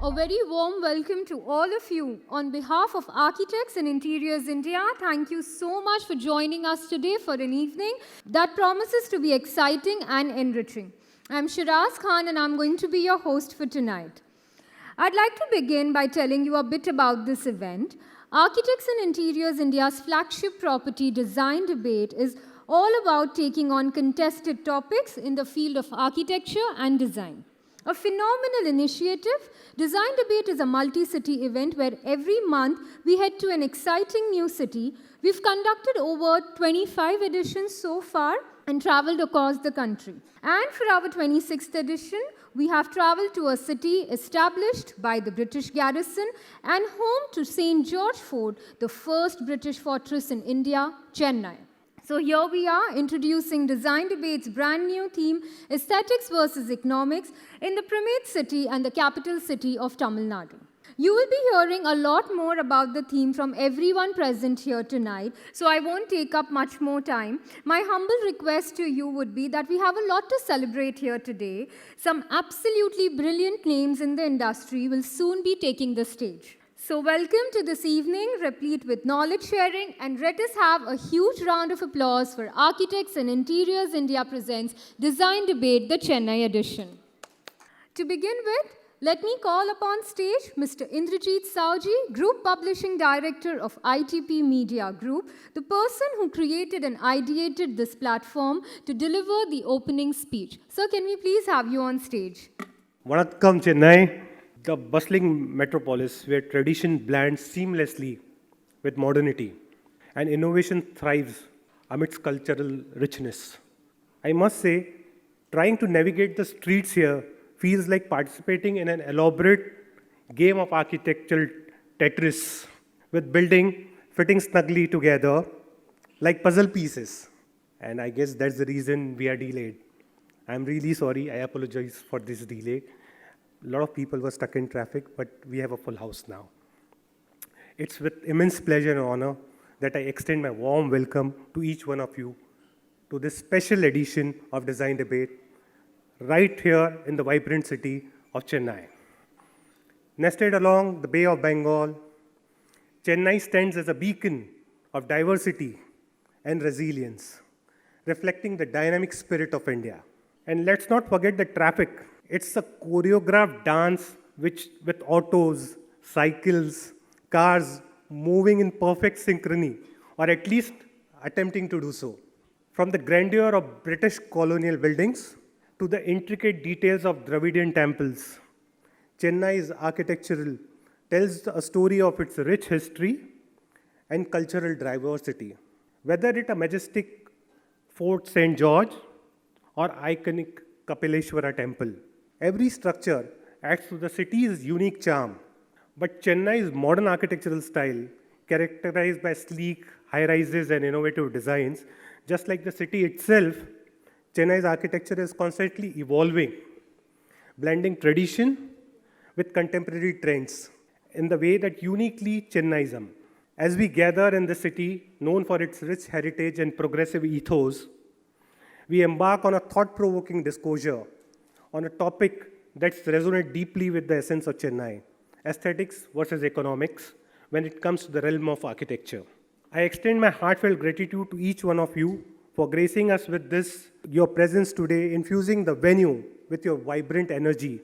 A very warm welcome to all of you. On behalf of Architects and Interiors India, thank you so much for joining us today for an evening that promises to be exciting and enriching. I'm Shiraz Khan and I'm going to be your host for tonight. I'd like to begin by telling you a bit about this event. Architects and Interiors India's flagship property design debate is all about taking on contested topics in the field of architecture and design. A phenomenal initiative, Design Debate is a multi-city event where every month we head to an exciting new city. We've conducted over 25 editions so far and traveled across the country. And for our 26th edition, we have traveled to a city established by the British garrison and home to St. George Fort, the first British fortress in India, Chennai. So here we are introducing Design Debate's brand new theme, Aesthetics versus Economics, in the primate city and the capital city of Tamil Nadu. You will be hearing a lot more about the theme from everyone present here tonight, so I won't take up much more time. My humble request to you would be that we have a lot to celebrate here today. Some absolutely brilliant names in the industry will soon be taking the stage. So welcome to this evening, replete with knowledge sharing, and let us have a huge round of applause for Architects and Interiors India presents Design Debate, the Chennai edition. To begin with, let me call upon stage Mr. Indrajit Saoji, Group Publishing Director of ITP Media Group, the person who created and ideated this platform to deliver the opening speech. Sir, can we please have you on stage? Vanakkam, Chennai. The bustling metropolis where tradition blends seamlessly with modernity and innovation thrives amidst cultural richness. I must say, trying to navigate the streets here feels like participating in an elaborate game of architectural Tetris, with building fitting snugly together like puzzle pieces. And I guess that's the reason we are delayed. I'm really sorry, I apologize for this delay. A lot of people were stuck in traffic, but we have a full house now. It's with immense pleasure and honor that I extend my warm welcome to each one of you to this special edition of Design Debate, right here in the vibrant city of Chennai. Nested along the Bay of Bengal, Chennai stands as a beacon of diversity and resilience, reflecting the dynamic spirit of India. And let's not forget the traffic. It's a choreographed dance with autos, cycles, cars moving in perfect synchrony, or at least attempting to do so. From the grandeur of British colonial buildings to the intricate details of Dravidian temples, Chennai's architecture tells a story of its rich history and cultural diversity. Whether it's a majestic Fort St. George or iconic Kapileshwara temple, every structure adds to the city's unique charm. But Chennai's modern architectural style, characterized by sleek high-rises and innovative designs, just like the city itself, Chennai's architecture is constantly evolving, blending tradition with contemporary trends in the way that uniquely Chennaiism. As we gather in the city, known for its rich heritage and progressive ethos, we embark on a thought-provoking disclosure on a topic that resonates deeply with the essence of Chennai, aesthetics versus economics, when it comes to the realm of architecture. I extend my heartfelt gratitude to each one of you for gracing us with your presence today, infusing the venue with your vibrant energy.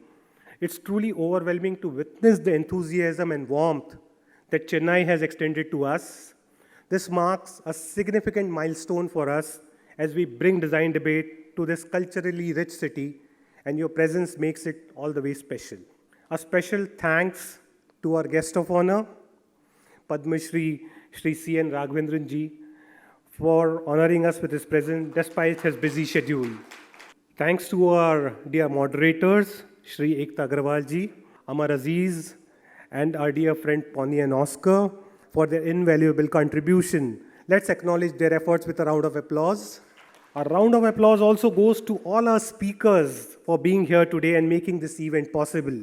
It's truly overwhelming to witness the enthusiasm and warmth that Chennai has extended to us. This marks a significant milestone for us as we bring Design Debate to this culturally rich city, and your presence makes it all the way special. A special thanks to our guest of honor, Padma Shri C.N. Raghavendran ji, for honoring us with his presence despite his busy schedule. Thanks to our dear moderators, Shri Ekta Agrawal ji, Amar Aziz, and our dear friend Pony and Oscar for their invaluable contribution. Let's acknowledge their efforts with a round of applause. A round of applause also goes to all our speakers for being here today and making this event possible.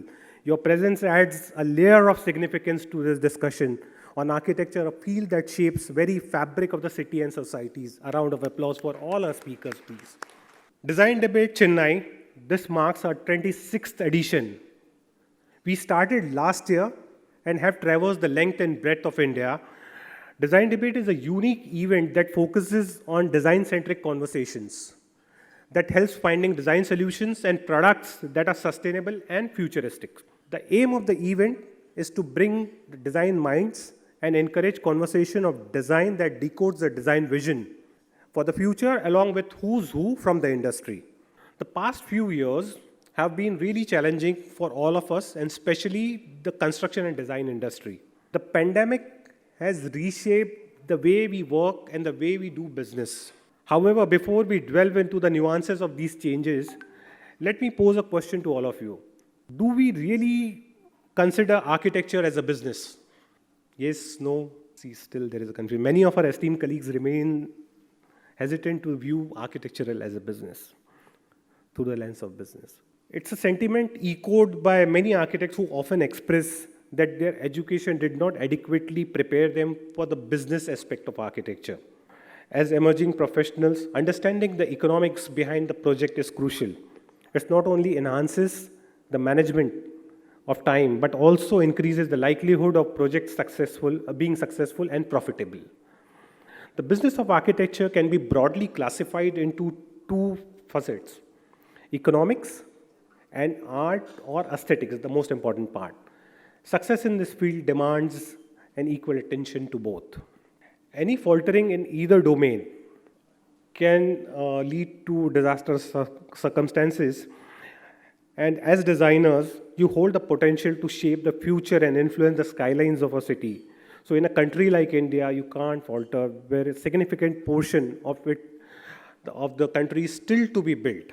Your presence adds a layer of significance to this discussion on architecture, a field that shapes very fabric of the city and societies. A round of applause for all our speakers, please. Design Debate Chennai, this marks our 26th edition. We started last year and have traversed the length and breadth of India. Design Debate is a unique event that focuses on design-centric conversations that helps finding design solutions and products that are sustainable and futuristic. The aim of the event is to bring the design minds and encourage conversation of design that decodes the design vision for the future along with who's who from the industry. The past few years have been really challenging for all of us and especially the construction and design industry. The pandemic has reshaped the way we work and the way we do business. However, before we delve into the nuances of these changes, let me pose a question to all of you. Do we really consider architecture as a business? Yes, no, see, still there is a confusion. Many of our esteemed colleagues remain hesitant to view architectural as a business through the lens of business. It's a sentiment echoed by many architects who often express that their education did not adequately prepare them for the business aspect of architecture. As emerging professionals, understanding the economics behind the project is crucial. It not only enhances the management of time, but also increases the likelihood of project being successful and profitable. The business of architecture can be broadly classified into two facets: economics and art or aesthetics is the most important part. Success in this field demands an equal attention to both. Any faltering in either domain can lead to disastrous circumstances. And as designers, you hold the potential to shape the future and influence the skylines of a city. So in a country like India, you can't falter, where a significant portion of the country is still to be built.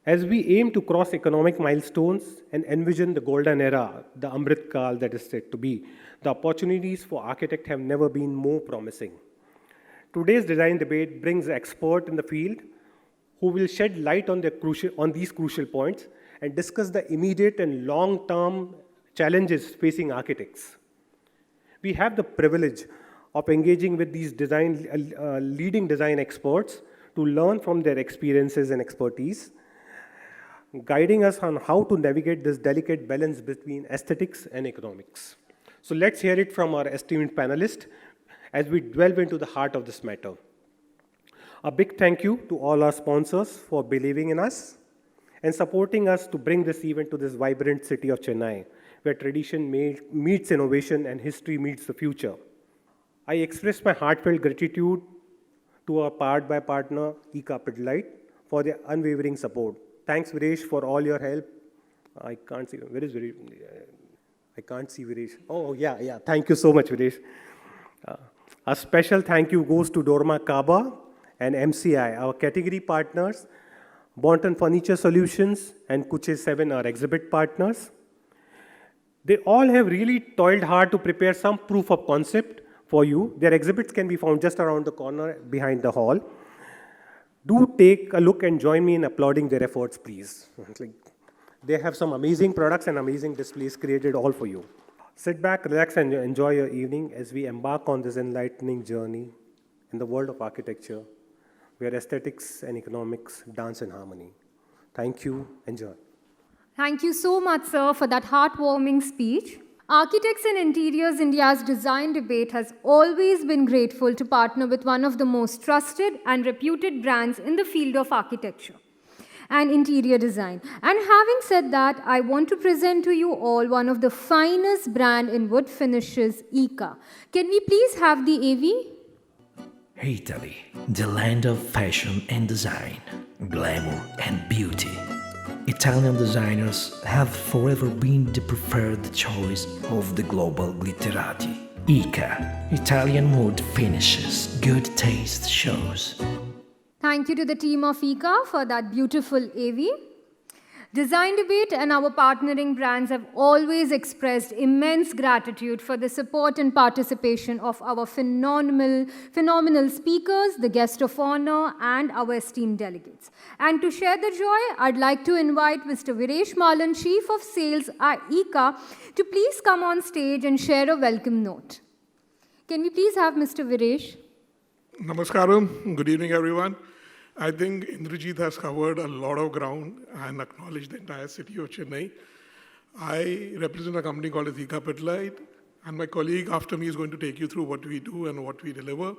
As we aim to cross economic milestones and envision the golden era, the Amrit Kal that is said to be, the opportunities for architects have never been more promising. Today's design debate brings an expert in the field who will shed light on these crucial points and discuss the immediate and long-term challenges facing architects. We have the privilege of engaging with these leading design experts to learn from their experiences and expertise, guiding us on how to navigate this delicate balance between aesthetics and economics. So let's hear it from our esteemed panelists as we delve into the heart of this matter. A big thank you to all our sponsors for believing in us and supporting us to bring this event to this vibrant city of Chennai, where tradition meets innovation and history meets the future. I express my heartfelt gratitude to our powered-by partner, eCarpetLite, for their unwavering support. Thanks, Viresh, for all your help. I can't see, where is Viresh? I can't see Viresh. Oh, yeah, thank you so much, Viresh. A special thank you goes to Dorma Kaba and MCI, our category partners, Bonton Furniture Solutions and Kuche 7, our exhibit partners. They all have really toiled hard to prepare some proof of concept for you. Their exhibits can be found just around the corner behind the hall. Do take a look and join me in applauding their efforts, please. They have some amazing products and amazing displays created all for you. Sit back, relax, and enjoy your evening as we embark on this enlightening journey in the world of architecture, where aesthetics and economics dance in harmony. Thank you. Enjoy. Thank you so much, sir, for that heartwarming speech. Architects and Interiors India's design debate has always been grateful to partner with one of the most trusted and reputed brands in the field of architecture and interior design. And having said that, I want to present to you all one of the finest brand in wood finishes, ICA. Can we please have the AV? Italy, the land of fashion and design, glamour and beauty. Italian designers have forever been the preferred choice of the global glitterati. ICA, Italian wood finishes, good taste shows. Thank you to the team of ICA for that beautiful AV. Design Debate and our partnering brands have always expressed immense gratitude for the support and participation of our phenomenal speakers, the guest of honor, and our esteemed delegates. And to share the joy, I'd like to invite Mr. Viresh Malan, Chief of Sales at ICA, to please come on stage and share a welcome note. Can we please have Mr. Viresh? Namaskaram. Good evening, everyone. I think Indrajit has covered a lot of ground and acknowledged the entire city of Chennai. I represent a company called Ethika Petlite, and my colleague after me is going to take you through what we do and what we deliver.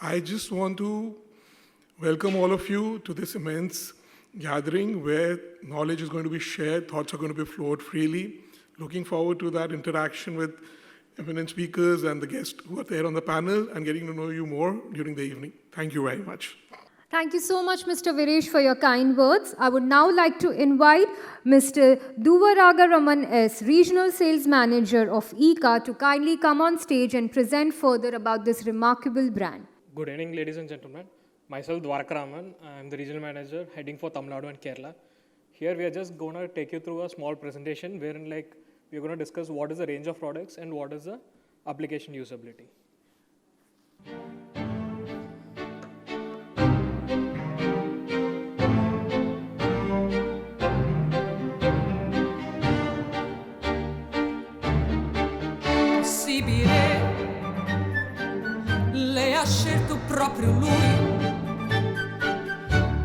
I just want to welcome all of you to this immense gathering where knowledge is going to be shared, thoughts are going to be flowed freely. Looking forward to that interaction with eminent speakers and the guests who are there on the panel and getting to know you more during the evening. Thank you very much. Thank you so much, Mr. Viresh, for your kind words. I would now like to invite Mr. Duvaragaraman S., Regional Sales Manager of ICA, to kindly come on stage and present further about this remarkable brand. Good evening, ladies and gentlemen. Myself, Dwarakaraman. I am the Regional Manager heading for Tamil Nadu and Kerala. Here we are just going to take you through a small presentation wherein we're going to discuss what is the range of products and what is the application usability. Possibile, lei ha scelto proprio lui.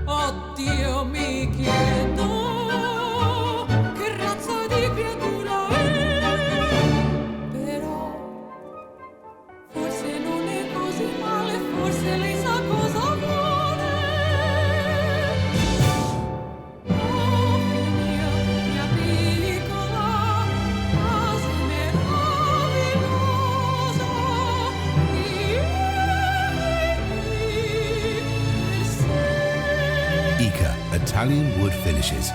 Oddio, mi chiedo che razza di creatura è. Però forse non è così male, forse lei sa cosa vuole. Oh, mia piccola, quasi meravigliosa, ICA Italian wood finishes.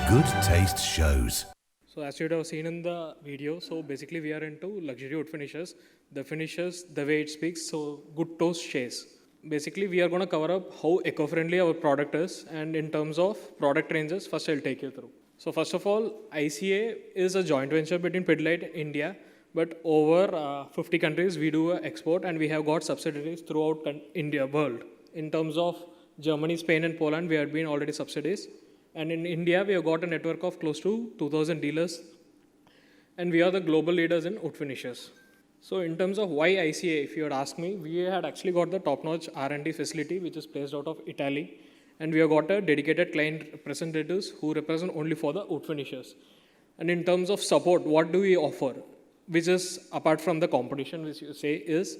Good taste shows. So as you would have seen in the video, so basically we are into luxury wood finishes. The finishes, the way it speaks, so good toast shares. Basically we are going to cover up how eco-friendly our product is, and in terms of product ranges, first I'll take you through. So first of all, ICA is a joint venture between Pidilite India, but over 50 countries we do export, and we have got subsidiaries throughout India, world. In terms of Germany, Spain and Poland, we have been already subsidiaries. And in India, we have got a network of close to 2,000 dealers. And we are the global leaders in wood finishes. So in terms of why ICA, if you had asked me, we had actually got the top-notch R&D facility, which is placed out of Italy. And we have got a dedicated client representatives who represent only for the wood finishes. And in terms of support, what do we offer? Which is, apart from the competition, which you say is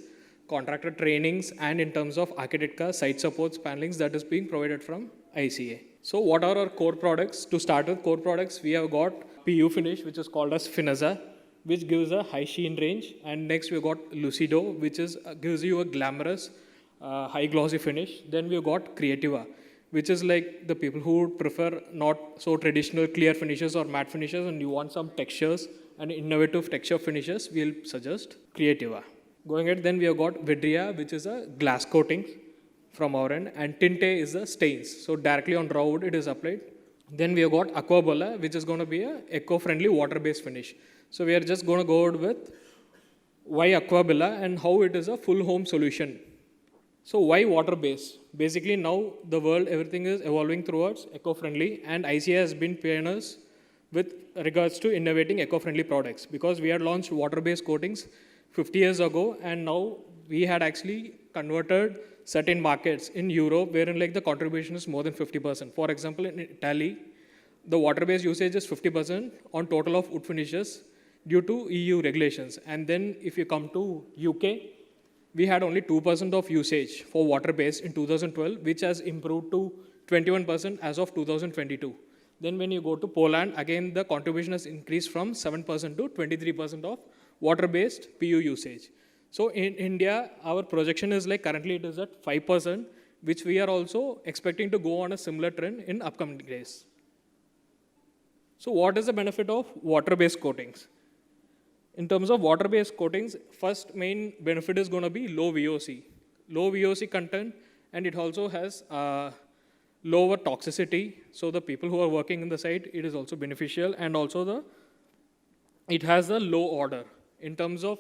contractor trainings, and in terms of Architecture, site supports, panelings, that is being provided from ICA. So what are our core products? To start with core products, we have got PU finish, which is called as Finazza, which gives a high sheen range. And next we've got Lucido, which is gives you a glamorous, high glossy finish. Then we've got Creativa, which is like the people who would prefer not so traditional clear finishes or matte finishes, and you want some textures and innovative texture finishes, we'll suggest Creativa. Going ahead, then we have got Vidria, which is a glass coating from our end, and Tinte is the stains. So directly on raw wood it is applied. Then we have got Aquabola, which is going to be a eco-friendly water-based finish. So we are just going to go out with why Aquabella and how it is a full home solution. So why water-based? Basically now the world, everything is evolving towards eco-friendly, and ICA has been pioneers with regards to innovating eco-friendly products, because we had launched water-based coatings 50 years ago, and now we had actually converted certain markets in Europe wherein the contribution is more than 50%. For example, in Italy, the water-based usage is 50% on total of wood finishes due to EU regulations. And then if you come to UK, we had only 2% of usage for water-based in 2012, which has improved to 21% as of 2022. Then when you go to Poland, again the contribution has increased from 7% to 23% of water-based PU usage. So in India, our projection is currently it is at 5%, which we are also expecting to go on a similar trend in upcoming days. So what is the benefit of water-based coatings? In terms of water-based coatings, first main benefit is going to be low VOC. Low VOC content, and it also has lower toxicity. So the people who are working in the site, it is also beneficial, and also it has a low odor. In terms of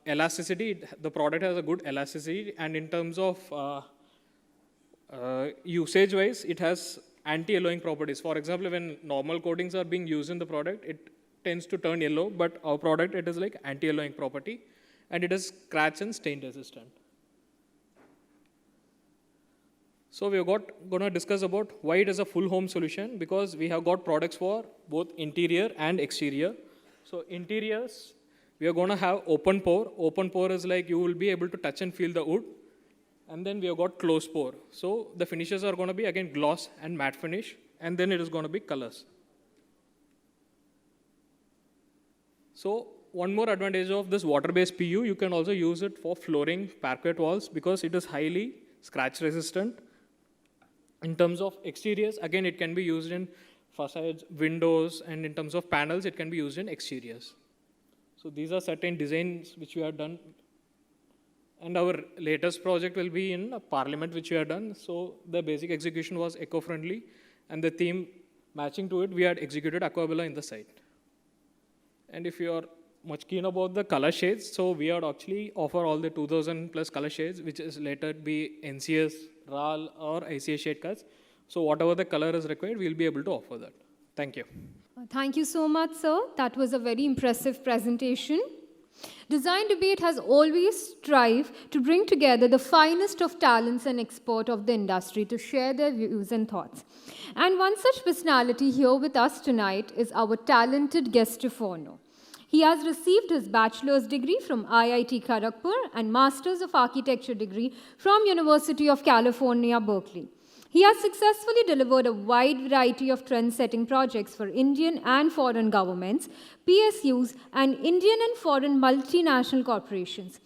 elasticity, the product has a good elasticity, and in terms of usage-wise, it has anti-yellowing properties. For example, when normal coatings are being used in the product, it tends to turn yellow, but our product, it is anti-yellowing property, and it is scratch and stain resistant. So we are going to discuss about why it is a full home solution, because we have got products for both interior and exterior. So interiors, we are going to have open pour. Open pour is like you will be able to touch and feel the wood. And then we have got closed pour. So the finishes are going to be again gloss and matte finish. And then it is going to be colors. So one more advantage of this water-based PU, you can also use it for flooring, parquet walls, because it is highly scratch resistant. In terms of exteriors, again, it can be used in facades, windows, and in terms of panels, it can be used in exteriors. So these are certain designs which we have done. And our latest project will be in a parliament which we have done. So the basic execution was eco-friendly, and the theme matching to it, we had executed Aquabella in the site. And if you are much keen about the color shades, so we had actually offer all the 2000 plus color shades, which is later be NCS, RAL, or ICA shade cuts. So whatever the color is required, we'll be able to offer that. Thank you. Thank you so much, sir. That was a very impressive presentation. Design Debate has always strived to bring together the finest of talents and experts of the industry to share their views and thoughts. And one such personality here with us tonight is our talented guest of honor. He has received his bachelor's degree from IIT Kharagpur and master's of architecture degree from University of California, Berkeley. He has successfully delivered a wide variety of trend-setting projects for Indian and foreign governments, PSUs, and Indian and foreign multinational corporations.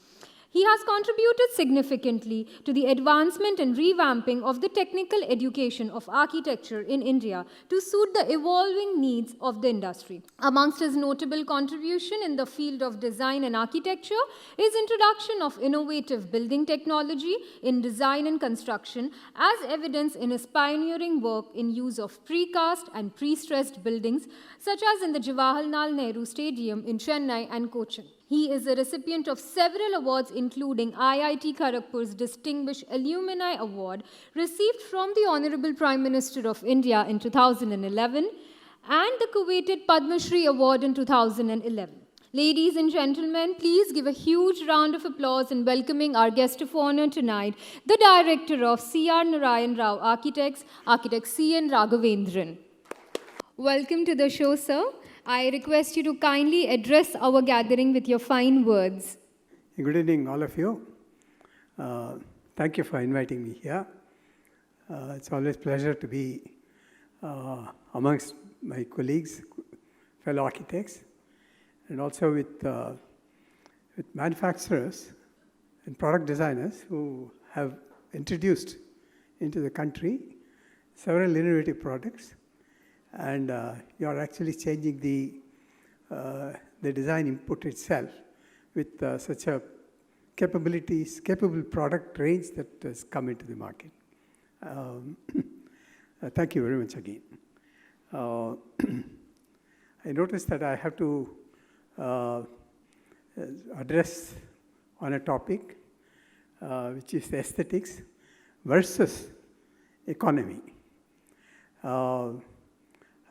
He has contributed significantly to the advancement and revamping of the technical education of architecture in India to suit the evolving needs of the industry. Amongst his notable contribution in the field of design and architecture is introduction of innovative building technology in design and construction, as evidenced in his pioneering work in use of precast and pre-stressed buildings, such as in the Jawaharlal Nehru Stadium in Chennai and Cochin. He is a recipient of several awards, including IIT Kharagpur's Distinguished Alumni Award, received from the Honorable Prime Minister of India in 2011, and the coveted Padma Shri Award in 2011. Ladies and gentlemen, please give a huge round of applause in welcoming our guest of honor tonight, the director of C.R. Narayan Rao Architects, Architect C.N. Raghavendran. Welcome to the show, sir. I request you to kindly address our gathering with your fine words. Good evening, all of you. Thank you for inviting me here. It's always a pleasure to be amongst my colleagues, fellow architects, and also with manufacturers and product designers who have introduced into the country several innovative products. And you are actually changing the design input itself with such a capable product range that has come into the market. Thank you very much again. I noticed that I have to address on a topic which is aesthetics versus economy.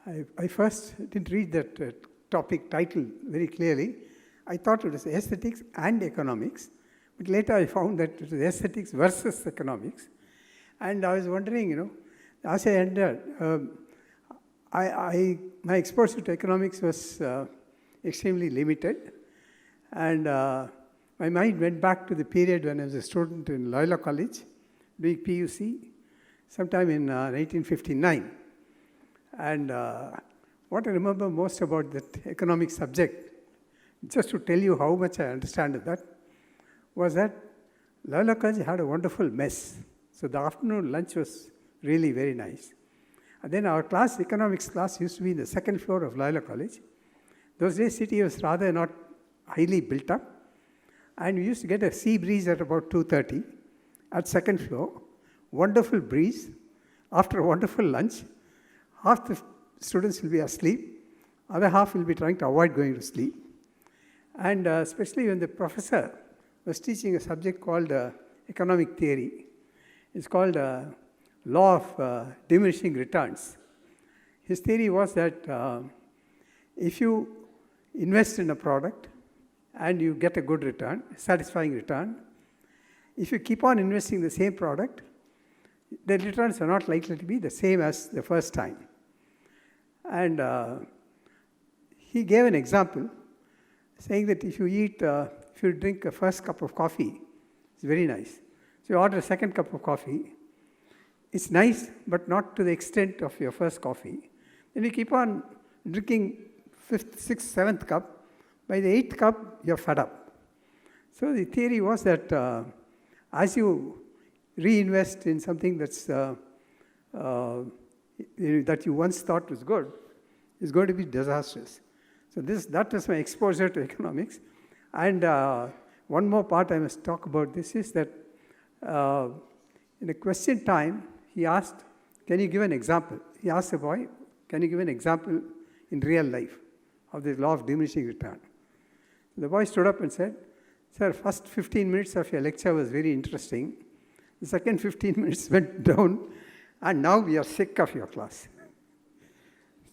I first didn't read that topic title very clearly. I thought it was aesthetics and economics, but later I found that it was aesthetics versus economics. And I was wondering, as I entered, my exposure to economics was extremely limited. And my mind went back to the period when I was a student in Loyola College, doing PUC, sometime in 1959. And what I remember most about that economic subject, just to tell you how much I understand of that, was that Loyola College had a wonderful mess. So the afternoon lunch was really very nice. And then our class, economics class, used to be in the second floor of Loyola College. Those days, city was rather not highly built up. And we used to get a sea breeze at about 2:30 at second floor. Wonderful breeze. After a wonderful lunch, half the students will be asleep, other half will be trying to avoid going to sleep. And especially when the professor was teaching a subject called economic theory. It's called law of diminishing returns. His theory was that if you invest in a product and you get a good return, satisfying return, if you keep on investing in the same product, the returns are not likely to be the same as the first time. And he gave an example, saying that if you drink a first cup of coffee, it's very nice. So you order a second cup of coffee, it's nice, but not to the extent of your first coffee. Then you keep on drinking fifth, sixth, seventh cup. By the eighth cup, you're fed up. So the theory was that as you reinvest in something that you once thought was good, is going to be disastrous. So that was my exposure to economics. And one more part I must talk about this is that in the question time, he asked, can you give an example? He asked the boy, can you give an example in real life of the law of diminishing return? The boy stood up and said, sir, first 15 minutes of your lecture was very interesting. The second 15 minutes went down, and now we are sick of your class.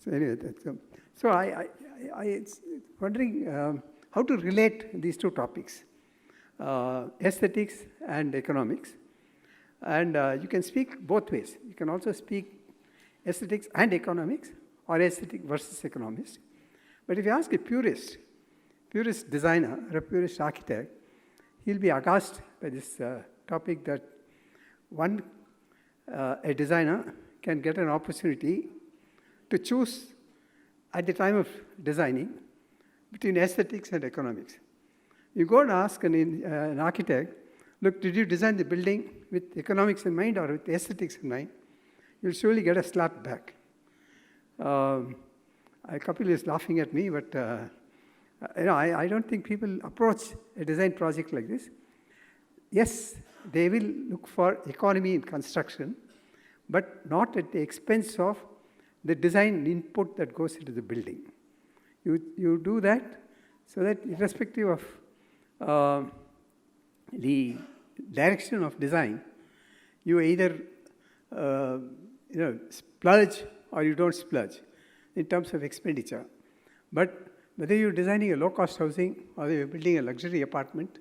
So anyway, so I it's wondering how to relate these two topics, aesthetics and economics. And you can speak both ways. You can also speak aesthetics and economics, or aesthetic versus economics. But if you ask a purist designer or a purist architect, he'll be aghast by this topic that a designer can get an opportunity to choose at the time of designing between aesthetics and economics. You go and ask an architect, look, did you design the building with economics in mind or with aesthetics in mind? You'll surely get a slap back. Kapil is laughing at me, but I don't think people approach a design project like this. Yes, they will look for economy in construction, but not at the expense of the design input that goes into the building. You do that so that irrespective of the direction of design, you either splurge or you don't splurge in terms of expenditure. But whether you're designing a low-cost housing or you're building a luxury apartment,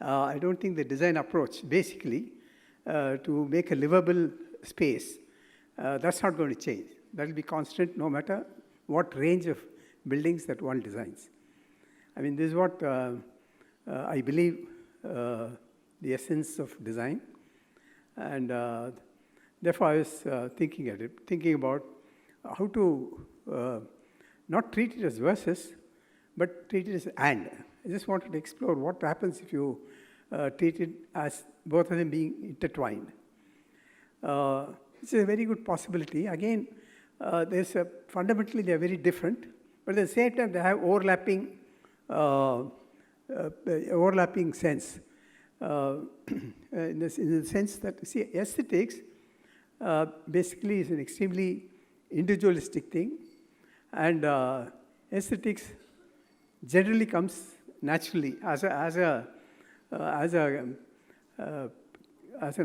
I don't think the design approach, basically, to make a livable space, that's not going to change. That will be constant no matter what range of buildings that one designs. I mean, this is what I believe the essence of design. And therefore, I was thinking about how to not treat it as versus, but treat it as and. I just wanted to explore what happens if you treat it as both of them being intertwined. It's a very good possibility. Again, fundamentally they are very different, but at the same time they have overlapping sense. In the sense that, see, aesthetics basically is an extremely individualistic thing, and aesthetics generally comes naturally as an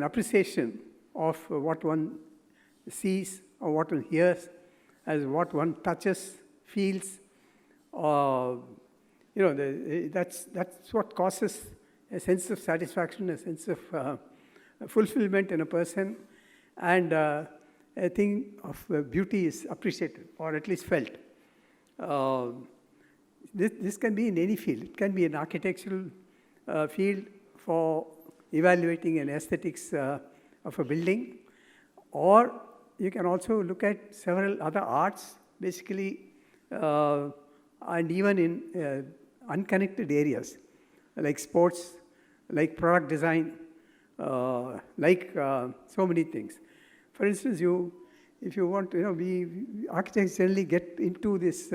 appreciation of what one sees or what one hears, as what one touches, feels. That's what causes a sense of satisfaction, a sense of fulfillment in a person, and a thing of beauty is appreciated or at least felt. This can be in any field. It can be an architectural field for evaluating an aesthetics of a building, or you can also look at several other arts, basically, and even in unconnected areas, like sports, like product design, like so many things. For instance, if you want, we architects generally get into this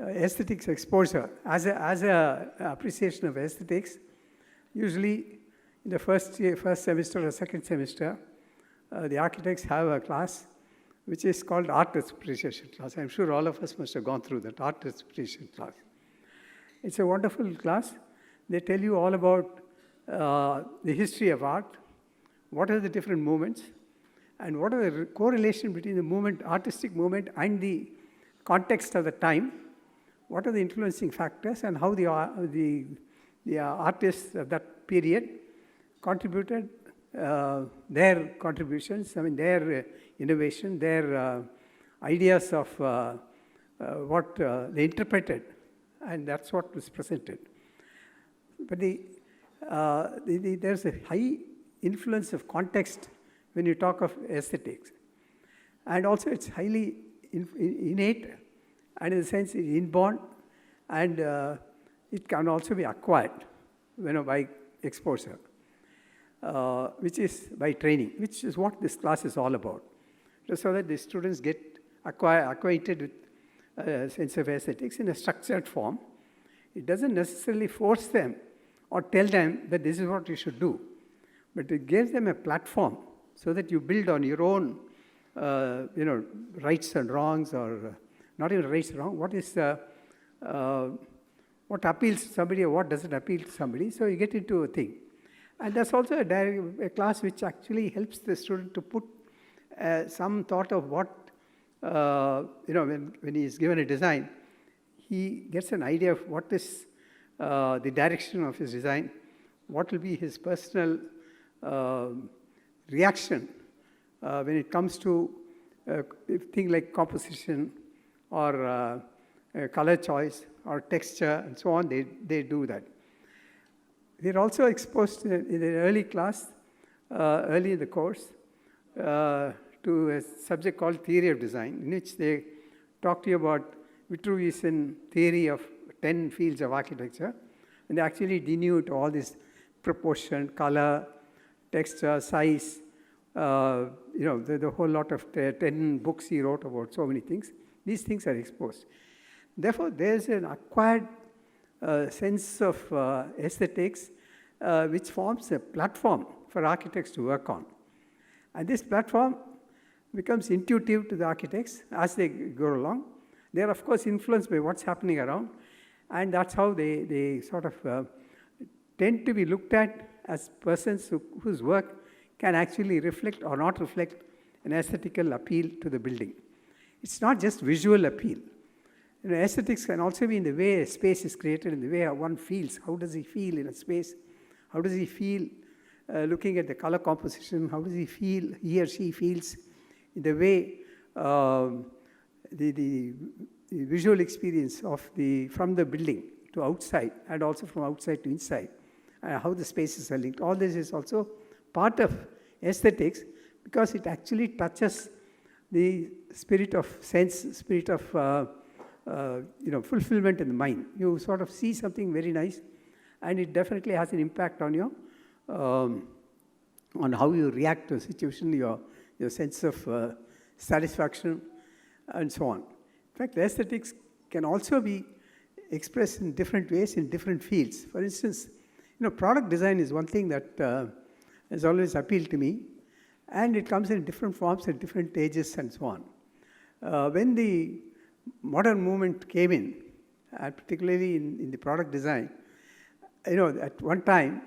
aesthetics exposure as a appreciation of aesthetics. Usually, in the first semester or second semester, the architects have a class which is called art appreciation class. I'm sure all of us must have gone through that art appreciation class. It's a wonderful class. They tell you all about the history of art, what are the different movements, and what are the correlation between the artistic movement and the context of the time, what are the influencing factors, and how the artists of that period contributed their contributions, I mean their innovation, their ideas of what they interpreted, and that's what was presented. But there's a high influence of context when you talk of aesthetics. And also it's highly innate, and in the sense it's inborn, and it can also be acquired by exposure, which is by training, which is what this class is all about. So that the students get acquainted with a sense of aesthetics in a structured form. It doesn't necessarily force them or tell them that this is what you should do, but it gives them a platform so that you build on your own, rights and wrongs, or not even rights and wrong. What appeals to somebody or what doesn't appeal to somebody. So you get into a thing, and that's also a class which actually helps the student to put some thought of what when he is given a design, he gets an idea of what is the direction of his design, what will be his personal reaction when it comes to things like composition or color choice or texture and so on. They do that. They're also exposed in the early class, early in the course, to a subject called Theory of Design, in which they talk to you about Vitruvian theory of 10 fields of architecture, and they actually denude all this proportion, color, texture, size, the whole lot of 10 books he wrote about so many things. These things are exposed. Therefore, there's an acquired sense of aesthetics which forms a platform for architects to work on. And this platform becomes intuitive to the architects as they go along. They are, of course, influenced by what's happening around, and that's how they sort of tend to be looked at as persons whose work can actually reflect or not reflect an aesthetical appeal to the building. It's not just visual appeal. Aesthetics can also be in the way a space is created, in the way one feels. How does he feel in a space? How does he feel looking at the color composition? How does he feel, he or she feels in the way the visual experience from the building to outside, and also from outside to inside, how the spaces are linked. All this is also part of aesthetics, because it actually touches the spirit of sense, spirit of fulfillment in the mind. You sort of see something very nice, and it definitely has an impact on you, on how you react to a situation, your sense of satisfaction, and so on. In fact, aesthetics can also be expressed in different ways in different fields. For instance, product design is one thing that has always appealed to me, and it comes in different forms at different ages and so on. When the modern movement came in, particularly in the product design, at one time,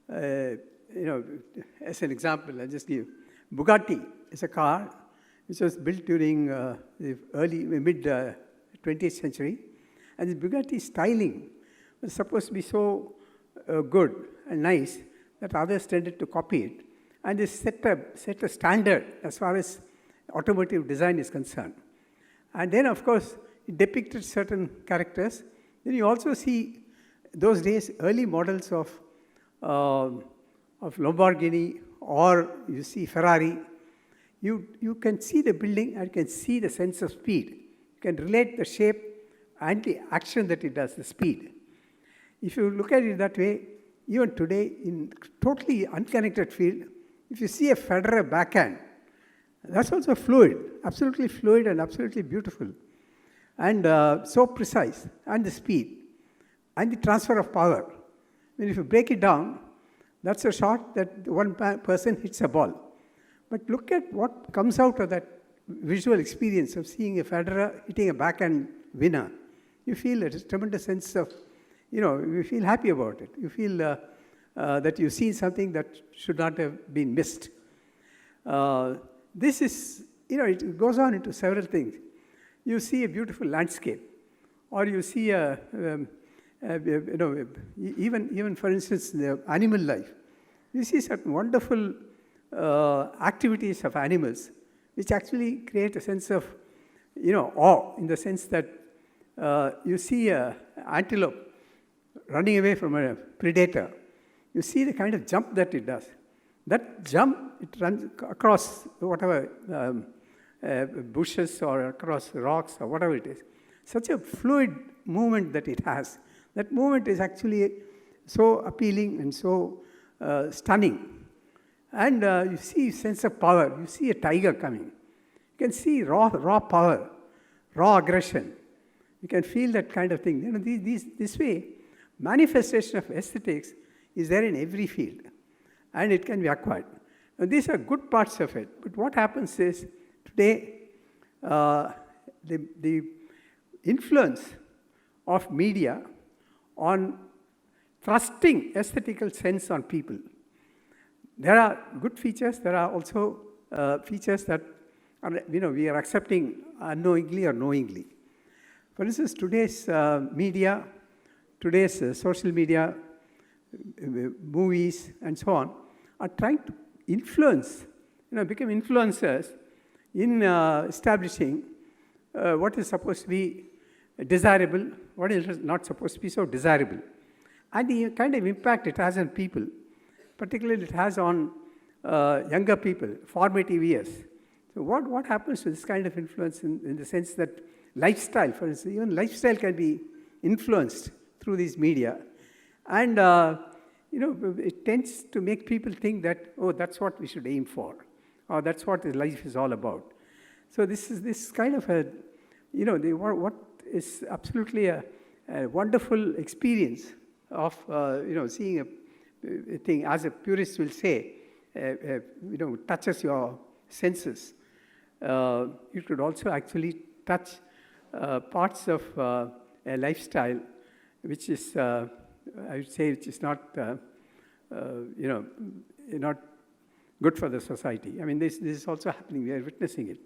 as an example, I'll just give Bugatti is a car which was built during the mid 20th century, and the Bugatti styling was supposed to be so good and nice that others tended to copy it, and they set a standard as far as automotive design is concerned. And then, of course, it depicted certain characters. Then you also see those days early models of Lamborghini, or you see Ferrari. You can see the building and can see the sense of speed. You can relate the shape and the action that it does, the speed. If you look at it that way, even today, in totally unconnected field, if you see a Federer backhand, that's also fluid, and absolutely beautiful, and so precise, and the speed, and the transfer of power. I mean, if you break it down, that's a shot that one person hits a ball. But look at what comes out of that visual experience of seeing a Federer hitting a backhand winner. You feel a tremendous sense of, you feel happy about it. You feel that you've seen something that should not have been missed. This is, it goes on into several things. You see a beautiful landscape, or you see even for instance, the animal life. you see certain wonderful activities of animals, which actually create a sense of, awe, in the sense that you see an antelope running away from a predator. You see the kind of jump that it does. That jump, it runs across whatever bushes or across rocks or whatever it is. Such a fluid movement that it has. That movement is actually so appealing and so stunning. And you see sense of power. You see a tiger coming. You can see raw power, raw aggression. You can feel that kind of thing. This way, manifestation of aesthetics is there in every field, and it can be acquired. Now, these are good parts of it, but what happens is, today, the influence of media on thrusting aesthetical sense on people. There are good features, there are also features that we are accepting unknowingly or knowingly. For instance, today's media, today's social media, movies, and so on, are trying to influence, become influencers in establishing what is supposed to be desirable, what is not supposed to be so desirable. And the kind of impact it has on people, particularly it has on younger people, formative years. So what happens to this kind of influence in the sense that lifestyle, for instance, even lifestyle can be influenced through these media. And, it tends to make people think that, oh, that's what we should aim for, or that's what life is all about. So this is this kind of a, what is absolutely a wonderful experience of, seeing a thing, as a purist will say, touches your senses. It could also actually touch parts of a lifestyle which is, I would say, which is not, not good for the society. I mean, this is also happening. We are witnessing it.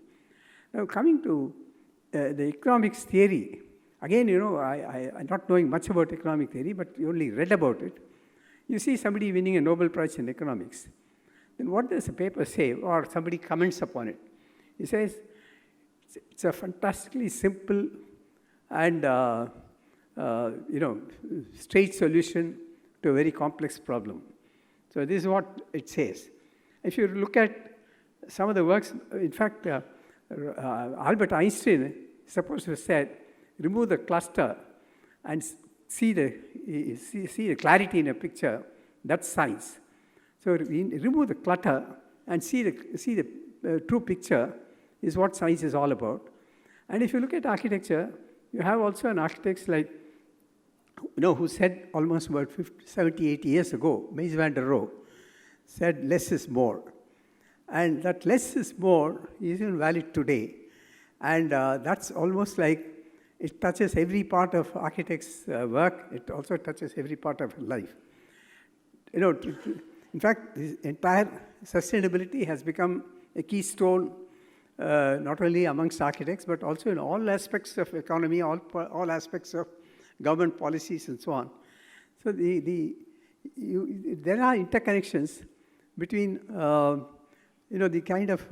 Now, coming to the economics theory, again, I'm not knowing much about economic theory, but you only read about it. You see somebody winning a Nobel Prize in economics. Then what does the paper say, or somebody comments upon it? He says, it's a fantastically simple and straight solution to a very complex problem. So this is what it says. If you look at some of the works, in fact, Albert Einstein is supposed to have said, remove the cluster and see the clarity in a picture. That's science. So remove the clutter and see the true picture is what science is all about. And if you look at architecture, you have also an architect like, who said almost about 70, 80 years ago, Mies van der Rohe, said less is more. And that less is more is even valid today. And that's almost like it touches every part of architect's work. It also touches every part of life. In fact, this entire sustainability has become a keystone, not only amongst architects, but also in all aspects of economy, all aspects of government policies, and so on. So there are interconnections between the kind of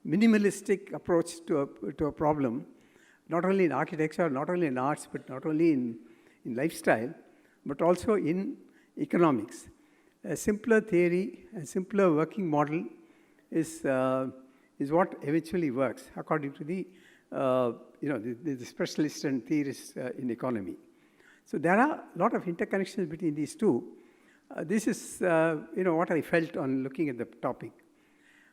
minimalistic approach to a problem, not only in architecture, not only in arts, but not only in lifestyle, but also in economics. A simpler theory, a simpler working model is what eventually works, according to the specialists and theorists in economy. So there are a lot of interconnections between these two. This is what I felt on looking at the topic.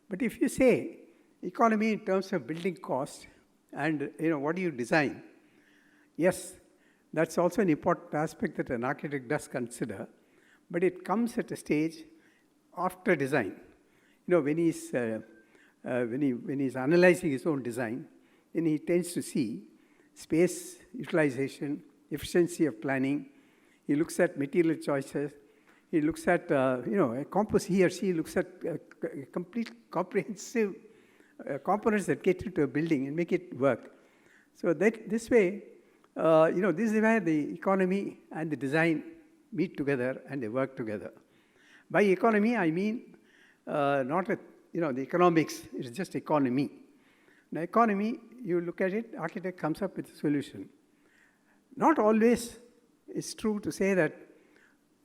But if you say economy in terms of building cost and what do you design, yes, that's also an important aspect that an architect does consider, but it comes at a stage after design. When he's analyzing his own design, then he tends to see space utilization, efficiency of planning. He looks at material choices. He looks at, he or she looks at complete comprehensive components that get into a building and make it work. So that this way, this is where the economy and the design meet together and they work together. By economy, I mean not the economics, it's just economy. Now, economy, you look at it, architect comes up with a solution. Not always it's true to say that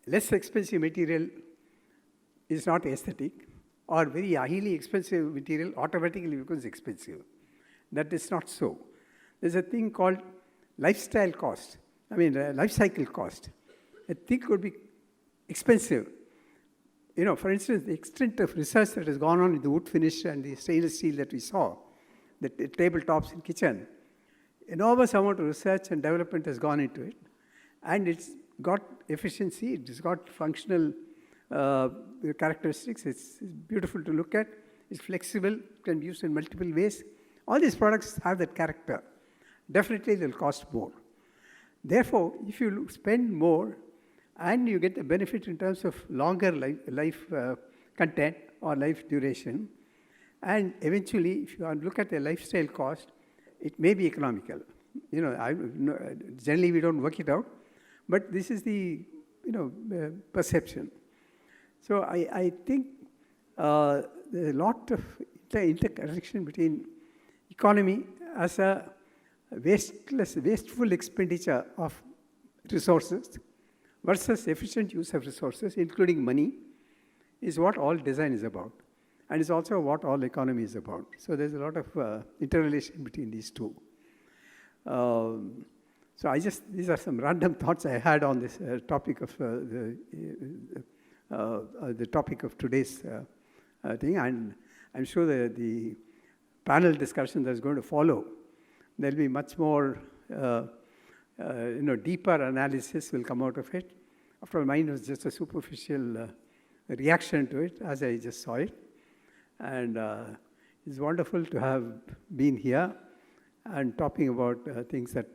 less expensive material is not aesthetic, or very highly expensive material automatically becomes expensive. That is not so. There's a thing called lifestyle cost, life cycle cost. A thing could be expensive. For instance, the extent of research that has gone on in the wood finish and the stainless steel that we saw, the tabletops in kitchen, enormous amount of research and development has gone into it. And it's got efficiency, it's got functional characteristics, it's beautiful to look at, it's flexible, can be used in multiple ways. All these products have that character. Definitely they'll cost more. Therefore, if you spend more and you get the benefit in terms of longer life content or life duration, and eventually, if you look at the lifestyle cost, it may be economical. Generally we don't work it out, but this is the perception. So I think there's a lot of interconnection between economy as a wasteful expenditure of resources versus efficient use of resources, including money, is what all design is about. And it's also what all economy is about. So there's a lot of interrelation between these two. So these are some random thoughts I had on this topic of the topic of today's thing. And I'm sure that the panel discussion that's going to follow, there'll be much more, deeper analysis will come out of it. After all, mine was just a superficial reaction to it as I just saw it. And it's wonderful to have been here and talking about things that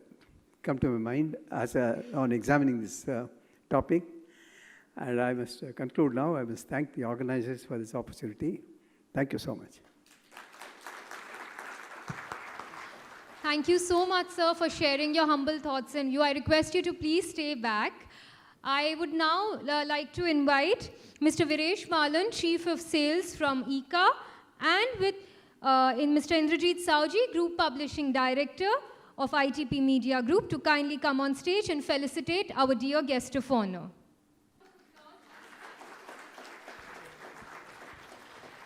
come to my mind on examining this topic. And I must conclude now. I must thank the organizers for this opportunity. Thank you so much. Thank you so much, sir, for sharing your humble thoughts and view. I request you to please stay back. I would now like to invite Mr. Viresh Malan, Chief of Sales from ICA, and with Mr. Indrajit Sauji, Group Publishing Director of ITP Media Group, to kindly come on stage and felicitate our dear guest of honor.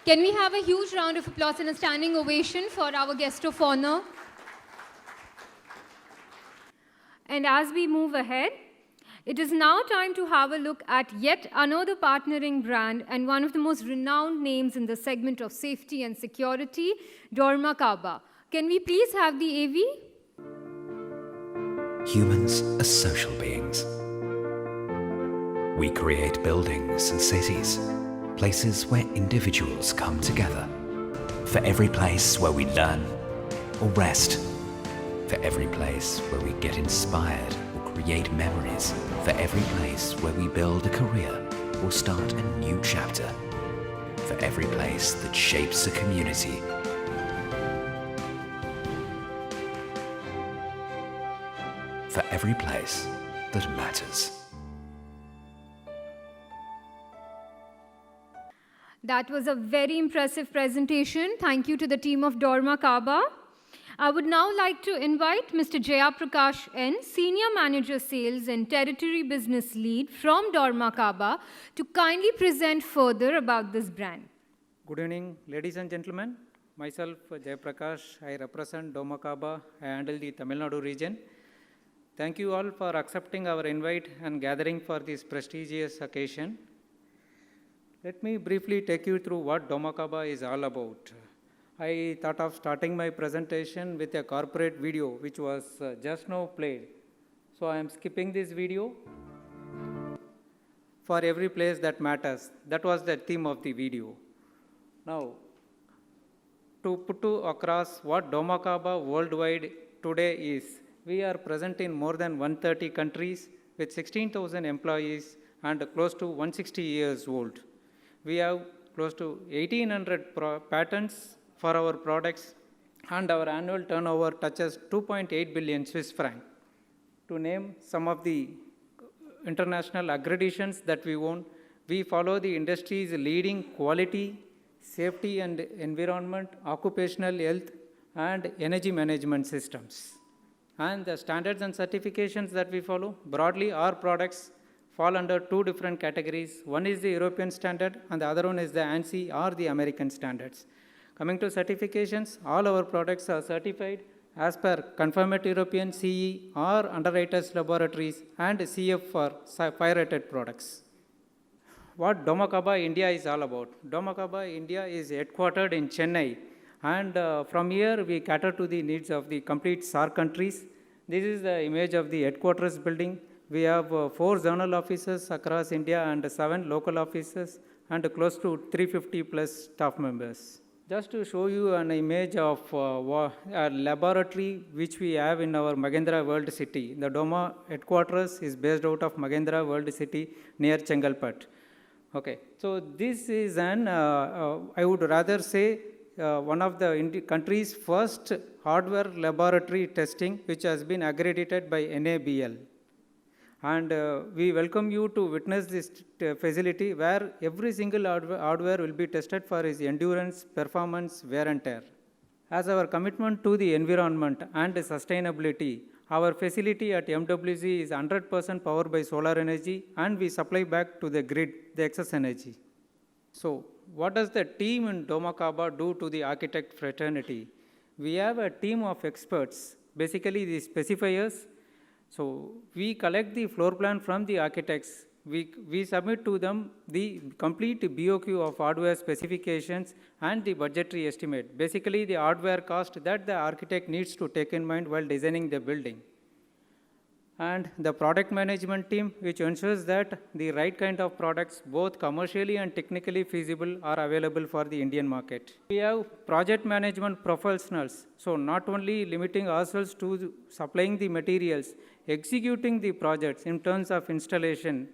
Can we have a huge round of applause and a standing ovation for our guest of honor? And as we move ahead, it is now time to have a look at yet another partnering brand and one of the most renowned names in the segment of safety and security, Dorma Kaaba. Can we please have the AV? Humans are social beings. We create buildings and cities, places where individuals come together. For every place where we learn or rest, for every place where we get inspired or create memories, for every place where we build a career or start a new chapter, for every place that shapes a community. For every place that matters. That was a very impressive presentation. Thank you to the team of Dorma Kaaba. I would now like to invite Mr. Jaya Prakash N, Senior Manager Sales and Territory Business Lead from Dorma Kaaba, to kindly present further about this brand. Good evening, ladies and gentlemen. Myself, Jaya Prakash. I represent Dorma Kaaba. I handle the Tamil Nadu region. Thank you all for accepting our invite and gathering for this prestigious occasion. Let me briefly take you through what Dorma Kaaba is all about. I thought of starting my presentation with a corporate video which was just now played. So I am skipping this video. For every place that matters. That was the theme of the video. Now, to put across what Dorma Kaaba worldwide today is, we are present in more than 130 countries with 16,000 employees and close to 160 years old. We have close to 1,800 patents for our products, and our annual turnover touches 2.8 billion Swiss franc. To name some of the international accreditations that we own, We follow the industry's leading quality, safety and environment, occupational health, and energy management systems. And the standards and certifications that we follow, broadly, our products fall under two different categories. One is the European standard, and the other one is the ANSI or the American standards. Coming to certifications, all our products are certified as per confirmed European CE or underwriters laboratories and CF for fire-rated products. What Domakaba India is all about. Domakaba India is headquartered in Chennai, and from here we cater to the needs of the complete SAARC countries. This is the image of the headquarters building. We have 4 zonal offices across India and 7 local offices and close to 350 plus staff members. Just to show you an image of a laboratory which we have in our Magendra World City. The Doma headquarters is based out of Magendra World City near Chengalpat. Okay, so this is I would rather say one of the country's first hardware laboratory testing which has been accredited by NABL. And we welcome you to witness this facility where every single hardware will be tested for its endurance, performance, wear and tear. As our commitment to the environment and sustainability, our facility at MWC is 100% powered by solar energy, and we supply back to the grid the excess energy. So, what does the team in Domakaba do to the architect fraternity? We have a team of experts, basically the specifiers. So, we collect the floor plan from the architects. We submit to them the complete BOQ of hardware specifications and the budgetary estimate. Basically, the hardware cost that the architect needs to take in mind while designing the building. And the product management team, which ensures that the right kind of products, both commercially and technically feasible, are available for the Indian market. We have project management professionals, so not only limiting ourselves to supplying the materials, executing the projects in terms of installation,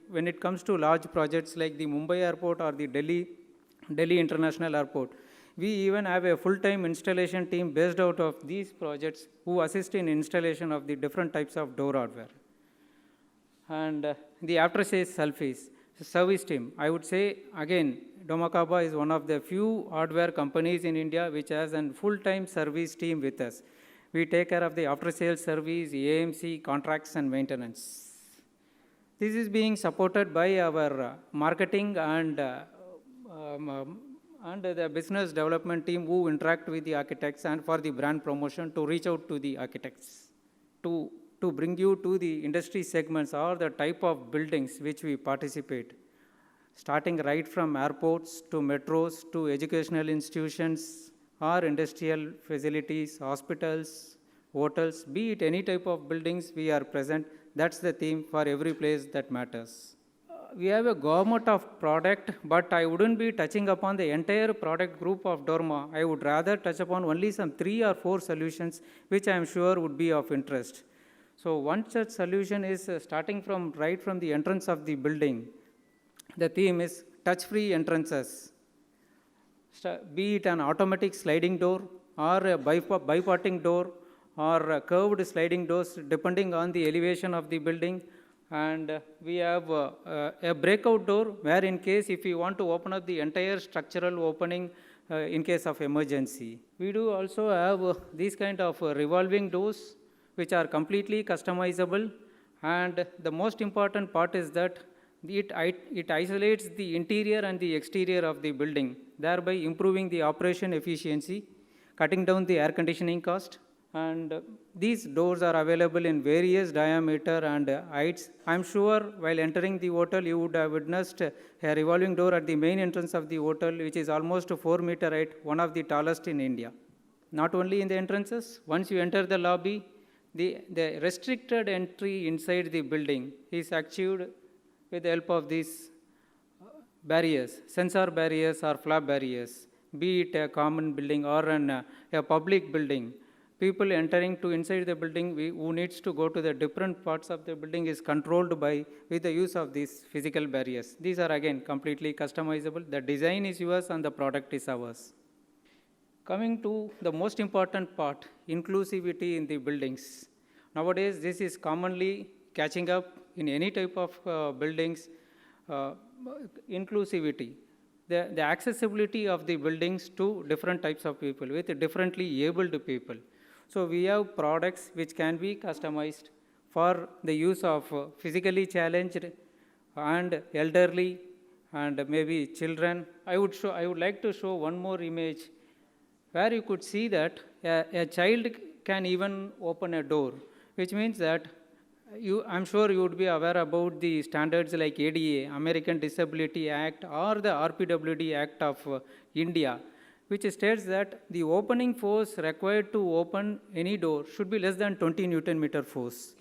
when it comes to large projects like the Mumbai airport or the Delhi International Airport. We even have a full-time installation team based out of these projects who assist in installation of the different types of door hardware. And the after-sales service team, I would say again, Domakaba is one of the few hardware companies in India which has a full-time service team with us. We take care of the after-sales service, AMC, contracts and maintenance. This is being supported by our marketing and the business development team who interact with the architects and for the brand promotion to reach out to the architects to bring you to the industry segments or the type of buildings which we participate, starting right from airports to metros to educational institutions or industrial facilities, hospitals, hotels, be it any type of buildings we are present. That's the theme for every place that matters. We have a gamut of product, but I wouldn't be touching upon the entire product group of Dorma. I would rather touch upon only some 3 or 4 solutions, which I am sure would be of interest. So one such solution is starting from right from the entrance of the building. The theme is touch-free entrances. Be it an automatic sliding door or a biparting door or curved sliding doors depending on the elevation of the building. And we have a breakout door where in case if you want to open up the entire structural opening in case of emergency. We do also have these kind of revolving doors which are completely customizable, and the most important part is that it isolates the interior and the exterior of the building, thereby improving the operation efficiency, cutting down the air conditioning cost. And these doors are available in various diameter and heights. I'm sure while entering the hotel, you would have witnessed a revolving door at the main entrance of the hotel, which is almost 4 meter height, one of the tallest in India. Not only in the entrances, once you enter the lobby, the restricted entry inside the building is achieved with the help of these barriers, sensor barriers or flap barriers, be it a common building or a public building. People entering to inside the building who needs to go to the different parts of the building is controlled with the use of these physical barriers. These are again completely customizable. The design is yours and the product is ours. Coming to the most important part, inclusivity in the buildings. Nowadays, this is commonly catching up in any type of buildings. inclusivity, the accessibility of the buildings to different types of people with differently abled people. So we have products which can be customized for the use of physically challenged and elderly and maybe children. I would like to show one more image where you could see that a child can even open a door, which means that I'm sure you would be aware about the standards like ADA, American Disability Act, or the RPWD Act of India, which states that the opening force required to open any door should be less than 20 Newton meter force.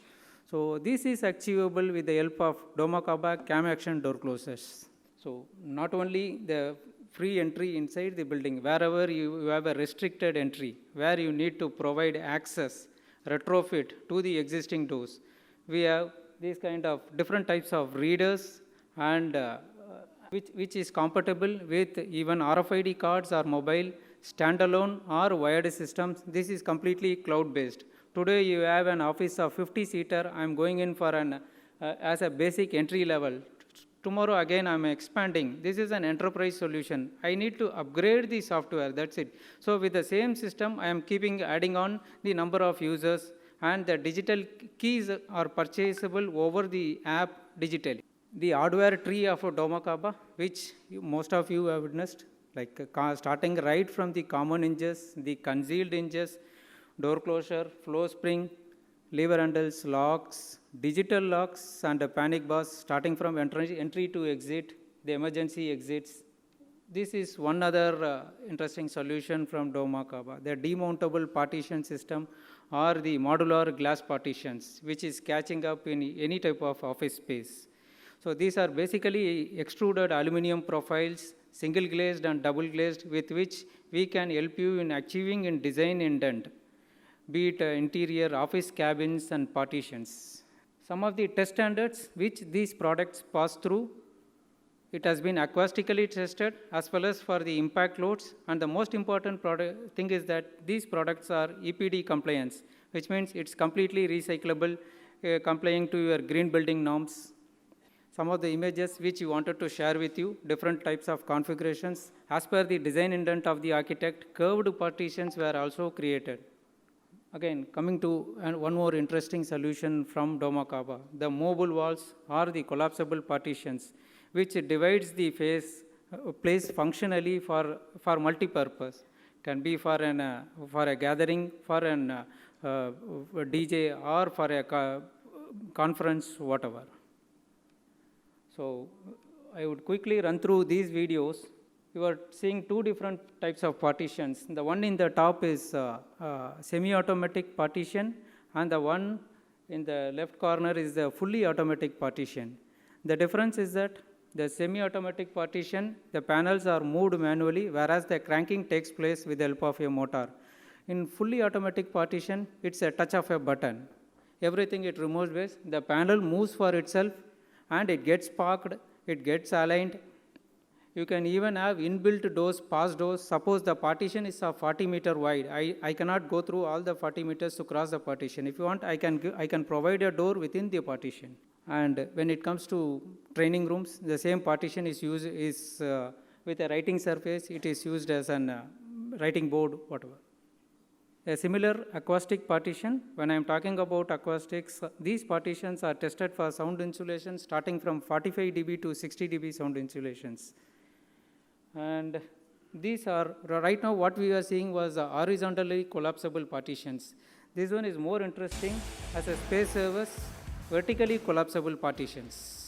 So this is achievable with the help of Domakaba cam action door closers. So not only the free entry inside the building, wherever you have a restricted entry, where you need to provide access, retrofit to the existing doors, we have these kind of different types of readers and which is compatible with even RFID cards or mobile, standalone or wired systems. This is completely cloud-based. Today you have an office of 50-seater. I'm going in for an as a basic entry level. Tomorrow again I'm expanding. This is an enterprise solution. I need to upgrade the software, that's it. So with the same system, I am adding on the number of users, and the digital keys are purchasable over the app digitally. The hardware tree of Domakaba, which most of you have witnessed, like starting right from the common hinges, the concealed hinges, door closure, flow spring, lever handles, locks, digital locks, and panic bars, starting from entry to exit, the emergency exits. This is one other interesting solution from Domakaba, the demountable partition system or the modular glass partitions, which is catching up in any type of office space. So these are basically extruded aluminum profiles, single glazed and double glazed, with which we can help you in achieving in design intent, be it interior office cabins and partitions. Some of the test standards which these products pass through, it has been acoustically tested as well as for the impact loads, and the most important thing is that these products are EPD compliance, which means it's completely recyclable, complying to your green building norms. Some of the images which we wanted to share with you, different types of configurations. As per the design intent of the architect, curved partitions were also created. Again, coming to one more interesting solution from Domakaba, the mobile walls or the collapsible partitions, which divides the place functionally for multi-purpose. Can be for a gathering, for an DJ, or for a conference, whatever. So I would quickly run through these videos. You are seeing two different types of partitions. The one in the top is semi-automatic partition, and the one in the left corner is the fully automatic partition. The difference is that the semi-automatic partition, the panels are moved manually, whereas the cranking takes place with the help of a motor. In fully automatic partition, it's a touch of a button. Everything it removes with, the panel moves for itself, and it gets parked, it gets aligned. You can even have inbuilt doors, pass doors. Suppose the partition is of 40 meter wide. I cannot go through all the 40 meters to cross the partition. If you want, I can provide a door within the partition. And when it comes to training rooms, the same partition is used with a writing surface. It is used as an writing board, whatever. A similar acoustic partition, when I am talking about acoustics, these partitions are tested for sound insulation starting from 45 dB to 60 dB sound insulations. And these are, right now what we are seeing was horizontally collapsible partitions. This one is more interesting as a space service, vertically collapsible partitions.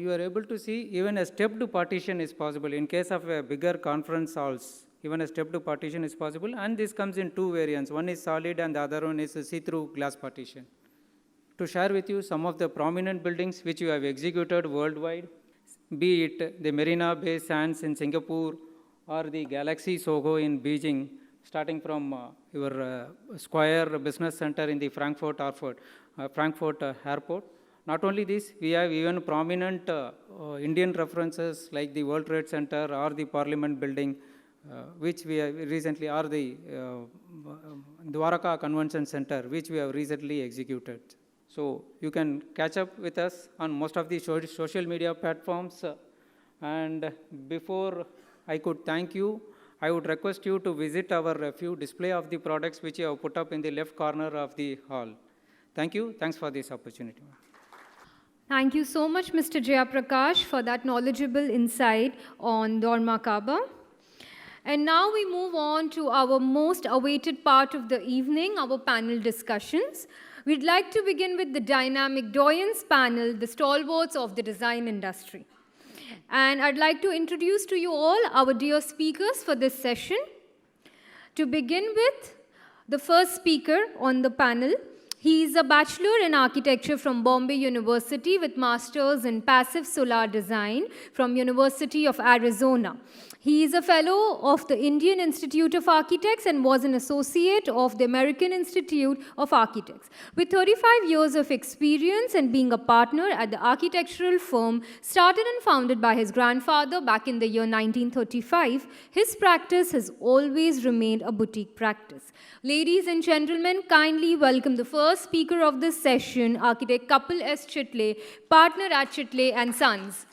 you are able to see even a stepped partition is possible. In case of a bigger conference halls, even a stepped partition is possible, and this comes in two variants. One is solid and the other one is a see-through glass partition. To share with you some of the prominent buildings which you have executed worldwide, be it the Marina Bay Sands in Singapore or the Galaxy Soho in Beijing, starting from your Square Business Center in the Frankfurt Airport. Not only this, we have even prominent Indian references like the World Trade Center or the Parliament Building, which we have recently, or the Dwaraka Convention Center, which we have recently executed. So you can catch up with us on most of the social media platforms. And before I could thank you, I would request you to visit our few display of the products which you have put up in the left corner of the hall. Thank you. Thanks for this opportunity. Thank you so much, Mr. Jayaprakash, for that knowledgeable insight on Dormakaba. And now we move on to our most awaited part of the evening, our panel discussions. We'd like to begin with the dynamic doyens panel, the stalwarts of the design industry. And I'd like to introduce to you all our dear speakers for this session. To begin with, the first speaker on the panel, he is a bachelor in architecture from Bombay University with masters in passive solar design from University of Arizona. He is a fellow of the Indian Institute of Architects and was an associate of the American Institute of Architects. With 35 years of experience and being a partner at the architectural firm started and founded by his grandfather back in the year 1935, his practice has always remained a boutique practice. Ladies and gentlemen, kindly welcome the first speaker of this session, architect Kapil S. Chitle, partner at Chitle and Sons.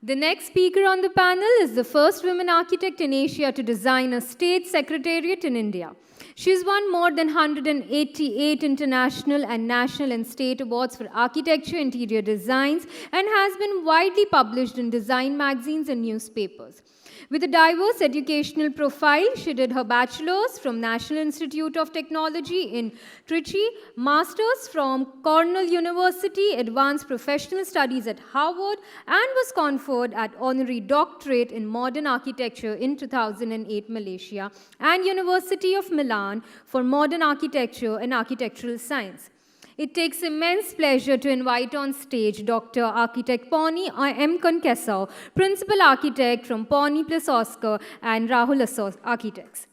The next speaker on the panel is the first woman architect in Asia to design a state secretariat in India. She's won more than 188 international and national and state awards for architecture interior designs and has been widely published in design magazines and newspapers. With a diverse educational profile, she did her bachelor's from National Institute of Technology in Trichy, master's from Cornell University, advanced professional studies at Harvard, and was conferred at honorary doctorate in modern architecture in 2008 Malaysia, and University of Milan for modern architecture and architectural science. It takes immense pleasure to invite on stage Dr. Architect Pawnee M. Konkesau, Principal Architect from Pawnee plus Oscar and Rahul Architects.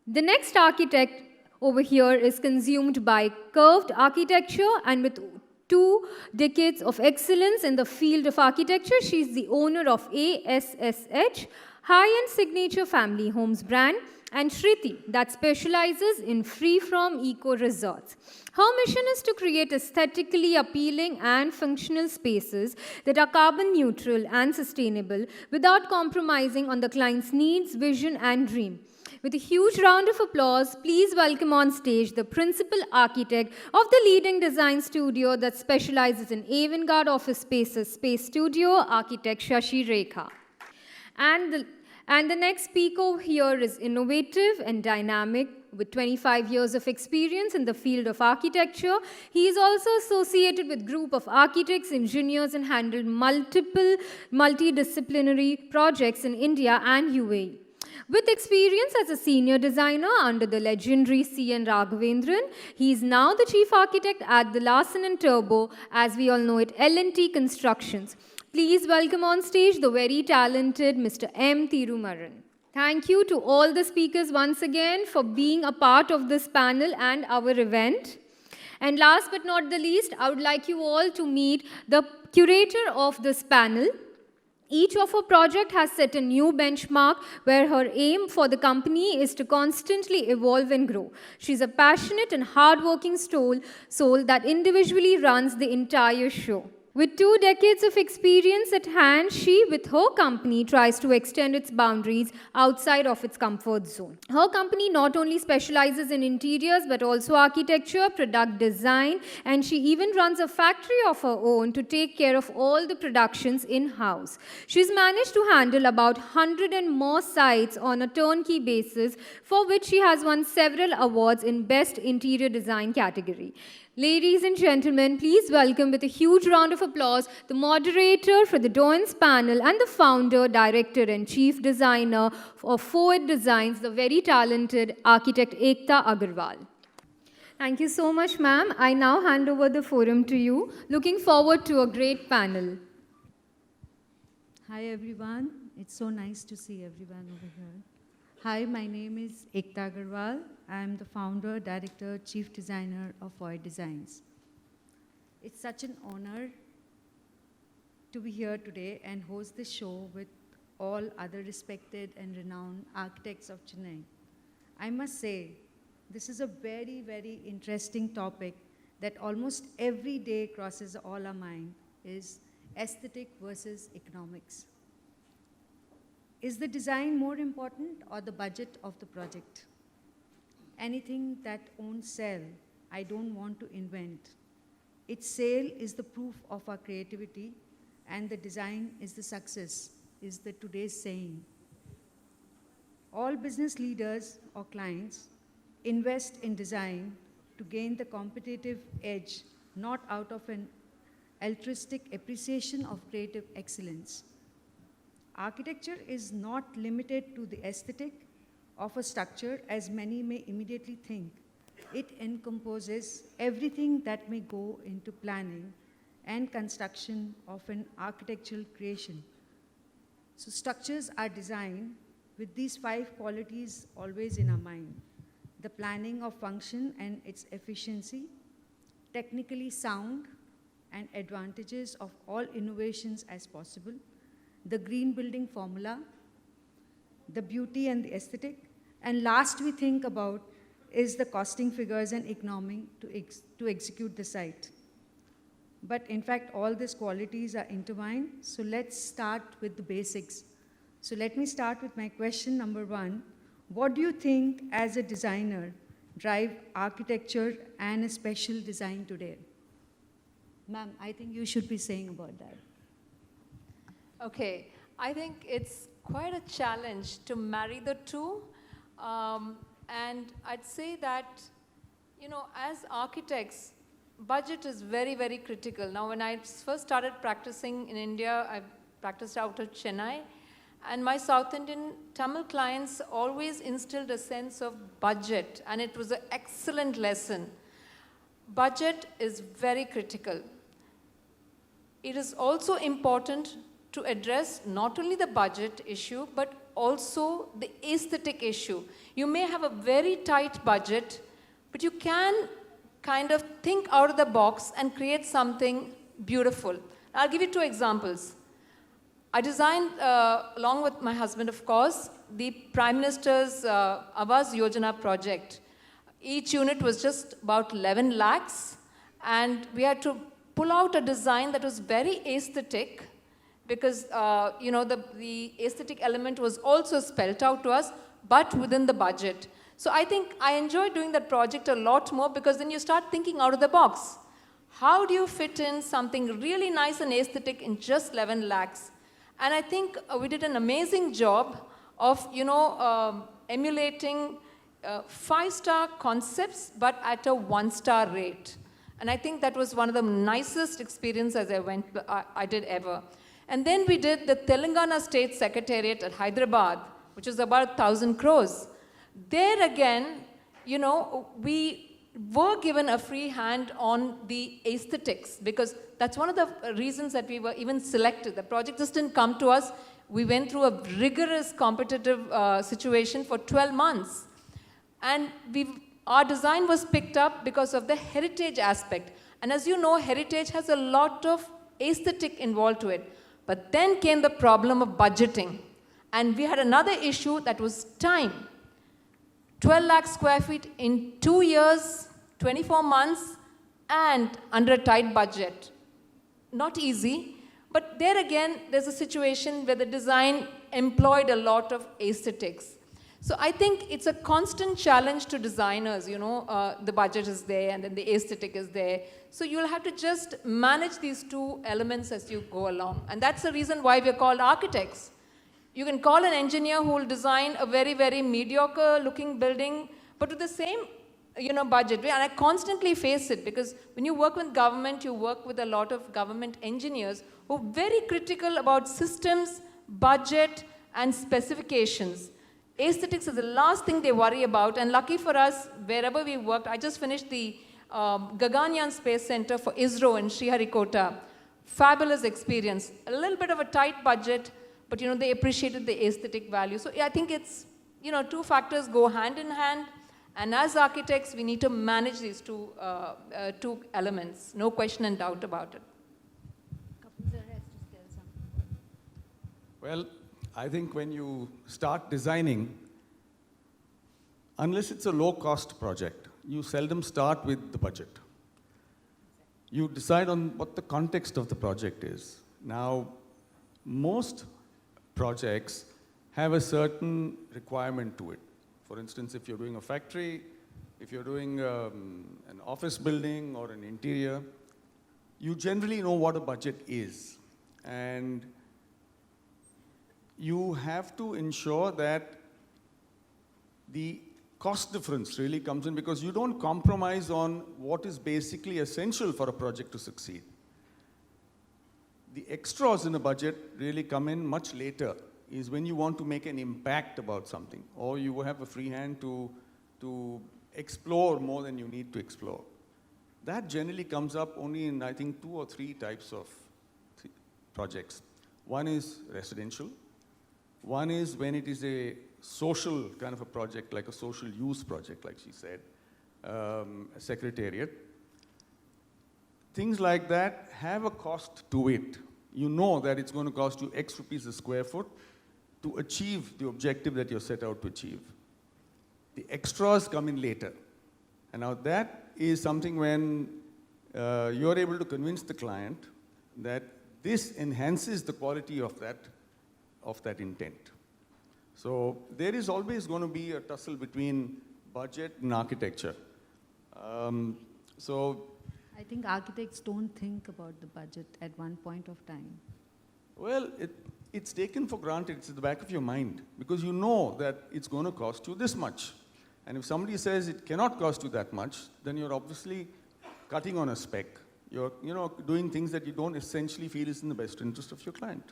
The next architect over here is consumed by curved architecture and with 2 decades of excellence in the field of architecture. She is the owner of ASSH, high-end signature family homes brand, and Shriti, that specializes in free-from eco-resorts. Her mission is to create aesthetically appealing and functional spaces that are carbon neutral and sustainable without compromising on the client's needs, vision, and dream. With a huge round of applause, please welcome on stage the principal architect of the leading design studio that specializes in avant-garde office spaces, Space Studio, architect Shashi Rekha. And the next speaker here is innovative and dynamic with 25 years of experience in the field of architecture. He is also associated with group of architects, engineers, and handled multiple multidisciplinary projects in India and UAE. With experience as a senior designer under the legendary C.N. Raghavendran, he is now the chief architect at the Larsen & Turbo, as we all know it, L&T Constructions. Please welcome on stage the very talented Mr. M. Thirumaran. Thank you to all the speakers once again for being a part of this panel and our event. And last but not the least, I would like you all to meet the curator of this panel. Each of her projects has set a new benchmark where her aim for the company is to constantly evolve and grow. She's a passionate and hardworking soul that individually runs the entire show. With 2 decades of experience at hand, she, with her company, tries to extend its boundaries outside of its comfort zone. Her company not only specializes in interiors, but also architecture, product design, and she even runs a factory of her own to take care of all the productions in-house. She's managed to handle about 100 and more sites on a turnkey basis, for which she has won several awards in Best Interior Design category. Ladies and gentlemen, please welcome with a huge round of applause the moderator for the Doyens panel and the founder, director and chief designer of Forward Designs, the very talented architect Ekta Agarwal. Thank you so much, ma'am. I now hand over the forum to you. Looking forward to a great panel. Hi everyone, it's so nice to see everyone over here. Hi, my name is Ekta Agarwal. I am the founder, director, chief designer of Void Designs. It's such an honor to be here today and host this show with all other respected and renowned architects of Chennai. I must say, this is a very, very interesting topic that almost every day crosses all our mind, is aesthetic versus economics. Is the design more important or the budget of the project? Anything that won't sell, I don't want to invent. Its sale is the proof of our creativity, and the design is the success, is the today's saying. All business leaders or clients invest in design to gain the competitive edge, not out of an altruistic appreciation of creative excellence. Architecture is not limited to the aesthetic of a structure, as many may immediately think. It encompasses everything that may go into planning and construction of an architectural creation. So structures are designed with these 5 qualities always in our mind: the planning of function and its efficiency, technically sound and advantages of all innovations as possible, the green building formula, the beauty and the aesthetic, and last we think about is the costing figures and economy to execute the site. But in fact, all these qualities are intertwined, so let's start with the basics. So let me start with my question number 1. What do you think, as a designer, drive architecture and a special design today? Ma'am, I think you should be saying about that. Okay, I think it's quite a challenge to marry the two. And I'd say that, as architects, budget is very, very critical. Now, when I first started practicing in India, I practiced out of Chennai, and my South Indian Tamil clients always instilled a sense of budget, and it was an excellent lesson. Budget is very critical. It is also important to address not only the budget issue, but also the aesthetic issue. You may have a very tight budget, but you can kind of think out of the box and create something beautiful. I'll give you 2 examples. I designed, along with my husband, of course, the Prime Minister's Awas Yojana project. Each unit was just about 11 lakhs, and we had to pull out a design that was very aesthetic, because the aesthetic element was also spelt out to us, but within the budget. So I think I enjoyed doing that project a lot more, because then you start thinking out of the box. How do you fit in something really nice and aesthetic in just 11 lakhs? And I think we did an amazing job of, emulating 5-star concepts, but at a 1-star rate. And I think that was one of the nicest experiences I did ever. And then we did the Telangana State Secretariat at Hyderabad, which is about 1,000 crores. There again, we were given a free hand on the aesthetics, because that's one of the reasons that we were even selected. The project just didn't come to us. We went through a rigorous competitive situation for 12 months. And our design was picked up because of the heritage aspect. And as you know, heritage has a lot of aesthetic involved to it. But then came the problem of budgeting. And we had another issue, that was time. 12 lakh square feet in 2 years, 24 months, and under a tight budget. Not easy, but there again, there's a situation where the design employed a lot of aesthetics. So I think it's a constant challenge to designers, the budget is there and then the aesthetic is there. So you'll have to just manage these 2 elements as you go along. And that's the reason why we're called architects. You can call an engineer who will design a very, very mediocre looking building, but with the same budget. And I constantly face it because when you work with government, you work with a lot of government engineers who are very critical about systems, budget, and specifications. Aesthetics is the last thing they worry about, and lucky for us, wherever we worked, I just finished the Gaganyaan Space Center for ISRO in Sriharikota. Fabulous experience. A little bit of a tight budget, but they appreciated the aesthetic value. So yeah, I think it's, two factors go hand in hand, and as architects, we need to manage these two elements. No question and doubt about it. Well, I think when you start designing, unless it's a low-cost project, you seldom start with the budget. You decide on what the context of the project is. Now, most projects have a certain requirement to it. For instance, if you're doing a factory, if you're doing an office building or an interior, you generally know what a budget is. And you have to ensure that the cost difference really comes in because you don't compromise on what is basically essential for a project to succeed. The extras in a budget really come in much later, is when you want to make an impact about something, or you have a free hand to explore more than you need to explore. That generally comes up only in, I think, 2 or 3 types of projects. One is residential. One is when it is a social kind of a project, like a social use project, like she said, a secretariat. Things like that have a cost to it. You know that it's going to cost you X rupees a square foot to achieve the objective that you're set out to achieve. The extras come in later. And now that is something when you're able to convince the client that this enhances the quality of that intent. So there is always going to be a tussle between budget and architecture. I think architects don't think about the budget at one point of time. Well, it's taken for granted. It's at the back of your mind because you know that it's going to cost you this much. And if somebody says it cannot cost you that much, then you're obviously cutting on a spec. You're doing things that you don't essentially feel is in the best interest of your client.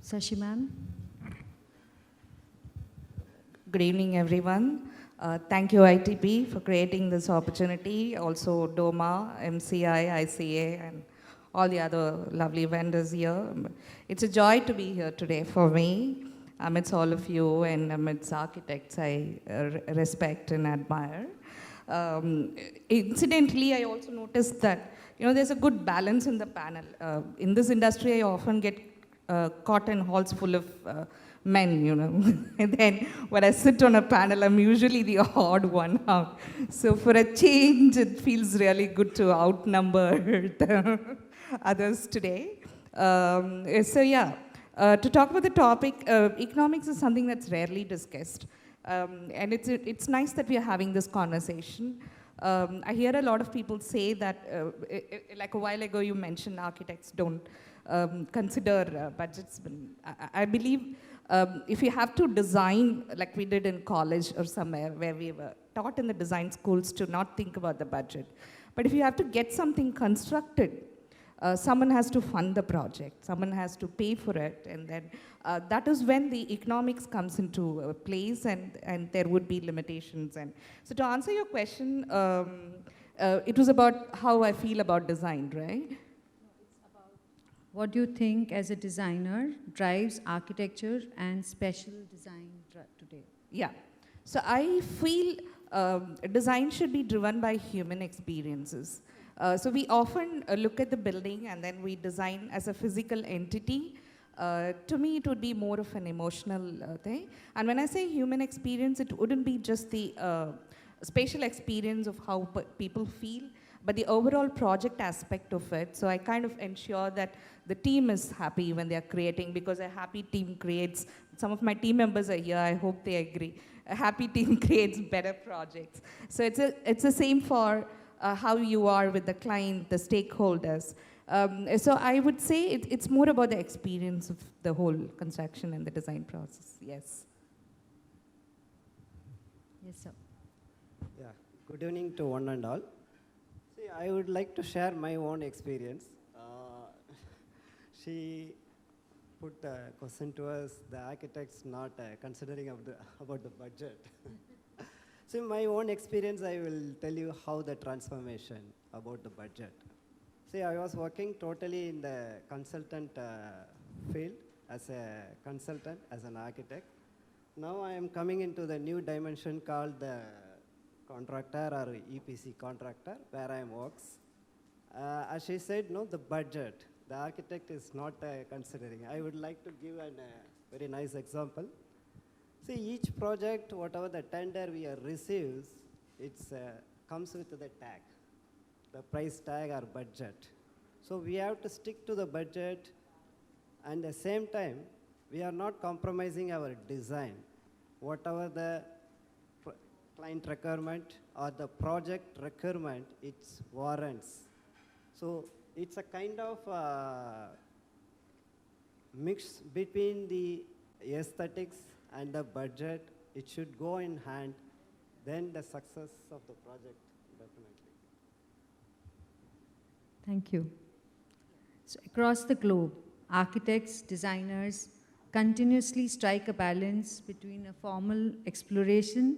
Sashi ma'am? Good evening, everyone. Thank you, ITP, for creating this opportunity. Also, DOMA, MCI, ICA, and all the other lovely vendors here. It's a joy to be here today for me, amidst all of you and amidst architects I respect and admire. Incidentally, I also noticed that there's a good balance in the panel. In this industry, I often get caught in halls full of men, and then when I sit on a panel, I'm usually the odd one out. So for a change, it feels really good to outnumber the others today. To talk about the topic, economics is something that's rarely discussed. And it's nice that we are having this conversation. I hear a lot of people say that, like a while ago you mentioned architects don't consider budgets. I believe if you have to design, like we did in college or somewhere where we were taught in the design schools to not think about the budget. But if you have to get something constructed, someone has to fund the project, someone has to pay for it, and then that is when the economics comes into place and there would be limitations. And so to answer your question, it was about how I feel about design, right? What do you think as a designer drives architecture and special design today? Yeah, so I feel design should be driven by human experiences. So we often look at the building and then we design as a physical entity. To me, it would be more of an emotional thing. And when I say human experience, it wouldn't be just the spatial experience of how people feel, but the overall project aspect of it. So I kind of ensure that the team is happy when they are creating, because a happy team creates, some of my team members are here, I hope they agree. A happy team creates better projects. So it's the same for how you are with the client, the stakeholders. So I would say it's more about the experience of the whole construction and the design process, yes. Yes, sir. Yeah, good evening to one and all. See, I would like to share my own experience. She put a question to us, the architects not considering about the budget. So my own experience, I will tell you how the transformation about the budget. See, I was working totally in the consultant field as a consultant, as an architect. Now I am coming into the new dimension called the contractor or EPC contractor, where I works. As she said, no, the budget, the architect is not considering. I would like to give a very nice example. See, each project, whatever the tender we receives, it comes with the tag, the price tag or budget. So we have to stick to the budget, and at the same time, we are not compromising our design. Whatever the client requirement or the project requirement, it warrants. So it's a kind of mix between the aesthetics and the budget. It should go in hand, then the success of the project, definitely. Thank you. So across the globe, architects, designers continuously strike a balance between a formal exploration,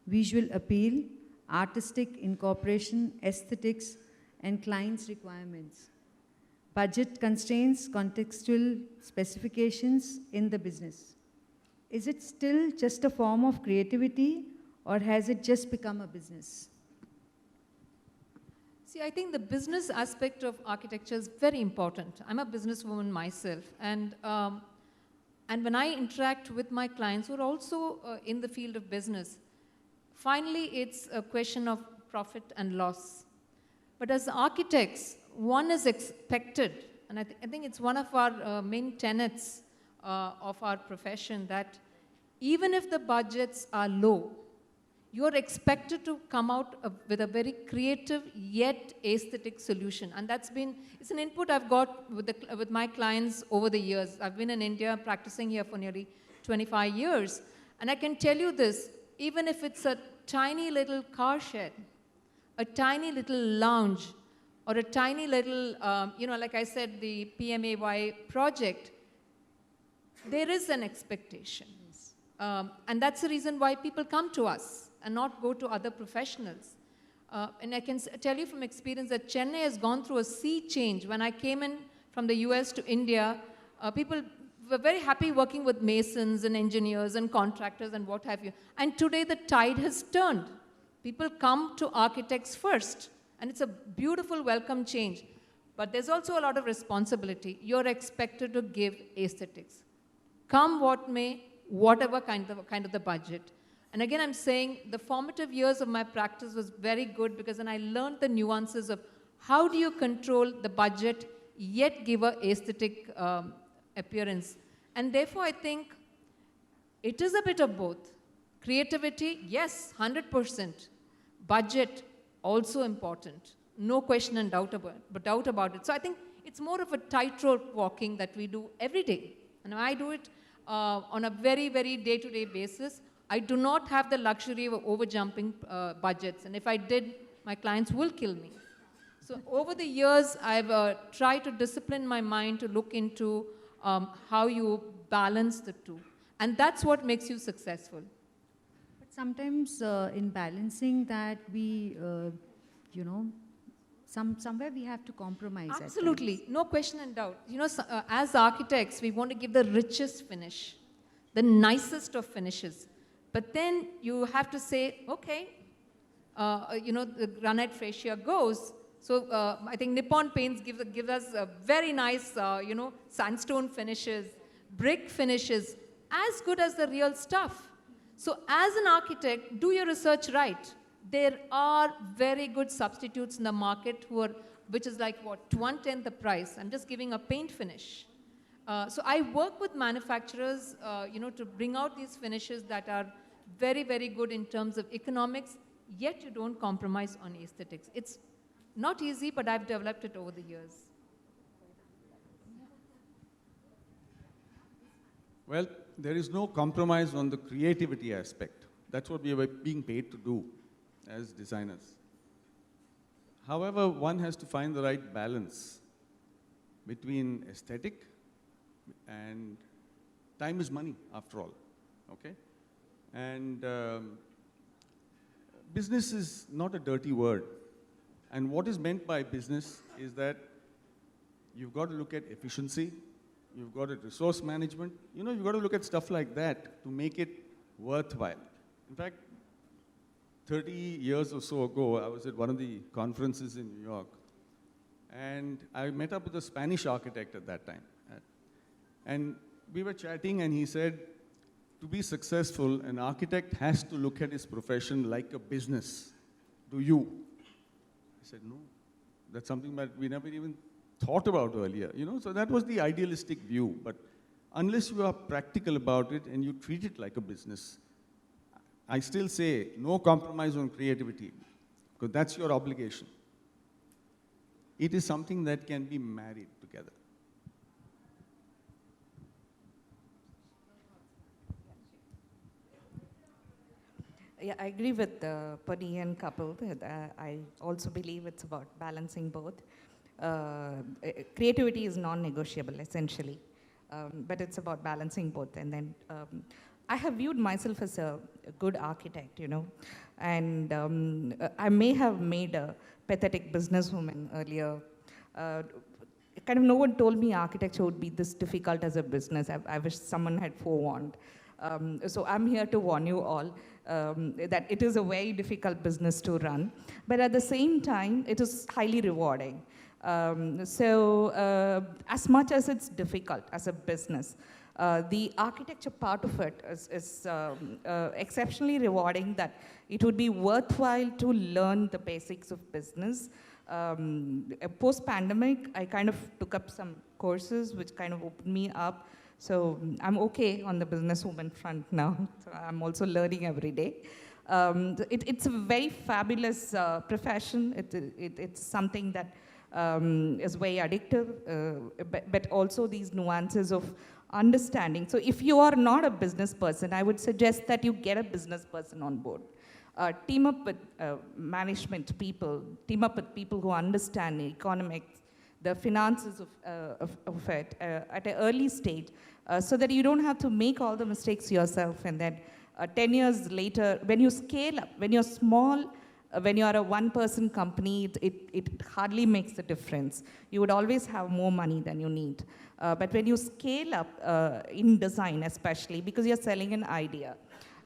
visual appeal, artistic incorporation, aesthetics, and clients' requirements. Budget constraints, contextual specifications in the business. Is it still just a form of creativity, or has it just become a business? See, I think the business aspect of architecture is very important. I'm a businesswoman myself, and when I interact with my clients who are also in the field of business, finally it's a question of profit and loss. But as architects, one is expected, and I think it's one of our main tenets of our profession, that even if the budgets are low, you're expected to come out with a very creative yet aesthetic solution. And it's an input I've got with my clients over the years. I've been in India practicing here for nearly 25 years. And I can tell you this, even if it's a tiny little car shed, a tiny little lounge, or a tiny little, like I said, the PMAY project, there is an expectation. And that's the reason why people come to us and not go to other professionals. And I can tell you from experience that Chennai has gone through a sea change. When I came in from the US to India, people were very happy working with masons and engineers and contractors and what have you. And today the tide has turned. People come to architects first. And it's a beautiful welcome change. But there's also a lot of responsibility. You're expected to give aesthetics. Come what may, whatever kind of the budget. And again, I'm saying the formative years of my practice was very good, because then I learned the nuances of how do you control the budget yet give a aesthetic appearance. And therefore, I think it is a bit of both. Creativity, yes, 100%. Budget, also important. No question and doubt about it. So I think it's more of a tightrope walking that we do every day. And I do it on a very, very day-to-day basis. I do not have the luxury of over-jumping budgets. And if I did, my clients will kill me. So over the years, I've tried to discipline my mind to look into how you balance the two. And that's what makes you successful. But sometimes in balancing that, we, somewhere we have to compromise. Absolutely, no question and doubt. As architects, we want to give the richest finish, the nicest of finishes. But then you have to say, okay, the granite fascia goes. So I think Nippon Paints give us very nice, sandstone finishes, brick finishes, as good as the real stuff. So as an architect, do your research right. There are very good substitutes in the market which is like, what, 1/10 the price. I'm just giving a paint finish. So I work with manufacturers, to bring out these finishes that are very, very good in terms of economics, yet you don't compromise on aesthetics. It's not easy, but I've developed it over the years. Well, there is no compromise on the creativity aspect. That's what we were being paid to do as designers. However, one has to find the right balance between aesthetic and time is money, after all, okay? And business is not a dirty word. And what is meant by business is that you've got to look at efficiency, you've got at resource management, you've got to look at stuff like that to make it worthwhile. In fact, 30 years or so ago, I was at one of the conferences in New York, and I met up with a Spanish architect at that time. And we were chatting, and he said, to be successful, an architect has to look at his profession like a business. Do you? I said, no. That's something that we never even thought about earlier. So that was the idealistic view. But unless you are practical about it and you treat it like a business, I still say no compromise on creativity, because that's your obligation. It is something that can be married together. Yeah, I agree with Pani and Kapil. I also believe it's about balancing both. Creativity is non-negotiable, essentially, but it's about balancing both. And then I have viewed myself as a good architect, and I may have made a pathetic businesswoman earlier. Kind of no one told me architecture would be this difficult as a business. I wish someone had forewarned. So I'm here to warn you all that it is a very difficult business to run, but at the same time, it is highly rewarding. As much as it's difficult as a business, the architecture part of it is exceptionally rewarding, that it would be worthwhile to learn the basics of business. Post-pandemic, I kind of took up some courses which kind of opened me up. So I'm okay on the businesswoman front now. So I'm also learning every day. It's a very fabulous profession. It's something that is very addictive, but also these nuances of understanding. So if you are not a business person, I would suggest that you get a business person on board. Team up with management people, team up with people who understand the economics, the finances of it at an early stage, so that you don't have to make all the mistakes yourself, and then 10 years later, when you scale up, when you're small, when you are a one-person company, it hardly makes a difference. You would always have more money than you need. But when you scale up in design especially, because you're selling an idea,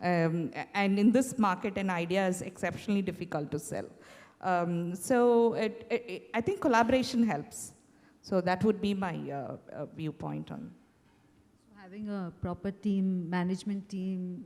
and in this market, an idea is exceptionally difficult to sell. I think collaboration helps. So that would be my viewpoint on. Having a proper team, management team,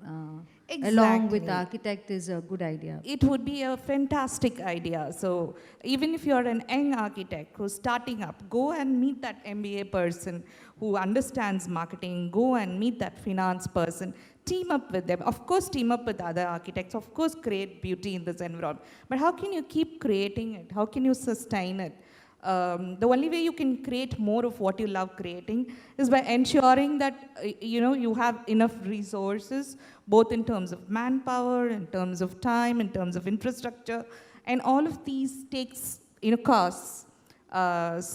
Exactly. along with the architect is a good idea. It would be a fantastic idea. So even if you're an young architect who's starting up, go and meet that MBA person who understands marketing, go and meet that finance person, team up with them. Of course, team up with other architects, of course, create beauty in this environment. But how can you keep creating it? How can you sustain it? The only way you can create more of what you love creating is by ensuring that you have enough resources, both in terms of manpower, in terms of time, in terms of infrastructure, and all of these takes costs. Apart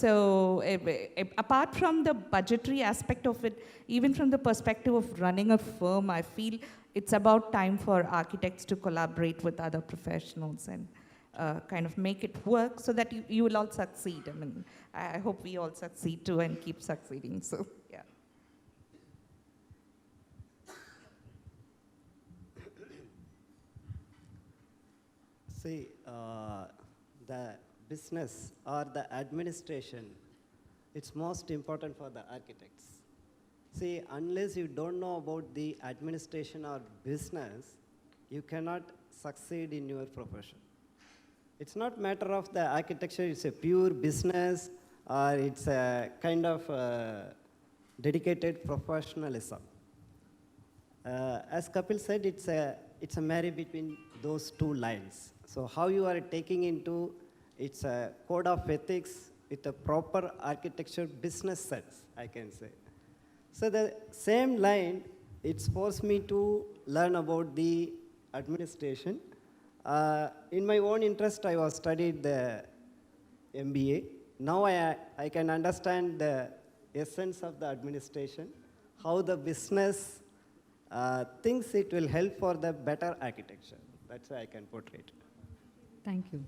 from the budgetary aspect of it, even from the perspective of running a firm, I feel it's about time for architects to collaborate with other professionals and kind of make it work so that you will all succeed. I mean, I hope we all succeed too and keep succeeding. So, yeah. See, the business or the administration, it's most important for the architects. See, unless you don't know about the administration or business, you cannot succeed in your profession. It's not matter of the architecture, it's a pure business or it's a kind of dedicated professionalism. As Kapil said, it's a marriage between those two lines. So how you are taking into, it's a code of ethics with a proper architecture business sense, I can say. So the same line, it's forced me to learn about the administration. In my own interest, I was studied the MBA. Now I can understand the essence of the administration, how the business thinks it will help for the better architecture. That's why I can portray it. Thank you.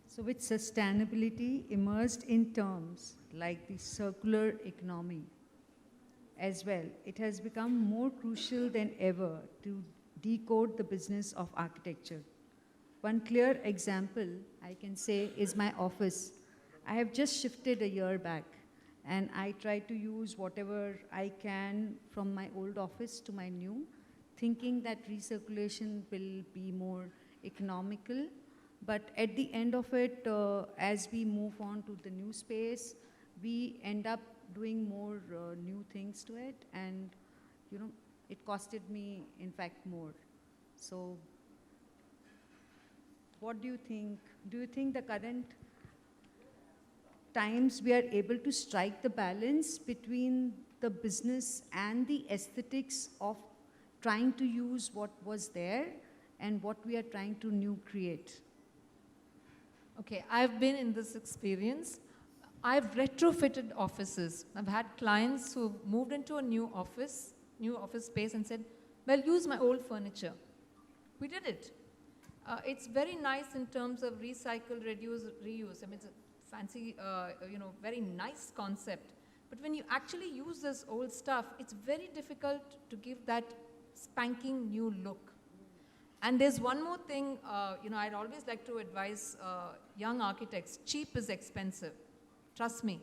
So with sustainability immersed in terms like the circular economy as well, it has become more crucial than ever to decode the business of architecture. One clear example I can say is my office. I have just shifted a year back, and I try to use whatever I can from my old office to my new, thinking that recirculation will be more economical. But at the end of it, as we move on to the new space, we end up doing more new things to it, and it costed me, in fact, more. So what do you think? Do you think the current times we are able to strike the balance between the business and the aesthetics of trying to use what was there and what we are trying to new create? Okay, I've been in this experience. I've retrofitted offices. I've had clients who moved into a new office space and said, well, use my old furniture. We did it. It's very nice in terms of recycle, reduce, reuse. I mean, it's a fancy, very nice concept. But when you actually use this old stuff, it's very difficult to give that spanking new look. And there's one more thing, I'd always like to advise young architects, cheap is expensive. Trust me.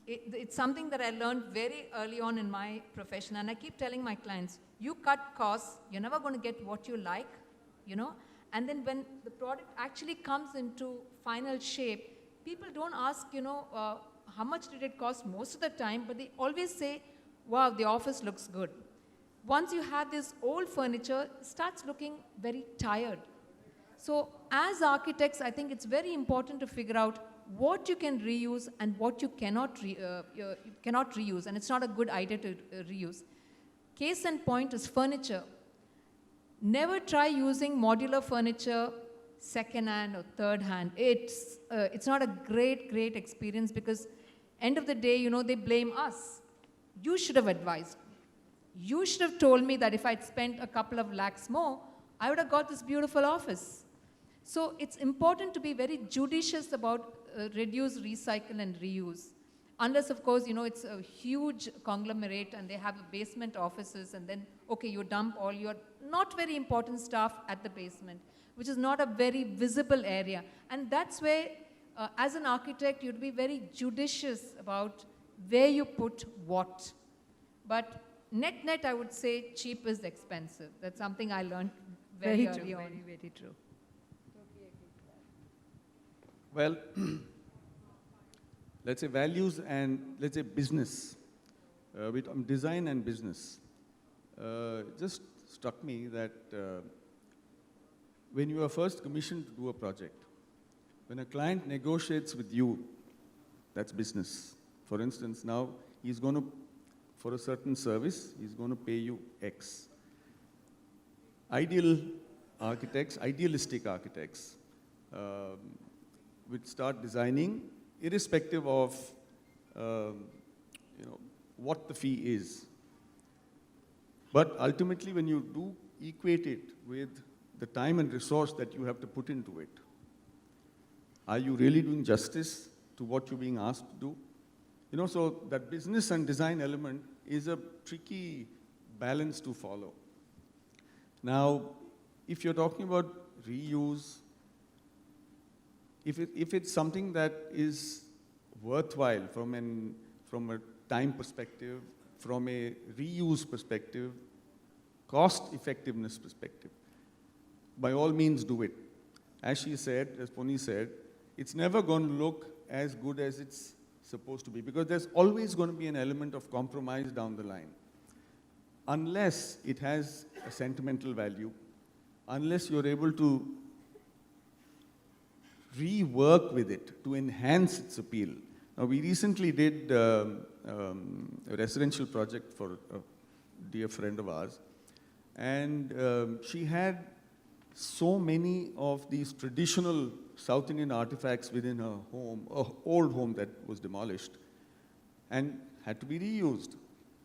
It's something that I learned very early on in my profession, and I keep telling my clients, you cut costs, you're never going to get what you like, and then when the product actually comes into final shape, people don't ask, how much did it cost most of the time, but they always say, wow, the office looks good. Once you have this old furniture, it starts looking very tired. So as architects, I think it's very important to figure out what you can reuse and what you cannot reuse, and it's not a good idea to reuse. Case in point is furniture. Never try using modular furniture second hand or third hand. It's not a great experience, because end of the day, they blame us. You should have advised. You should have told me that if I'd spent a couple of lakhs more, I would have got this beautiful office. So it's important to be very judicious about reduce, recycle, and reuse. Unless, of course, it's a huge conglomerate and they have basement offices, and then, okay, you dump all your not very important stuff at the basement, which is not a very visible area. And that's where, as an architect, you'd be very judicious about where you put what. But net, I would say cheap is expensive. That's something I learned very early on. Very true. Well, let's say values and let's say business, with design and business. Just struck me that when you are first commissioned to do a project, when a client negotiates with you, that's business. For instance, now he's going to, for a certain service, he's going to pay you X. Idealistic architects, would start designing irrespective of what the fee is. But ultimately, when you do equate it with the time and resource that you have to put into it, are you really doing justice to what you're being asked to do? So that business and design element is a tricky balance to follow. Now, if you're talking about reuse, if it's something that is worthwhile from a time perspective, from a reuse perspective, cost effectiveness perspective, by all means do it. As she said, as Pony said, it's never going to look as good as it's supposed to be, because there's always going to be an element of compromise down the line. Unless it has a sentimental value, unless you're able to rework with it to enhance its appeal. Now, we recently did a residential project for a dear friend of ours, And she had so many of these traditional South Indian artifacts within her home, an old home that was demolished, and had to be reused.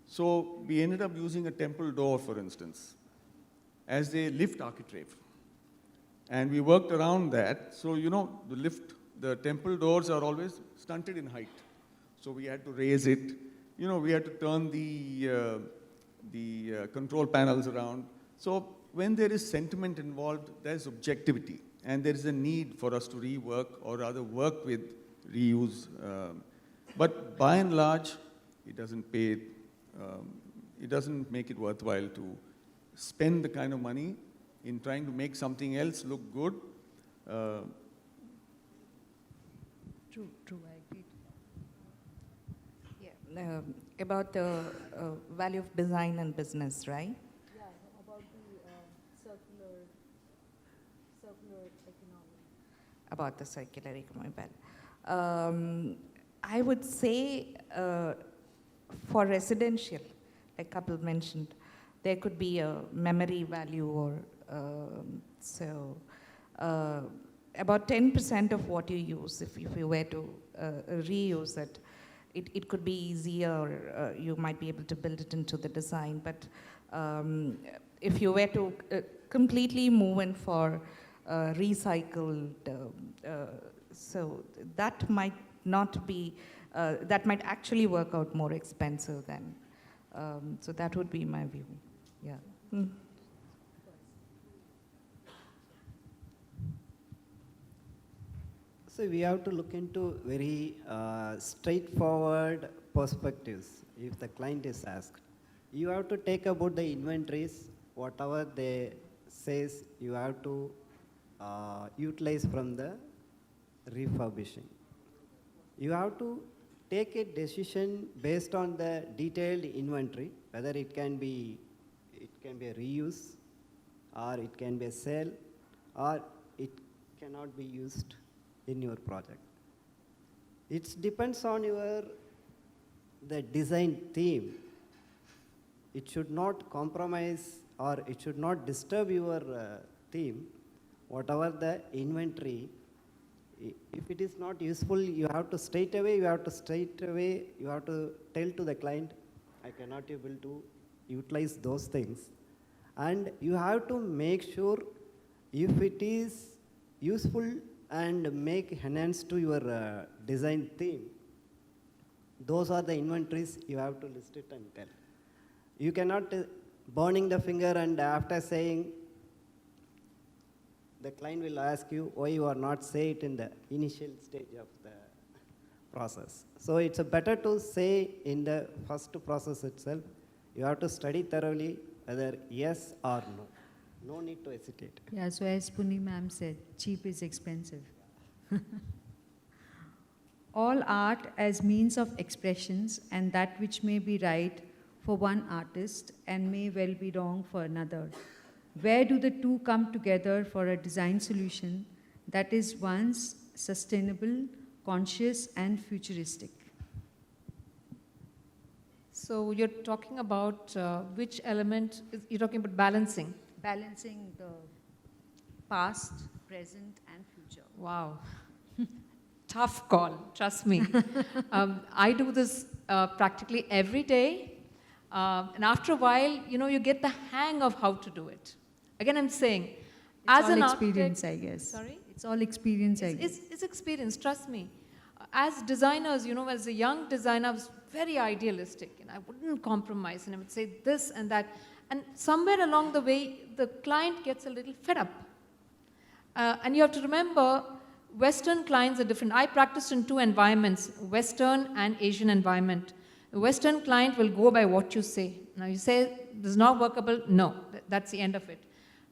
So we ended up using a temple door, for instance, as a lift architrave. And we worked around that. So, you know, the temple doors are always stunted in height. So we had to raise it. You know, we had to turn the control panels around. So when there is sentiment involved, there's objectivity. And there is a need for us to rework or rather work with reuse. But by and large, it doesn't pay, it doesn't make it worthwhile to spend the kind of money in trying to make something else look good. True, I agree. Yeah, about the value of design and business, right? Yeah, about the circular economy. About the circular economy. Well, I would say for residential, like Kapil mentioned, there could be a memory value or about 10% of what you use, if you were to reuse it, it could be easier, or you might be able to build it into the design. But if you were to completely move in for recycled, so that might not be, that might actually work out more expensive than, so that would be my view, yeah. Mm. So we have to look into very straightforward perspectives if the client is asked. You have to take about the inventories, whatever they says you have to utilize from the refurbishing. You have to take a decision based on the detailed inventory, whether it can be a reuse, or it can be a sale, or it cannot be used in your project. It depends on the design theme. It should not compromise or it should not disturb your theme. Whatever the inventory, if it is not useful, you have to straight away tell to the client, I cannot able to utilize those things. And you have to make sure if it is useful and make enhance to your design theme, those are the inventories you have to list it and tell. You cannot burning the finger and after saying, the client will ask you why you are not say it in the initial stage of the process. So it's better to say in the first process itself. You have to study thoroughly whether yes or no. No need to hesitate. Yeah, so as Puni ma'am said, cheap is expensive. All art as means of expressions, and that which may be right for one artist and may well be wrong for another. Where do the two come together for a design solution that is once sustainable, conscious, and futuristic? So you're talking about which element, you're talking about balancing? Balancing the past, present, and future. Wow. Tough call, trust me. I do this practically every day. And after a while, you get the hang of how to do it. Again, I'm saying, as an experience, architect, I guess. Sorry? It's all experience, I guess. It's experience, trust me. As designers, as a young designer, I was very idealistic, and I wouldn't compromise, and I would say this and that. And somewhere along the way, the client gets a little fed up. And you have to remember, Western clients are different. I practiced in two environments, Western and Asian environment. The Western client will go by what you say. Now you say, this is not workable, no, that's the end of it.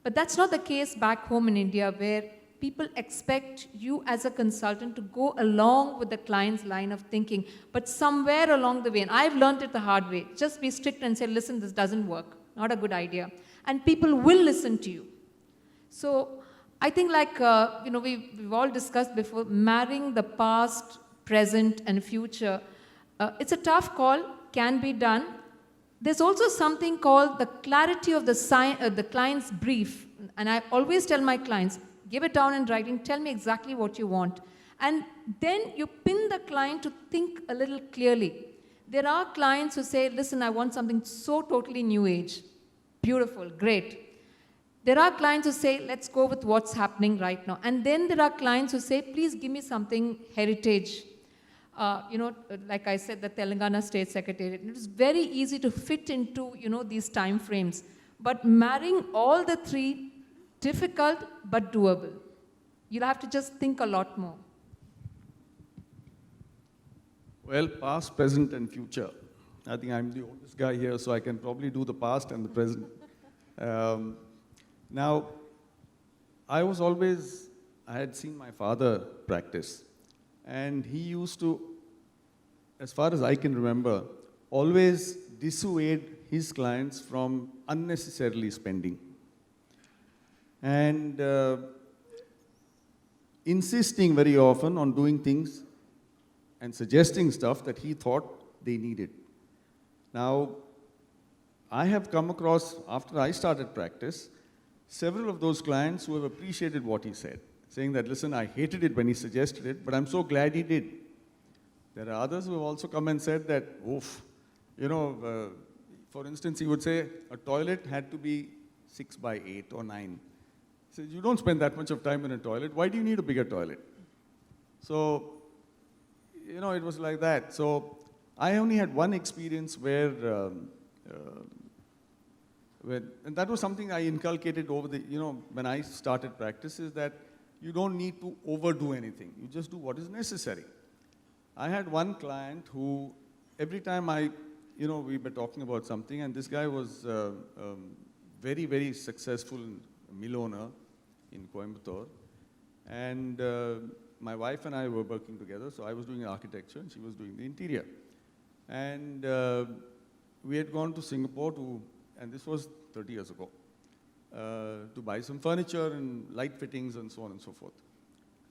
But that's not the case back home in India, where people expect you as a consultant to go along with the client's line of thinking. But somewhere along the way, and I've learned it the hard way, just be strict and say, listen, this doesn't work, not a good idea. And people will listen to you. So I think we've all discussed before, marrying the past, present, and future. It's a tough call, can be done. There's also something called the clarity of the client's brief. And I always tell my clients, give it down in writing, tell me exactly what you want. And then you pin the client to think a little clearly. There are clients who say, listen, I want something so totally new age. Beautiful, great. There are clients who say, let's go with what's happening right now. And then there are clients who say, please give me something heritage. Like I said, the Telangana State Secretariat. It is very easy to fit into, these time frames. But marrying all the three, difficult but doable. You'll have to just think a lot more. Well, past, present, and future. I think I'm the oldest guy here, so I can probably do the past and the present. Now, I had seen my father practice, and he used to, as far as I can remember, always dissuade his clients from unnecessarily spending. And insisting very often on doing things and suggesting stuff that he thought they needed. Now, I have come across, after I started practice, several of those clients who have appreciated what he said, saying that, listen, I hated it when he suggested it, but I'm so glad he did. There are others who have also come and said that, oof, for instance, he would say a toilet had to be 6 by 8 or 9. He says, you don't spend that much of time in a toilet, why do you need a bigger toilet? So, it was like that. So I only had one experience where, and that was something I inculcated over when I started practice, is that you don't need to overdo anything. You just do what is necessary. I had one client who, every time we were talking about something, and this guy was very, very successful mill owner in Coimbatore. And my wife and I were working together, so I was doing architecture and she was doing the interior. And we had gone to Singapore and this was 30 years ago, to buy some furniture and light fittings and so on and so forth.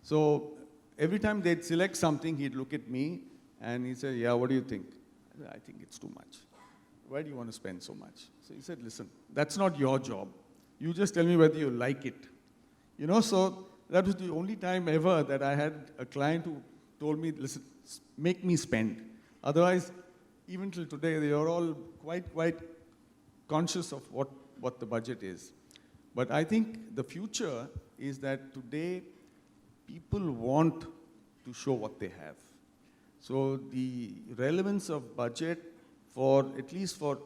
So every time they'd select something, he'd look at me and he'd say, yeah, what do you think? I said, I think it's too much. Why do you want to spend so much? So he said, listen, that's not your job. You just tell me whether you like it. So that was the only time ever that I had a client who told me, listen, make me spend. Otherwise, even till today, they are all quite conscious of what the budget is. But I think the future is that today, people want to show what they have. So the relevance of budget at least for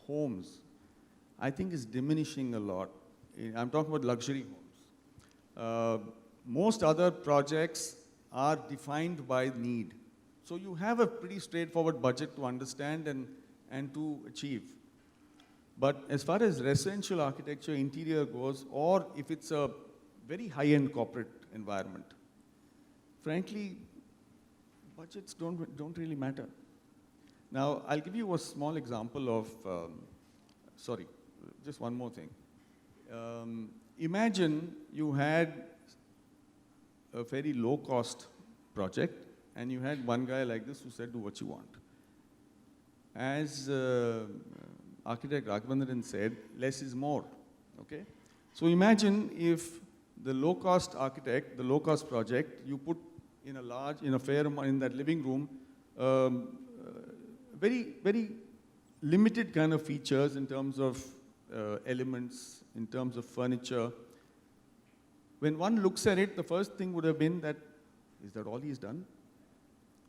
homes, I think is diminishing a lot. I'm talking about luxury homes. Most other projects are defined by need. So you have a pretty straightforward budget to understand and to achieve. But as far as residential architecture, interior goes, or if it's a very high-end corporate environment, frankly, budgets don't really matter. Now, I'll give you a small example of, just one more thing. Imagine you had a very low-cost project, and you had one guy like this who said, do what you want. As architect Raghavendran said, less is more, okay? So imagine if the low-cost architect, the low-cost project, you put in a fair amount, in that living room, very, very limited kind of features in terms of elements, in terms of furniture. When one looks at it, the first thing would have been that, is that all he's done?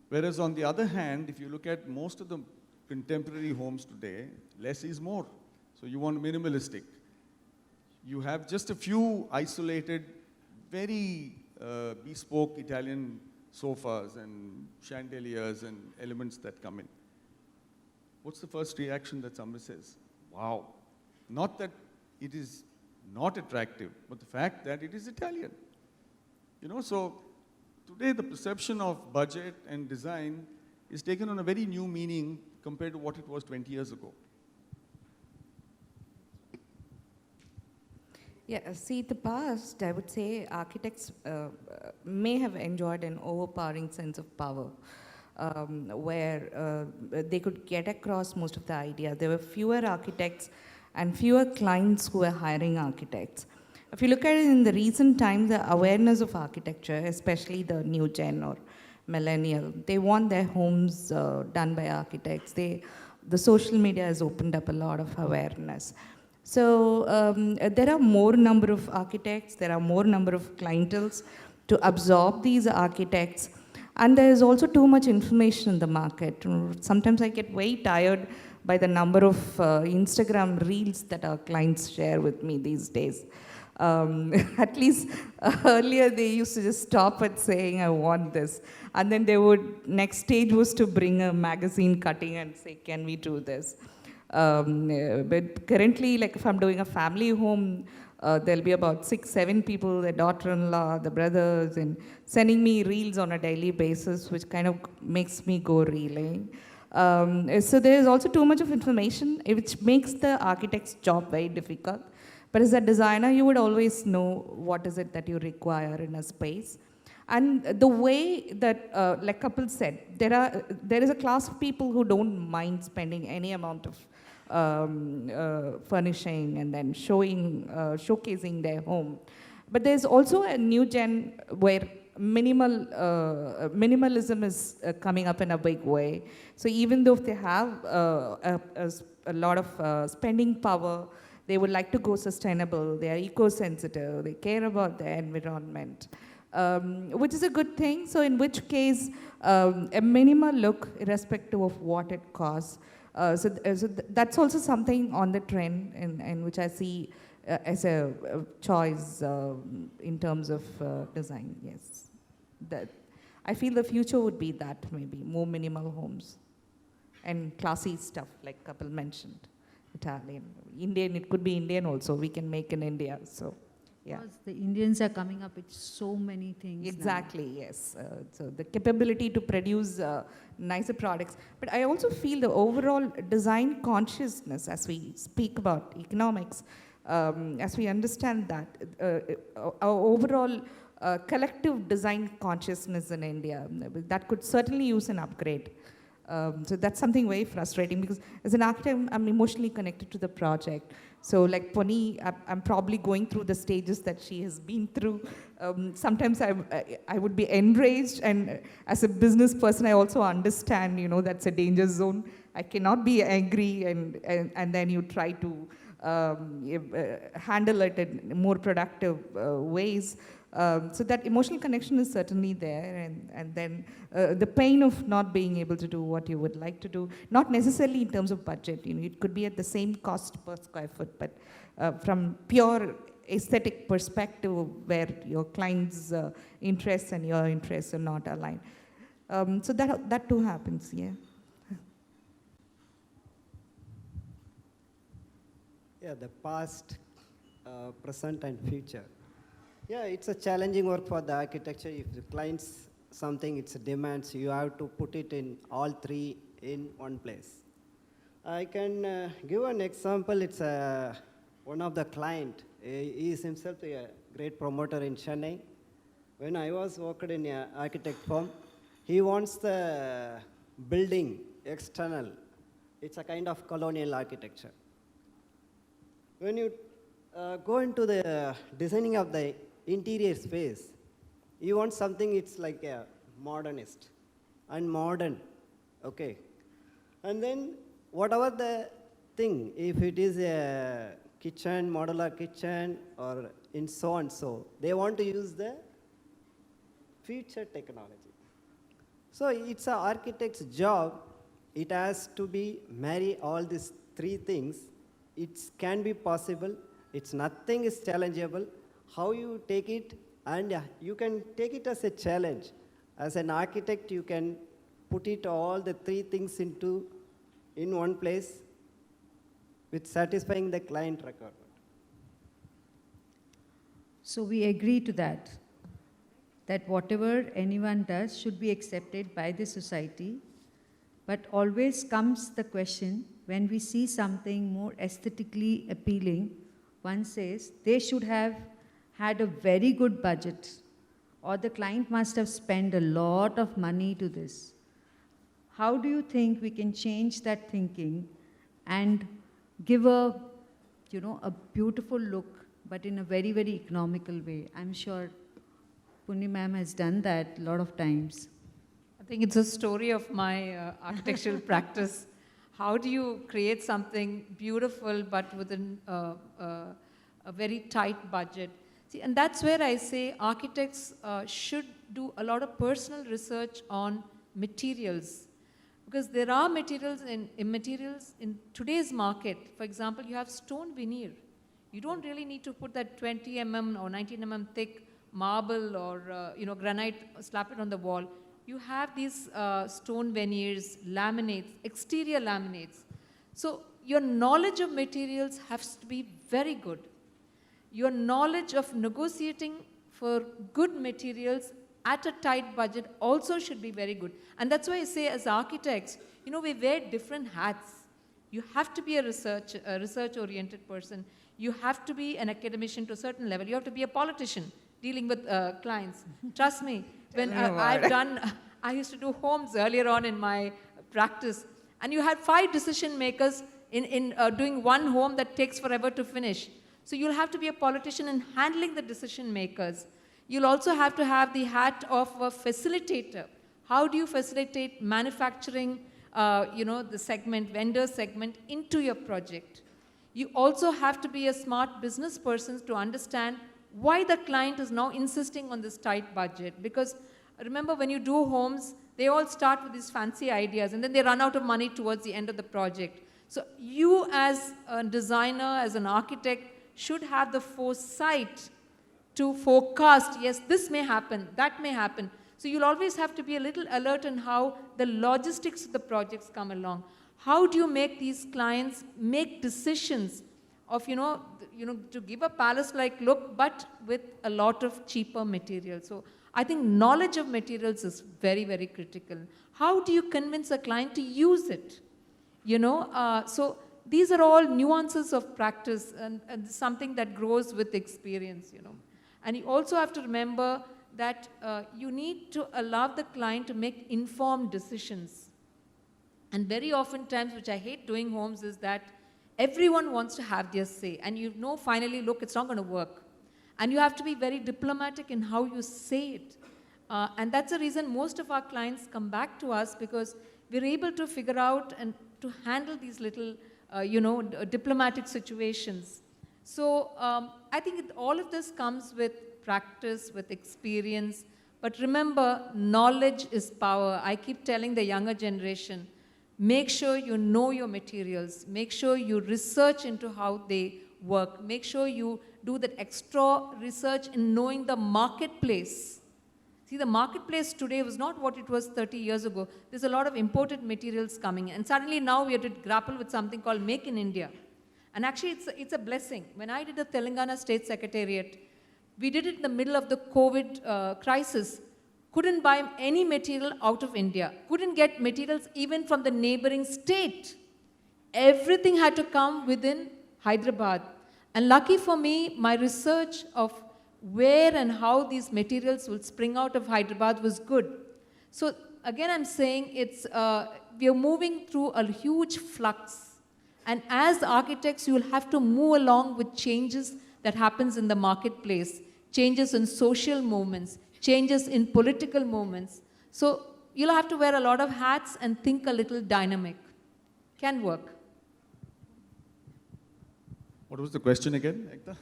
Whereas on the other hand, if you look at most of the contemporary homes today, less is more. So you want minimalistic. You have just a few isolated, very bespoke Italian sofas and chandeliers and elements that come in. What's the first reaction that somebody says? Wow. Not that it is not attractive, but the fact that it is Italian. So today the perception of budget and design is taken on a very new meaning compared to what it was 20 years ago. Yeah, see, the past, I would say architects may have enjoyed an overpowering sense of power. where they could get across most of the idea. There were fewer architects and fewer clients who were hiring architects. If you look at it in the recent times, the awareness of architecture, especially the new gen or millennial, they want their homes done by architects. The social media has opened up a lot of awareness. So there are more number of architects, there are more number of clienteles to absorb these architects, and there is also too much information in the market. Sometimes I get very tired by the number of Instagram reels that our clients share with me these days. At least earlier they used to just stop at saying, I want this. And then they would, next stage was to bring a magazine cutting and say, can we do this? But currently, like if I'm doing a family home, there'll be about 6, 7 people, the daughter-in-law, the brothers, and sending me reels on a daily basis, which kind of makes me go reeling. So there's also too much of information, which makes the architect's job very difficult. But as a designer, you would always know what is it that you require in a space. And the way that, like Kapil said, there is a class of people who don't mind spending any amount of furnishing and then showcasing their home. But there's also a new gen where minimalism is coming up in a big way. So even though if they have a lot of spending power, they would like to go sustainable, they are eco-sensitive, they care about the environment, which is a good thing. So in which case, a minimal look, irrespective of what it costs. So that's also something on the trend, and which I see as a choice in terms of design, yes. I feel the future would be that, maybe, more minimal homes and classy stuff, like Kapil mentioned. Italian, Indian, it could be Indian also, we can make in India, so yeah. Because the Indians are coming up with so many things exactly, now. Yes. So the capability to produce nicer products. But I also feel the overall design consciousness, as we speak about economics, as we understand that, our overall collective design consciousness in India, that could certainly use an upgrade. So that's something very frustrating, because as an architect, I'm emotionally connected to the project. So like Pony, I'm probably going through the stages that she has been through. Sometimes I would be enraged, and as a business person, I also understand, that's a danger zone. I cannot be angry, and then you try to handle it in more productive ways. So that emotional connection is certainly there, and then the pain of not being able to do what you would like to do, not necessarily in terms of budget, it could be at the same cost per square foot, but from pure aesthetic perspective where your client's interests and your interests are not aligned. So that too happens, yeah. Yeah, the past, present and future. Yeah, it's a challenging work for the architecture. If the client's something, it's demands, you have to put it in all three in one place. I can give an example. It's one of the client. He is himself a great promoter in Chennai. When I was working in an architect firm, he wants the building external. It's a kind of colonial architecture. When you go into the designing of the interior space, you want something, it's like a modernist and modern, okay. And then whatever the thing, if it is a kitchen, modular kitchen, or in so and so, they want to use the future technology. So it's an architect's job. It has to be marry all these three things. It can be possible. It's nothing is challengeable. How you take it, and you can take it as a challenge. As an architect, you can put it all the three things in one place with satisfying the client requirement. So we agree to that whatever anyone does should be accepted by the society, but always comes the question, when we see something more aesthetically appealing, one says they should have had a very good budget, or the client must have spent a lot of money to this. how do you think we can change that thinking and give a, a beautiful look, but in a very, very economical way? I'm sure Puni ma'am has done that a lot of times. I think it's a story of my architectural practice. How do you create something beautiful but within a very tight budget? See, and that's where I say architects should do a lot of personal research on materials. Because there are materials in today's market. For example, you have stone veneer. You don't really need to put that 20 mm or 19 mm thick marble or granite, slap it on the wall. You have these stone veneers, laminates, exterior laminates. So your knowledge of materials has to be very good. Your knowledge of negotiating for good materials at a tight budget also should be very good. And that's why I say as architects, we wear different hats. You have to be a research-oriented person. You have to be an academician to a certain level. You have to be a politician dealing with clients. Trust me, when I used to do homes earlier on in my practice, and you had 5 decision makers in doing one home that takes forever to finish. So you'll have to be a politician in handling the decision makers. You'll also have to have the hat of a facilitator. How do you facilitate manufacturing, the segment, vendor segment into your project? You also have to be a smart business person to understand why the client is now insisting on this tight budget. Because remember, when you do homes, they all start with these fancy ideas and then they run out of money towards the end of the project. So you as a designer, as an architect, should have the foresight to forecast, yes, this may happen, that may happen. So you'll always have to be a little alert in how the logistics of the projects come along. How do you make these clients make decisions of, to give a palace-like look, but with a lot of cheaper materials? So I think knowledge of materials is very, very critical. How do you convince a client to use it? So these are all nuances of practice and something that grows with experience, And you also have to remember that you need to allow the client to make informed decisions. And very often times, which I hate doing homes, is that everyone wants to have their say. And finally, look, it's not going to work. And you have to be very diplomatic in how you say it. And that's the reason most of our clients come back to us, because we're able to figure out and to handle these little, diplomatic situations. So I think all of this comes with practice, with experience. But remember, knowledge is power. I keep telling the younger generation, make sure you know your materials. Make sure you research into how they work. Make sure you do that extra research in knowing the marketplace. See, the marketplace today was not what it was 30 years ago. There's a lot of imported materials coming. And suddenly now we have to grapple with something called Make in India. And actually, it's a blessing. When I did the Telangana State Secretariat, we did it in the middle of the COVID crisis. Couldn't buy any material out of India. Couldn't get materials even from the neighboring state. Everything had to come within Hyderabad. And lucky for me, my research of where and how these materials will spring out of Hyderabad was good. So again, I'm saying we are moving through a huge flux. And as architects, you'll have to move along with changes that happens in the marketplace, changes in social movements, changes in political movements. So you'll have to wear a lot of hats and think a little dynamic. Can work. What was the question again, Ekta?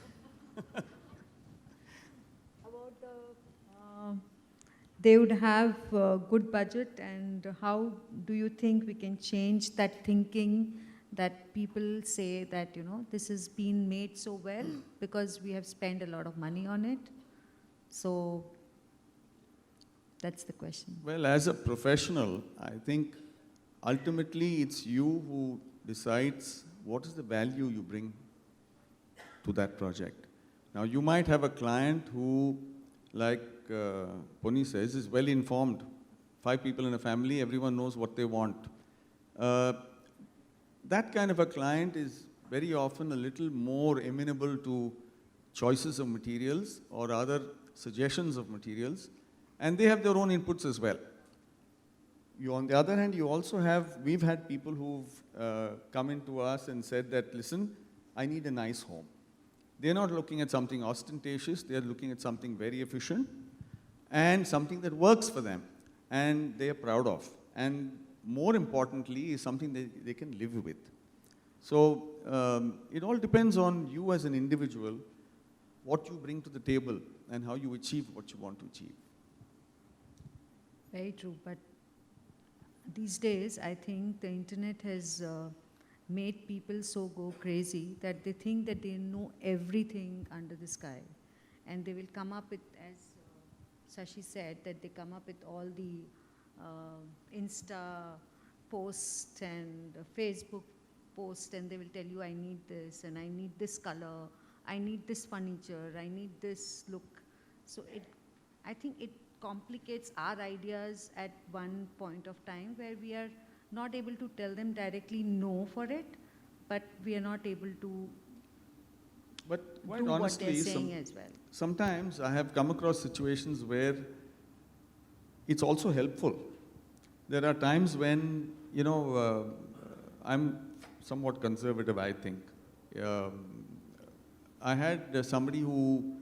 They would have a good budget, and how do you think we can change that thinking that people say that, this has been made so well because we have spent a lot of money on it? So that's the question. Well, as a professional, I think ultimately it's you who decides what is the value you bring to that project. Now, you might have a client who, like Pony says, is well informed. 5 people in a family, everyone knows what they want. That kind of a client is very often a little more amenable to choices of materials or other suggestions of materials, and they have their own inputs as well. on the other hand, you also have, we've had people who've come into us and said that, listen, I need a nice home. They're not looking at something ostentatious, they're looking at something very efficient and something that works for them and they're proud of. And more importantly, is something they can live with. So it all depends on you as an individual, what you bring to the table and how you achieve what you want to achieve. Very true, but these days I think the internet has made people so go crazy that they think that they know everything under the sky, and they will come up with, as Sashi said, that they come up with all the Insta posts and Facebook posts, and they will tell you, I need this and I need this color, I need this furniture, I need this look. So I think it complicates our ideas at one point of time where we are not able to tell them directly no for it, but we are not able to But quite do what honestly, they're saying as well. sometimes I have come across situations where it's also helpful. There are times when, I'm somewhat conservative, I think. I had somebody who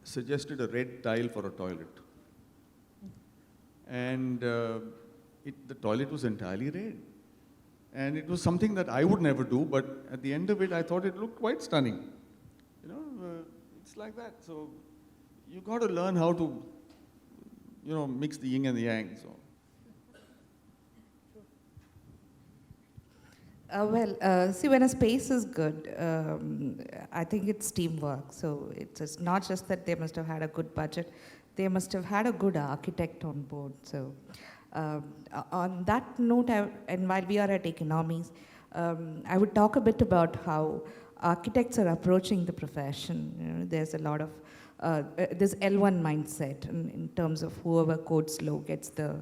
suggested a red tile for a toilet. And the toilet was entirely red. And it was something that I would never do, but at the end of it, I thought it looked quite stunning. It's like that. So you got to learn how to, mix the yin and the yang. So. See, when a space is good, I think it's teamwork. So it's not just that they must have had a good budget, they must have had a good architect on board. So on that note, and while we are at economies, I would talk a bit about how architects are approaching the profession. There's a lot of this L1 mindset in terms of whoever codes low gets the.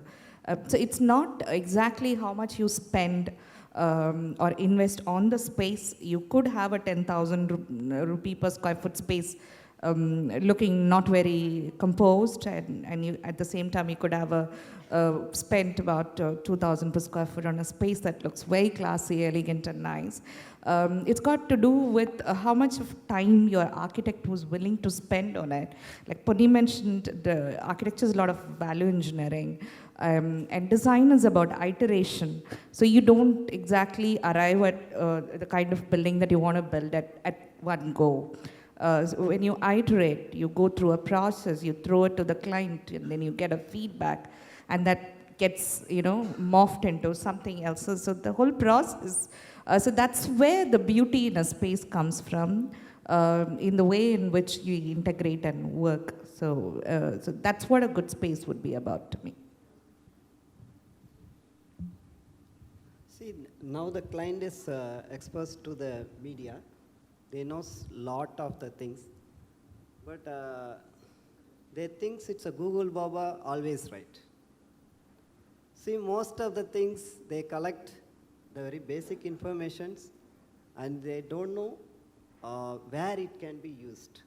So it's not exactly how much you spend or invest on the space. You could have a 10,000 rupee per square foot space looking not very composed, and you, at the same time you could have spent about 2,000 per square foot on a space that looks very classy, elegant and nice. It's got to do with how much of time your architect was willing to spend on it. Like Puni mentioned, the architecture is a lot of value engineering. And design is about iteration. So you don't exactly arrive at the kind of building that you want to build at one go. So when you iterate, you go through a process, you throw it to the client, and then you get a feedback, and that gets, morphed into something else. So the whole process, so that's where the beauty in a space comes from, in the way in which you integrate and work. So that's what a good space would be about to me. See, now the client is exposed to the media. They know a lot of the things, but they think it's a Google Baba, always right. See, most of the things, they collect the very basic informations, and they don't know where it can be used.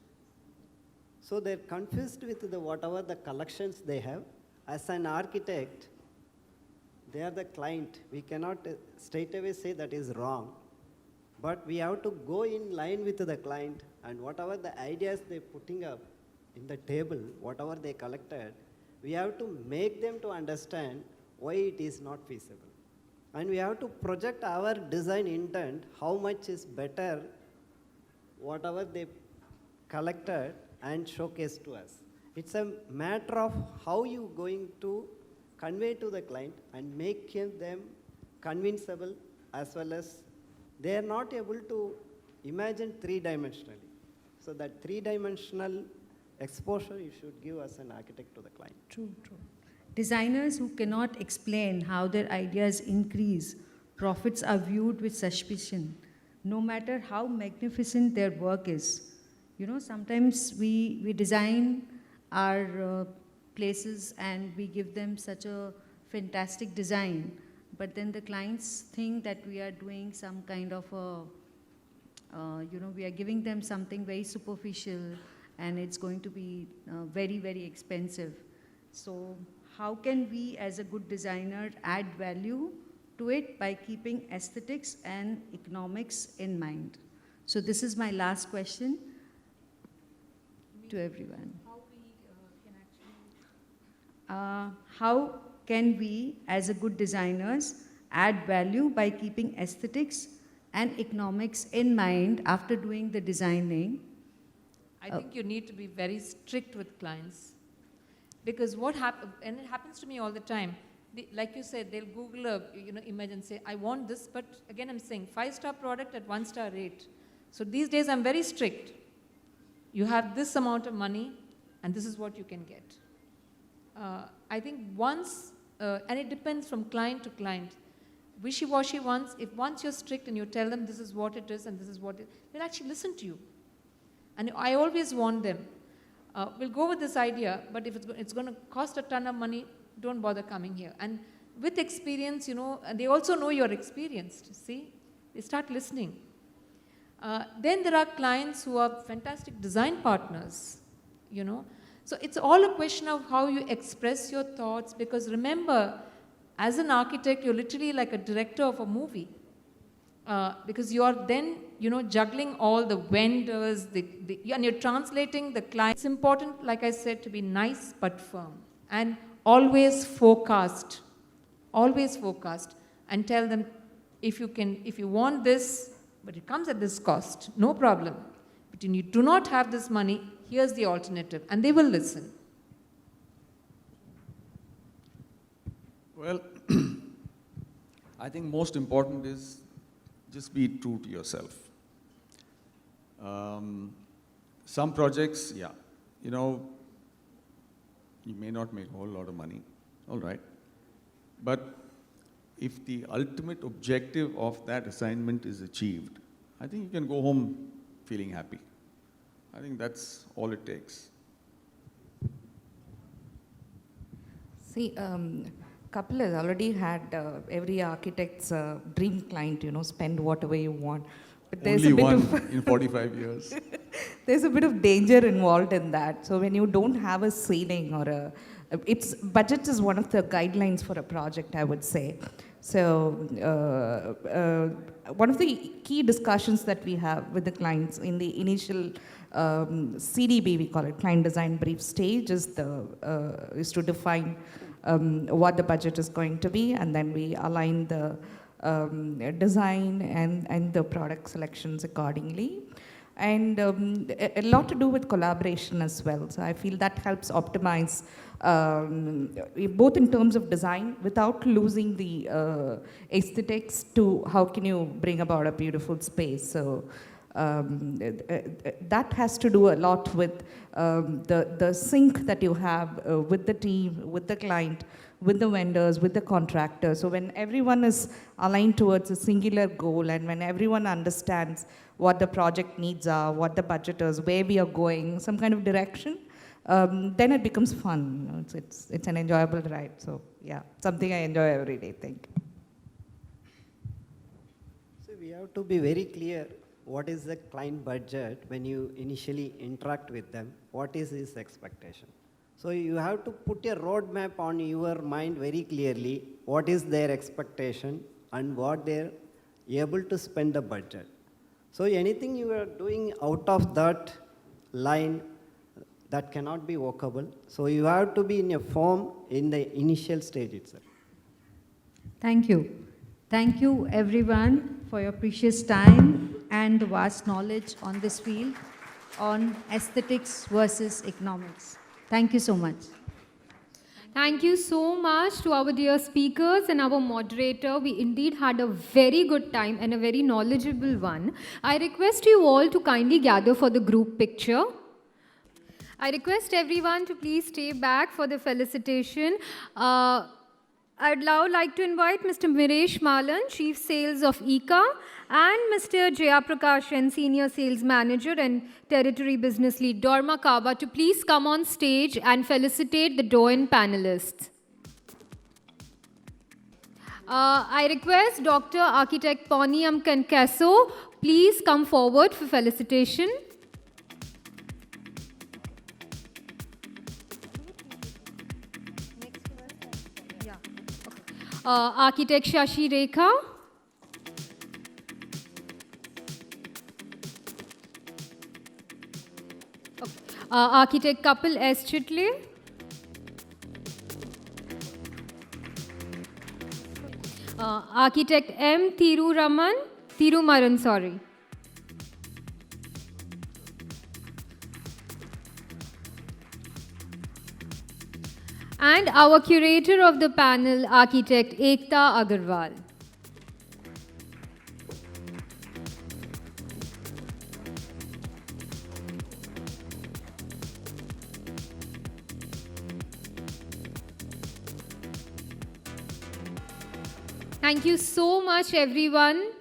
So they're confused with whatever the collections they have. As an architect, they are the client. We cannot straight away say that is wrong. But we have to go in line with the client, and whatever the ideas they're putting up in the table, whatever they collected, we have to make them to understand why it is not feasible. And we have to project our design intent, how much is better, whatever they collected and showcase to us. It's a matter of how you going to convey to the client and make them convincible, as well as they are not able to imagine three-dimensionally. So that three-dimensional exposure you should give as an architect to the client. True. Designers who cannot explain how their ideas increase profits are viewed with suspicion, no matter how magnificent their work is. Sometimes we design our places and we give them such a fantastic design, but then the clients think that we are doing some kind of we are giving them something very superficial, and it's going to be very, very expensive. So how can we as a good designer add value to it by keeping aesthetics and economics in mind? So this is my last question to everyone. How can we as a good designers add value by keeping aesthetics and economics in mind after doing the designing? I think you need to be very strict with clients. Because what happens, and it happens to me all the time, like you said, they'll Google a image and say, I want this, but again I'm saying 5-star product at 1-star rate. So these days I'm very strict. You have this amount of money and this is what you can get. I think once, and it depends from client to client, wishy-washy ones, if once you're strict and you tell them this is what it is and this is what it is, they'll actually listen to you. And I always warn them, we'll go with this idea, but if it's going to cost a ton of money, don't bother coming here. And with experience, and they also know you're experienced, see? They start listening. Then there are clients who are fantastic design partners, So it's all a question of how you express your thoughts, because remember, as an architect, you're literally like a director of a movie. Because you are then, juggling all the vendors, and you're translating the client. It's important, like I said, to be nice but firm. And always forecast, and tell them, if you want this, but it comes at this cost, no problem. But you do not have this money, here's the alternative, and they will listen. Well, I think most important is just be true to yourself. Some projects, you may not make a whole lot of money, all right. But if the ultimate objective of that assignment is achieved, I think you can go home feeling happy. I think that's all it takes. See, couple has already had every architect's dream client, spend whatever you want. But there's Only a bit one of in 45 years. There's a bit of danger involved in that. So when you don't have a ceiling or budget is one of the guidelines for a project, I would say. So one of the key discussions that we have with the clients in the initial CDB, we call it, client design brief stage, is to define what the budget is going to be, and then we align the design and the product selections accordingly. And a lot to do with collaboration as well. So I feel that helps optimize both in terms of design without losing the aesthetics to how can you bring about a beautiful space. So that has to do a lot with the sync that you have with the team, with the client, with the vendors, with the contractors. So when everyone is aligned towards a singular goal, and when everyone understands what the project needs are, what the budget is, where we are going, some kind of direction, then it becomes fun. It's an enjoyable ride. So yeah, something I enjoy every day. Thank you. So we have to be very clear. What is the client budget when you initially interact with them? What is his expectation? So you have to put a roadmap on your mind very clearly. What is their expectation and what they're able to spend the budget. So anything you are doing out of that line, that cannot be workable. So you have to be in a form in the initial stage itself. Thank you. Thank you everyone for your precious time and the vast knowledge on this field on aesthetics versus economics. Thank you so much. Thank you so much to our dear speakers and our moderator. We indeed had a very good time and a very knowledgeable one. I request you all to kindly gather for the group picture. I request everyone to please stay back for the felicitation. I'd now like to invite Mr. Miresh Malan, Chief Sales of ICA, and Mr. Jayaprakash, Senior Sales Manager and Territory Business Lead, Dorma Kaba, to please come on stage and felicitate the Doyen panelists. I request Dr. Architect Poniam Kankaso, please come forward for felicitation. Architect Shashi Rekha. Architect Kapil S. Chitle. Architect M. Thirumaran, sorry. And our curator of the panel, Architect Ekta Agarwal. Thank you so much, everyone.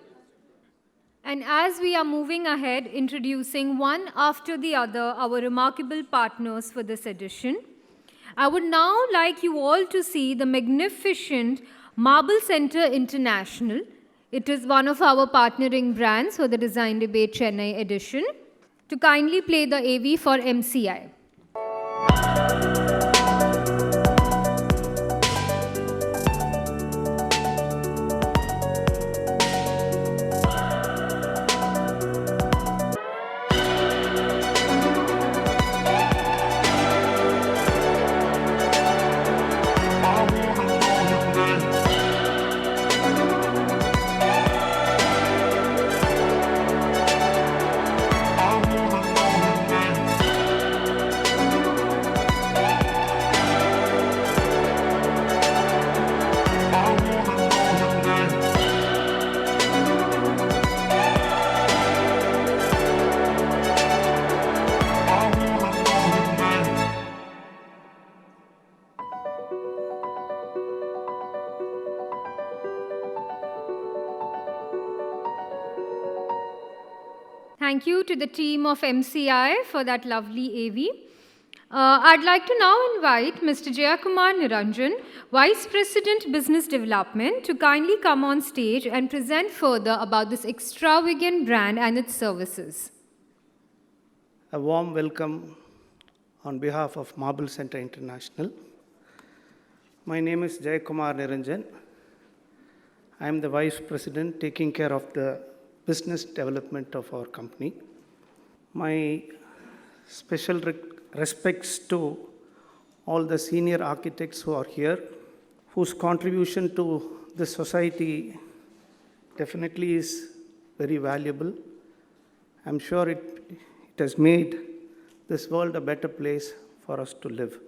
And as we are moving ahead, introducing one after the other our remarkable partners for this edition, I would now like you all to see the magnificent Marble Center International. It is one of our partnering brands for the Design Debate Chennai edition. To kindly play the AV for MCI. Thank you to the team of MCI for that lovely AV. I'd like to now invite Mr. Jayakumar Niranjan, Vice President Business Development, to kindly come on stage and present further about this extravagant brand and its services. A warm welcome on behalf of Marble Center International. My name is Jayakumar Niranjan. I am the Vice President taking care of the business development of our company. My special respects to all the senior architects who are here, whose contribution to the society definitely is very valuable. I'm sure it has made this world a better place for us to live.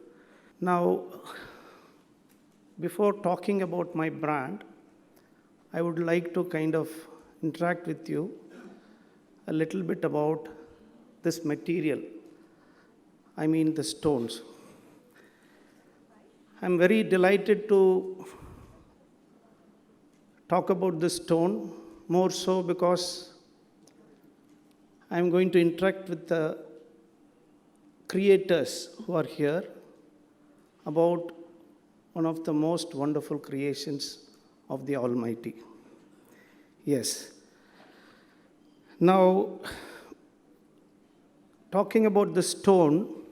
Now, before talking about my brand, I would like to kind of interact with you a little bit about this material. I mean the stones. I'm very delighted to talk about this stone, more so because I'm going to interact with the creators who are here about one of the most wonderful creations of the Almighty. Yes. Now, talking about the stone,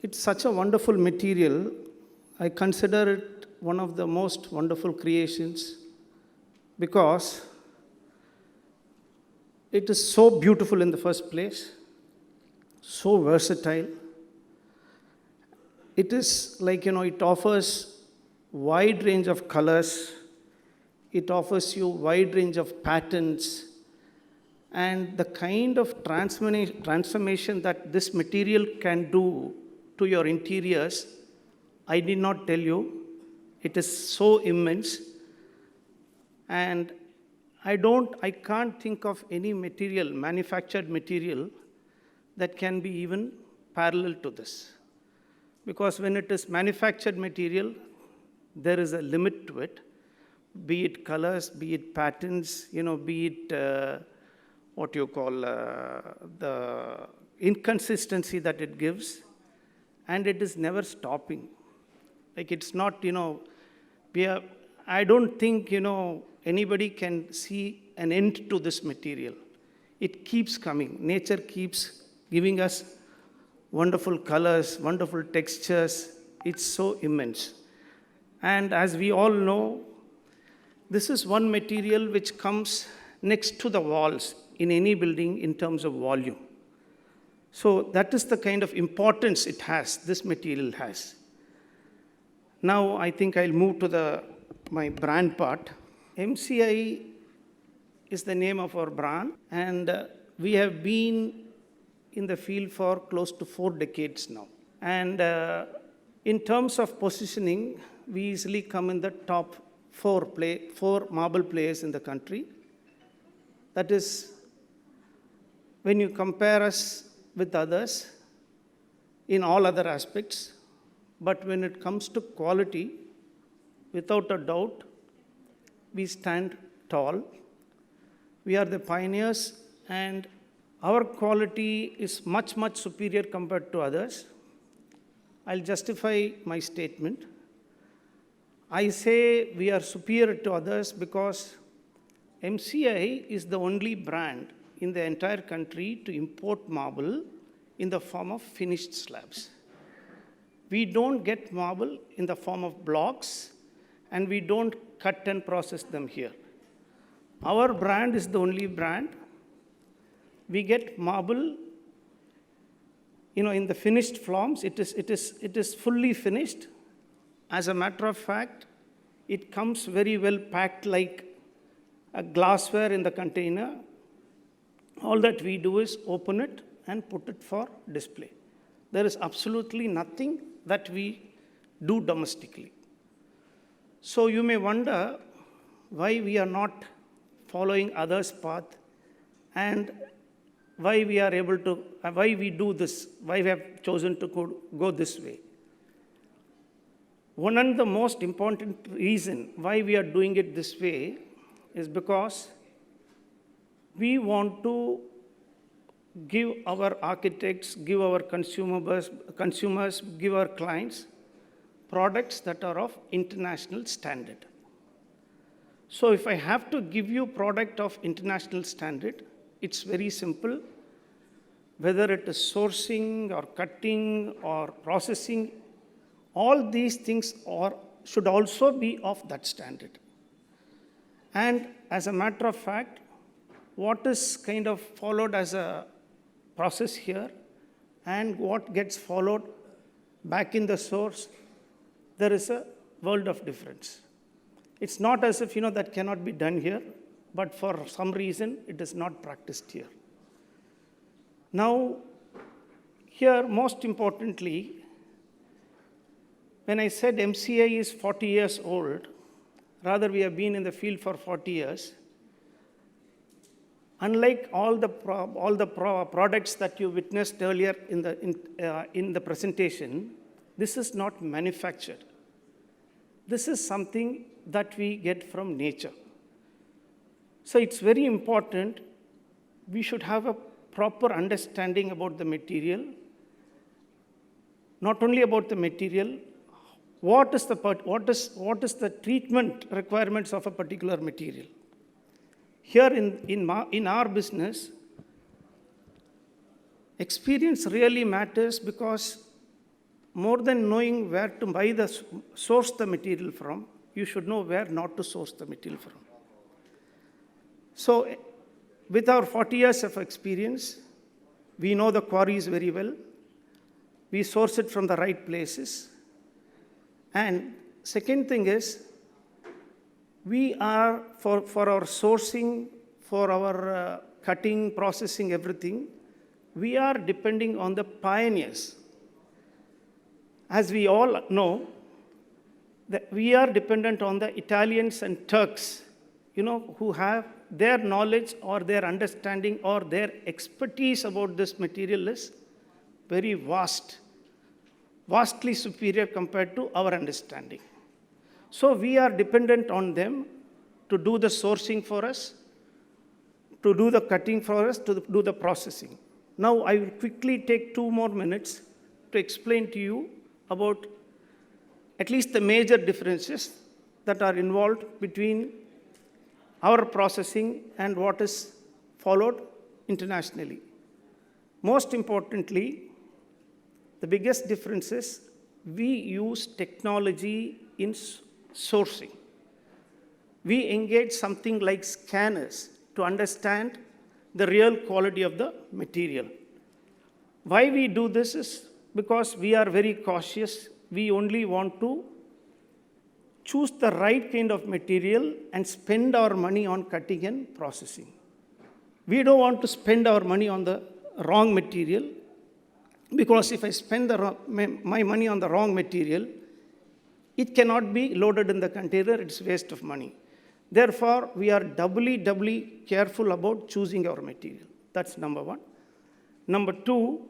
it's such a wonderful material. I consider it one of the most wonderful creations because it is so beautiful in the first place, so versatile. It is like, it offers wide range of colors. It offers you wide range of patterns, and the kind of transformation that this material can do to your interiors, I did not tell you. It is so immense, and I can't think of any material, manufactured material, that can be even parallel to this. Because when it is manufactured material, there is a limit to it. Be it colors, be it patterns, be it what you call the inconsistency that it gives, and it is never stopping. Like it's not, I don't think, anybody can see an end to this material. It keeps coming. Nature keeps giving us wonderful colors, wonderful textures. It's so immense. And as we all know, this is one material which comes next to the walls in any building in terms of volume. So that is the kind of importance it has, this material has. Now I think I'll move to my brand part. MCI is the name of our brand, and we have been in the field for close to 4 decades now. And in terms of positioning, we easily come in the top 4 marble players in the country. That is, when you compare us with others in all other aspects, but when it comes to quality, without a doubt, we stand tall. We are the pioneers, and our quality is much, much superior compared to others. I'll justify my statement. I say we are superior to others because MCI is the only brand in the entire country to import marble in the form of finished slabs. We don't get marble in the form of blocks, and we don't cut and process them here. Our brand is the only brand. We get marble, in the finished forms. It is fully finished. As a matter of fact, it comes very well packed like a glassware in the container. All that we do is open it and put it for display. There is absolutely nothing that we do domestically. So you may wonder why we are not following others' path and why we do this, why we have chosen to go this way. One and the most important reason why we are doing it this way is because we want to give our architects, give our consumers, give our clients products that are of international standard. So if I have to give you product of international standard, it's very simple. Whether it is sourcing or cutting or processing, all these things should also be of that standard. And as a matter of fact, what is kind of followed as a process here and what gets followed back in the source, there is a world of difference. It's not as if that cannot be done here, but for some reason it is not practiced here. Now, here most importantly, when I said MCI is 40 years old, rather we have been in the field for 40 years, unlike all the products that you witnessed earlier in the presentation, this is not manufactured. This is something that we get from nature. So it's very important we should have a proper understanding about the material, not only about the material, what is the treatment requirements of a particular material. Here in our business, experience really matters because more than knowing where to source the material from, you should know where not to source the material from. So with our 40 years of experience, we know the quarries very well. We source it from the right places. And second thing is, we are, for our sourcing, for our cutting, processing, everything, we are depending on the pioneers. As we all know, that we are dependent on the Italians and Turks, who have their knowledge or their understanding or their expertise about this material is very vastly superior compared to our understanding. So we are dependent on them to do the sourcing for us, to do the cutting for us, to do the processing. Now I will quickly take 2 more minutes to explain to you about at least the major differences that are involved between our processing and what is followed internationally. Most importantly, the biggest difference is we use technology in sourcing. We engage something like scanners to understand the real quality of the material. Why we do this is because we are very cautious. We only want to choose the right kind of material and spend our money on cutting and processing. We don't want to spend our money on the wrong material, because if I spend my money on the wrong material, it cannot be loaded in the container, it's waste of money. Therefore, we are doubly careful about choosing our material. That's number one. Number two,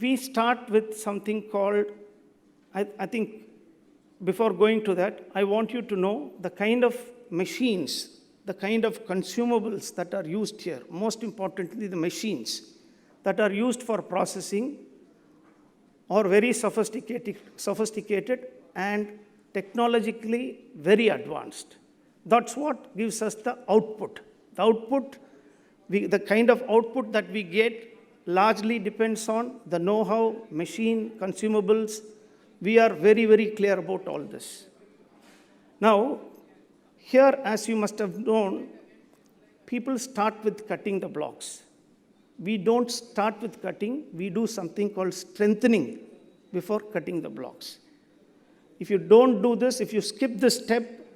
we start with something called, I think before going to that, I want you to know the kind of machines, the kind of consumables that are used here. Most importantly, the machines that are used for processing are very sophisticated and technologically very advanced. That's what gives us the output. The output, the kind of output that we get largely depends on the know-how, machine, consumables. We are very clear about all this. Now, here, as you must have known, people start with cutting the blocks. We don't start with cutting, we do something called strengthening before cutting the blocks. If you don't do this, if you skip this step,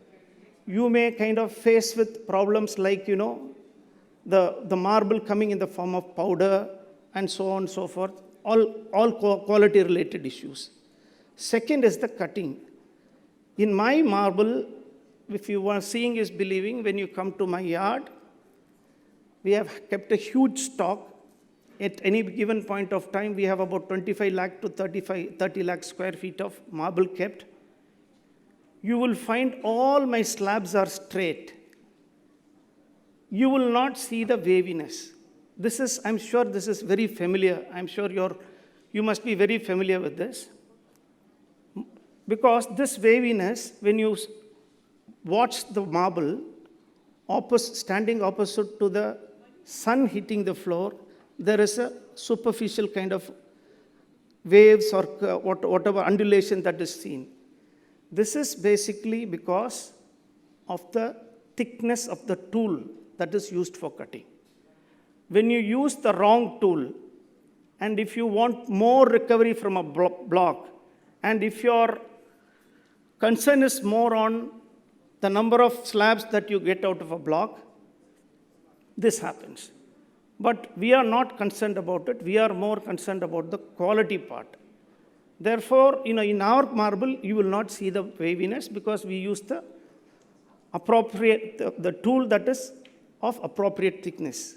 you may kind of face with problems like, the marble coming in the form of powder and so on and so forth, all quality related issues. Second is the cutting. In my marble, if you are seeing is believing, when you come to my yard, we have kept a huge stock. At any given point of time, we have about 25 lakh to 30 lakh square feet of marble kept. You will find all my slabs are straight. You will not see the waviness. I'm sure this is very familiar. I'm sure you must be very familiar with this. Because this waviness, when you watch the marble standing opposite to the sun hitting the floor, there is a superficial kind of waves or whatever undulation that is seen. This is basically because of the thickness of the tool that is used for cutting. When you use the wrong tool, and if you want more recovery from a block, and if your concern is more on the number of slabs that you get out of a block, this happens. But we are not concerned about it. We are more concerned about the quality part. Therefore, in our marble, you will not see the waviness because we use the tool that is of appropriate thickness.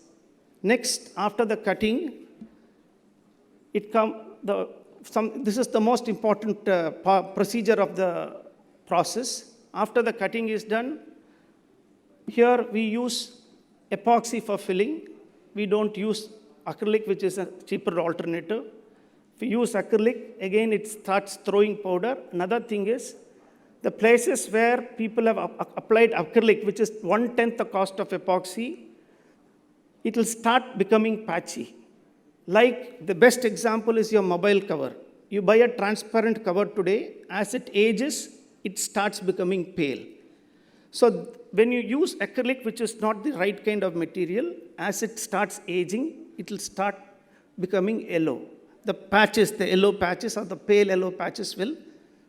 Next, after the cutting, this is the most important procedure of the process. After the cutting is done, here we use epoxy for filling. We don't use acrylic, which is a cheaper alternative. If we use acrylic, again it starts throwing powder. Another thing is, the places where people have applied acrylic, which is 1/10 the cost of epoxy, it will start becoming patchy. Like the best example is your mobile cover. You buy a transparent cover today, as it ages, it starts becoming pale. So when you use acrylic, which is not the right kind of material, as it starts aging, it will start becoming yellow. The patches, the yellow patches or the pale yellow patches will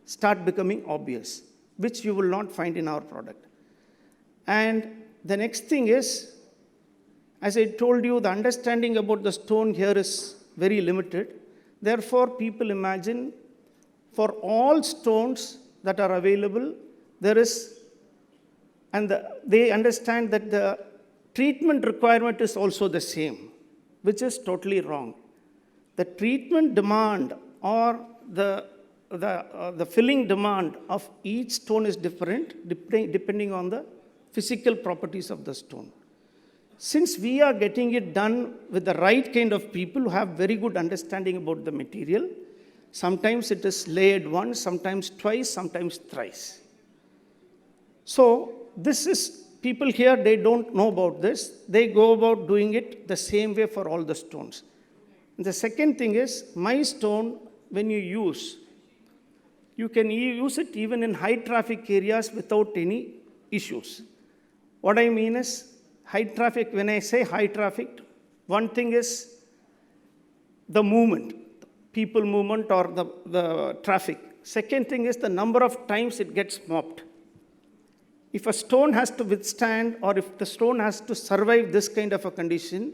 start becoming obvious, which you will not find in our product. And the next thing is, as I told you, the understanding about the stone here is very limited. Therefore, people imagine for all stones that are available, they understand that the treatment requirement is also the same, which is totally wrong. The treatment demand or the filling demand of each stone is different depending on the physical properties of the stone. Since we are getting it done with the right kind of people who have very good understanding about the material, sometimes it is layered once, sometimes twice, sometimes thrice. So this is, people here, they don't know about this. They go about doing it the same way for all the stones. And the second thing is, my stone, when you use, You can use it even in high traffic areas without any issues. What I mean is, high traffic, when I say high traffic, one thing is the movement, people movement or the traffic. Second thing is the number of times it gets mopped. If a stone has to withstand or if the stone has to survive this kind of a condition,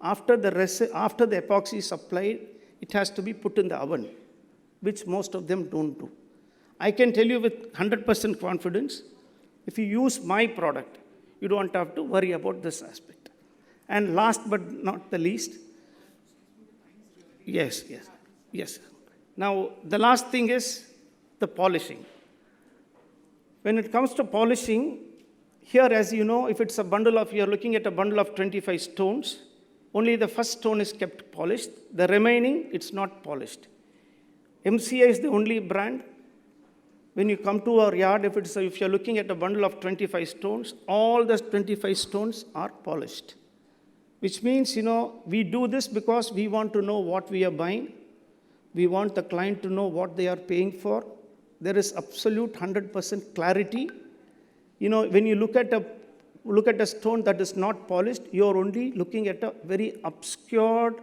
after the epoxy is applied, it has to be put in the oven, which most of them don't do. I can tell you with 100% confidence, if you use my product, you don't have to worry about this aspect. And last but not the least, yes. Now, the last thing is the polishing. When it comes to polishing, here, as you know, if it's a bundle of, you're looking at a bundle of 25 stones, only the first stone is kept polished. The remaining, it's not polished. MCI is the only brand. When you come to our yard, if you're looking at a bundle of 25 stones, all the 25 stones are polished. Which means, we do this because we want to know what we are buying. We want the client to know what they are paying for. There is absolute 100% clarity. When you look at a stone that is not polished, you're only looking at a very obscured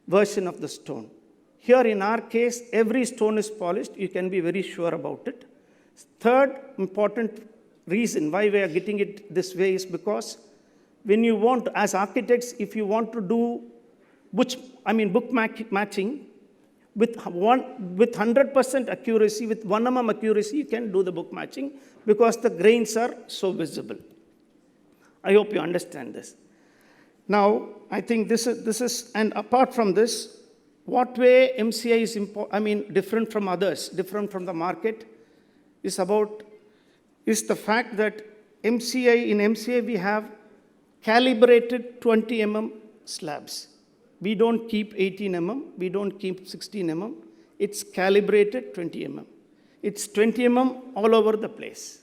version of the stone. Here in our case, every stone is polished. You can be very sure about it. Third important reason why we are getting it this way is because when you want, as architects, if you want to do book matching, with 100% accuracy, with 1 mm accuracy, you can do the book matching because the grains are so visible. I hope you understand this. Now, I think this is, and apart from this, what way MCI is different from others, different from the market, is the fact that in MCI we have calibrated 20 mm slabs. We don't keep 18 mm, we don't keep 16 mm. It's calibrated 20 mm. It's 20 mm all over the place.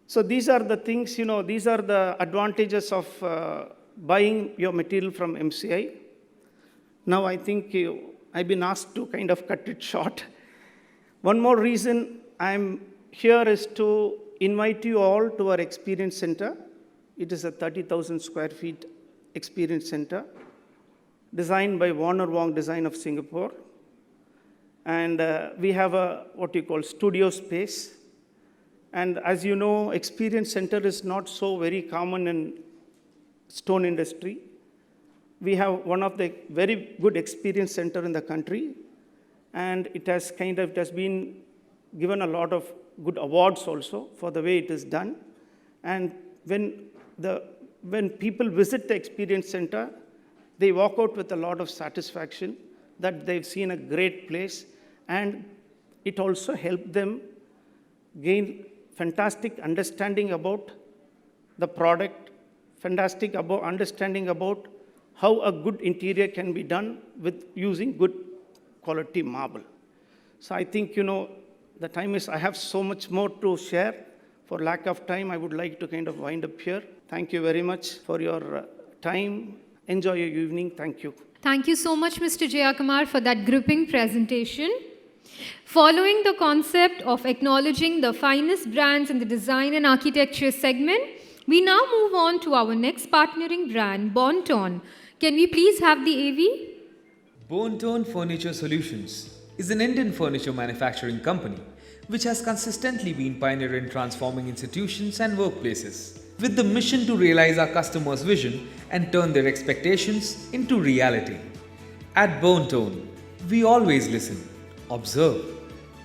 So these are the things, these are the advantages of buying your material from MCI. Now I think I've been asked to kind of cut it short. One more reason I'm here is to invite you all to our experience center. It is a 30,000 square feet experience center designed by Warner Wong Design of Singapore. And we have what you call studio space. And as you know, experience center is not so very common in stone industry. We have one of the very good experience center in the country. And it has been given a lot of good awards also for the way it is done. And when people visit the experience center, they walk out with a lot of satisfaction that they've seen a great place, and it also helped them gain fantastic understanding about the product, fantastic understanding about how a good interior can be done with using good quality marble. So I think, the time is, I have so much more to share. For lack of time, I would like to kind of wind up here. Thank you very much for your time. Enjoy your evening. Thank you. Thank you so much, Mr. Jayakumar, for that gripping presentation. Following the concept of acknowledging the finest brands in the design and architecture segment, we now move on to our next partnering brand, Bonton. Can we please have the AV? Bonton Furniture Solutions is an Indian furniture manufacturing company which has consistently been pioneer in transforming institutions and workplaces, with the mission to realize our customers' vision and turn their expectations into reality. At Bonton, we always listen, observe,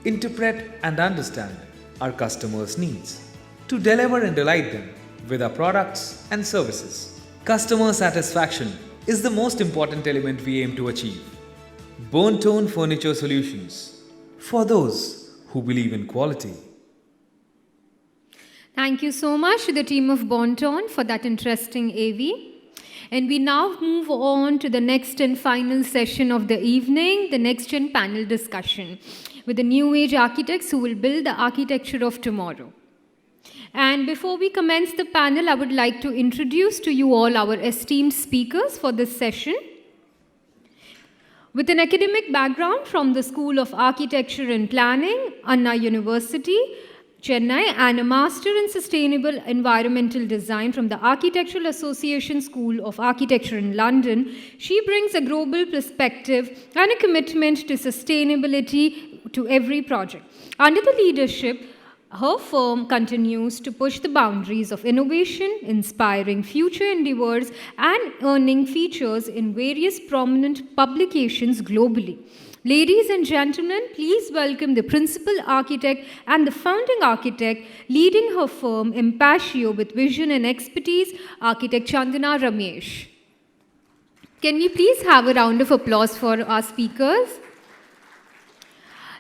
interpret and understand our customers' needs to deliver and delight them with our products and services. Customer satisfaction is the most important element we aim to achieve. Bonton Furniture Solutions, for those who believe in quality. Thank you so much to the team of Bonton for that interesting AV. And we now move on to the next and final session of the evening, the next gen panel discussion with the new age architects who will build the architecture of tomorrow. And before we commence the panel, I would like to introduce to you all our esteemed speakers for this session. With an academic background from the School of Architecture and Planning, Anna University, Chennai, and a Master in Sustainable Environmental Design from the Architectural Association School of Architecture in London, she brings a global perspective and a commitment to sustainability to every project. Under the leadership, her firm continues to push the boundaries of innovation, inspiring future endeavors, and earning features in various prominent publications globally. Ladies and gentlemen, please welcome the principal architect and the founding architect leading her firm, Impatio, with vision and expertise, architect Chandana Ramesh. Can we please have a round of applause for our speakers?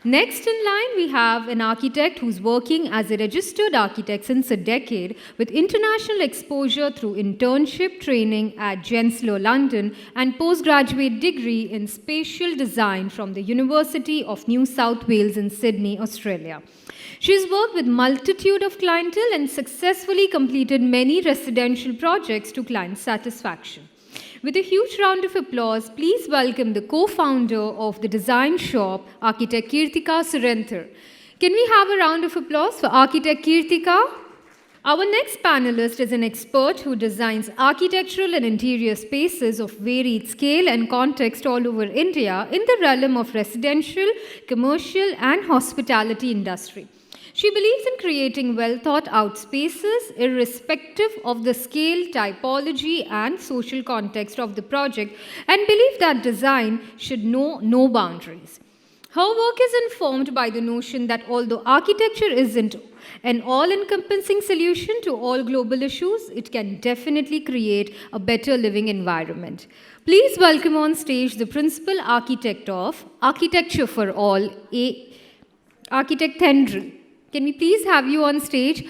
Next in line, we have an architect who's working as a registered architect since a decade with international exposure through internship training at Gensler, London, and postgraduate degree in spatial design from the University of New South Wales in Sydney, Australia. She's worked with multitude of clientele and successfully completed many residential projects to client satisfaction. With a huge round of applause, please welcome the co-founder of the design shop, architect Kirtika Surendra. Can we have a round of applause for architect Kirtika? Our next panelist is an expert who designs architectural and interior spaces of varied scale and context all over India in the realm of residential, commercial, and hospitality industry. She believes in creating well-thought-out spaces, irrespective of the scale, typology, and social context of the project, and believes that design should know no boundaries. Her work is informed by the notion that although architecture isn't an all-encompassing solution to all global issues, it can definitely create a better living environment. Please welcome on stage the principal architect of Architecture for All, Architect Thendral. Can we please have you on stage?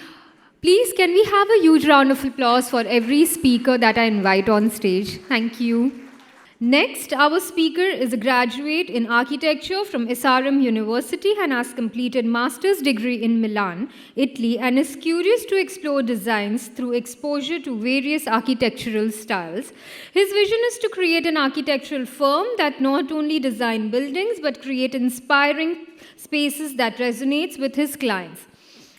Please, can we have a huge round of applause for every speaker that I invite on stage? Thank you. Next, our speaker is a graduate in architecture from SRM University and has completed master's degree in Milan, Italy, and is curious to explore designs through exposure to various architectural styles. His vision is to create an architectural firm that not only design buildings but create inspiring spaces that resonates with his clients.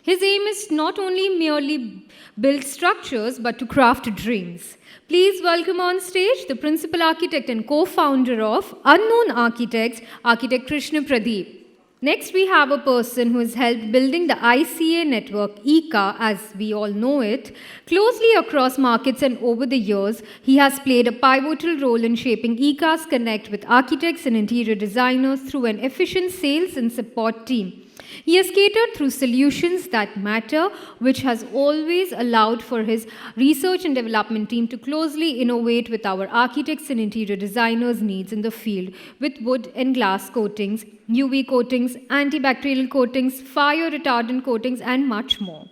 His aim is not only merely build structures but to craft dreams. Please welcome on stage the principal architect and co-founder of Unknown Architects, architect Krishna Pradeep. Next, we have a person who has helped building the ICA network, ICA, as we all know it, closely across markets, and over the years, he has played a pivotal role in shaping ICA's connect with architects and interior designers through an efficient sales and support team. He has catered through solutions that matter, which has always allowed for his research and development team to closely innovate with our architects and interior designers' needs in the field with wood and glass coatings, UV coatings, antibacterial coatings, fire retardant coatings, and much more.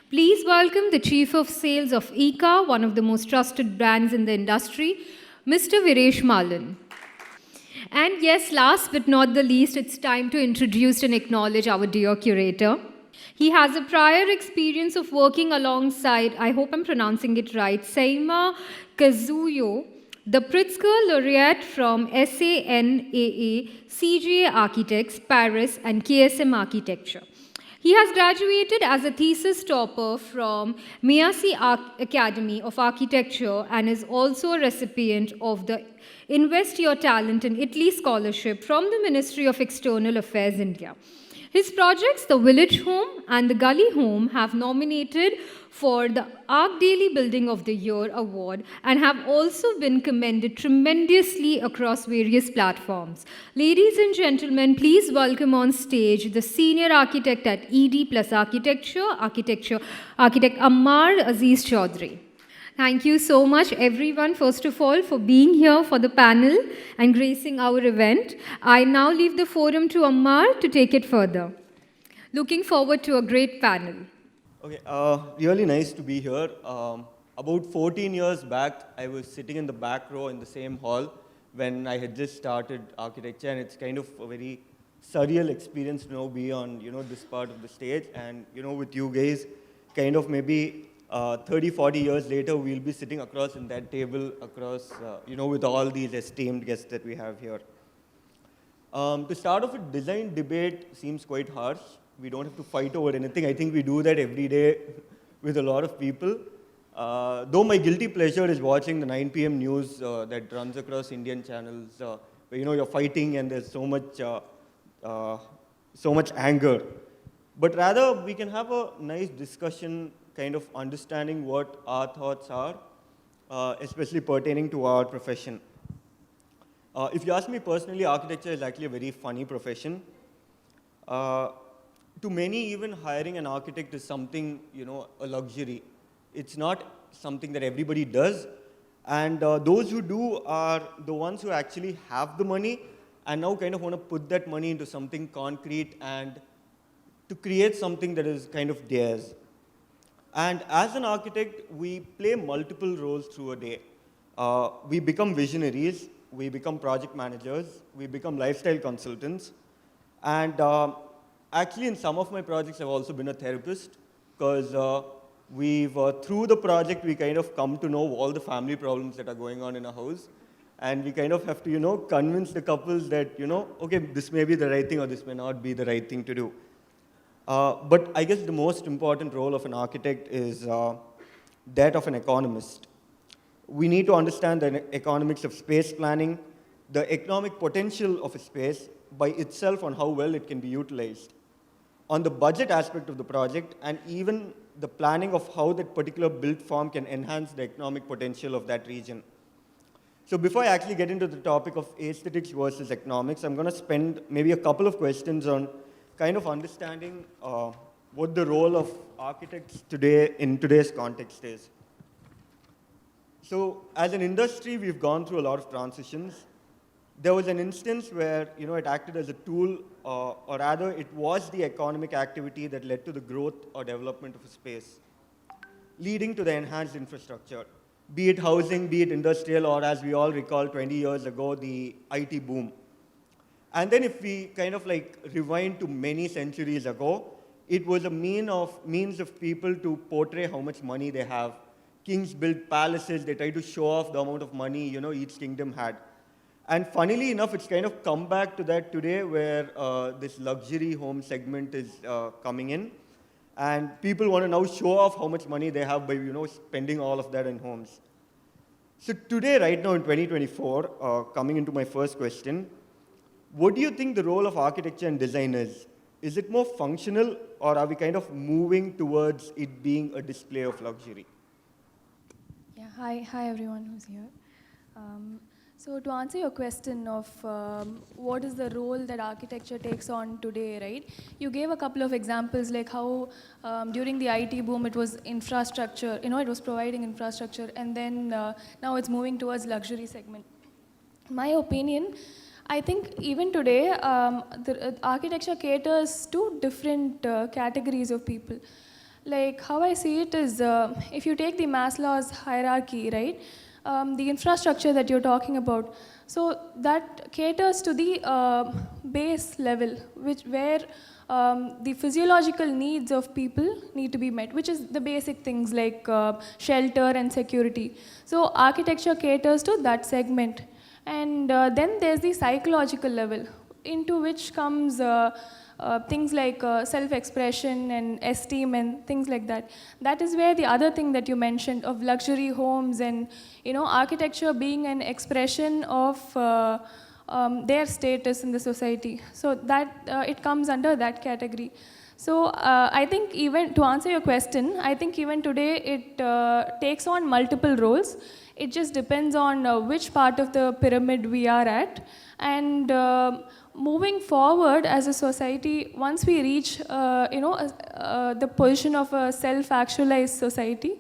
Please welcome the Chief of Sales of ICA, one of the most trusted brands in the industry, Mr. Viresh Malan. And yes, last but not the least, it's time to introduce and acknowledge our dear curator. He has a prior experience of working alongside, I hope I'm pronouncing it right, Seima Kazuyo, the Pritzker laureate from SANAA, CGA Architects, Paris, and KSM Architecture. He has graduated as a thesis topper from Miyasi Academy of Architecture and is also a recipient of the Invest Your Talent in Italy Scholarship from the Ministry of External Affairs, India. His projects, the Village Home and the Gully Home, have nominated for the Arc Daily Building of the Year award and have also been commended tremendously across various platforms. Ladies and gentlemen, please welcome on stage the senior architect at ED Plus Architecture, Architect Ammar Aziz Chaudhry. Thank you so much, everyone, first of all, for being here for the panel and gracing our event. I now leave the forum to Ammar to take it further. Looking forward to a great panel. Okay, really nice to be here. About 14 years back, I was sitting in the back row in the same hall when I had just started architecture, and it's kind of a very surreal experience to now be on, this part of the stage, and, with you guys, kind of maybe 30, 40 years later, we'll be sitting across in that table, across, with all these esteemed guests that we have here. To start off with, design debate seems quite harsh. We don't have to fight over anything. I think we do that every day with a lot of people. Though my guilty pleasure is watching the 9 p.m. news that runs across Indian channels, where you're fighting and there's so much anger. But rather, we can have a nice discussion, kind of understanding what our thoughts are, especially pertaining to our profession. If you ask me personally, architecture is actually a very funny profession. To many, even hiring an architect is something, a luxury. It's not something that everybody does. And those who do are the ones who actually have the money and now kind of want to put that money into something concrete and to create something that is kind of theirs. And as an architect, we play multiple roles through a day. We become visionaries, we become project managers, we become lifestyle consultants. And actually, in some of my projects, I've also been a therapist because through the project, we kind of come to know all the family problems that are going on in a house. And we kind of have to, convince the couples that, okay, this may be the right thing or this may not be the right thing to do. But I guess the most important role of an architect is that of an economist. We need to understand the economics of space planning, the economic potential of a space by itself on how well it can be utilized, on the budget aspect of the project, and even the planning of how that particular built form can enhance the economic potential of that region. So before I actually get into the topic of aesthetics versus economics, I'm going to spend maybe a couple of questions on kind of understanding what the role of architects today in today's context is. So as an industry, we've gone through a lot of transitions. There was an instance where it acted as a tool, or rather it was the economic activity that led to the growth or development of a space, leading to the enhanced infrastructure, be it housing, be it industrial, or as we all recall 20 years ago, the IT boom. And then if we kind of rewind to many centuries ago, it was a means of people to portray how much money they have. Kings built palaces, they tried to show off the amount of money each kingdom had. And funnily enough, it's kind of come back to that today where this luxury home segment is coming in. And people want to now show off how much money they have by spending all of that in homes. So today, right now in 2024, coming into my first question, what do you think the role of architecture and design is? Is it more functional, or are we kind of moving towards it being a display of luxury? Yeah, hi everyone who's here. So to answer your question of what is the role that architecture takes on today, right? You gave a couple of examples like how during the IT boom it was infrastructure, it was providing infrastructure, and then now it's moving towards luxury segment. My opinion, I think even today, the architecture caters to different categories of people. Like how I see it is, if you take the Maslow's hierarchy, right, the infrastructure that you're talking about, so that caters to the base level, where the physiological needs of people need to be met, which is the basic things like shelter and security. So architecture caters to that segment. And then there's the psychological level, into which comes things like self-expression and esteem and things like that. That is where the other thing that you mentioned of luxury homes and architecture being an expression of their status in the society. So that it comes under that category. So I think even to answer your question, I think even today it takes on multiple roles. It just depends on which part of the pyramid we are at. And moving forward as a society, once we reach the position of a self-actualized society,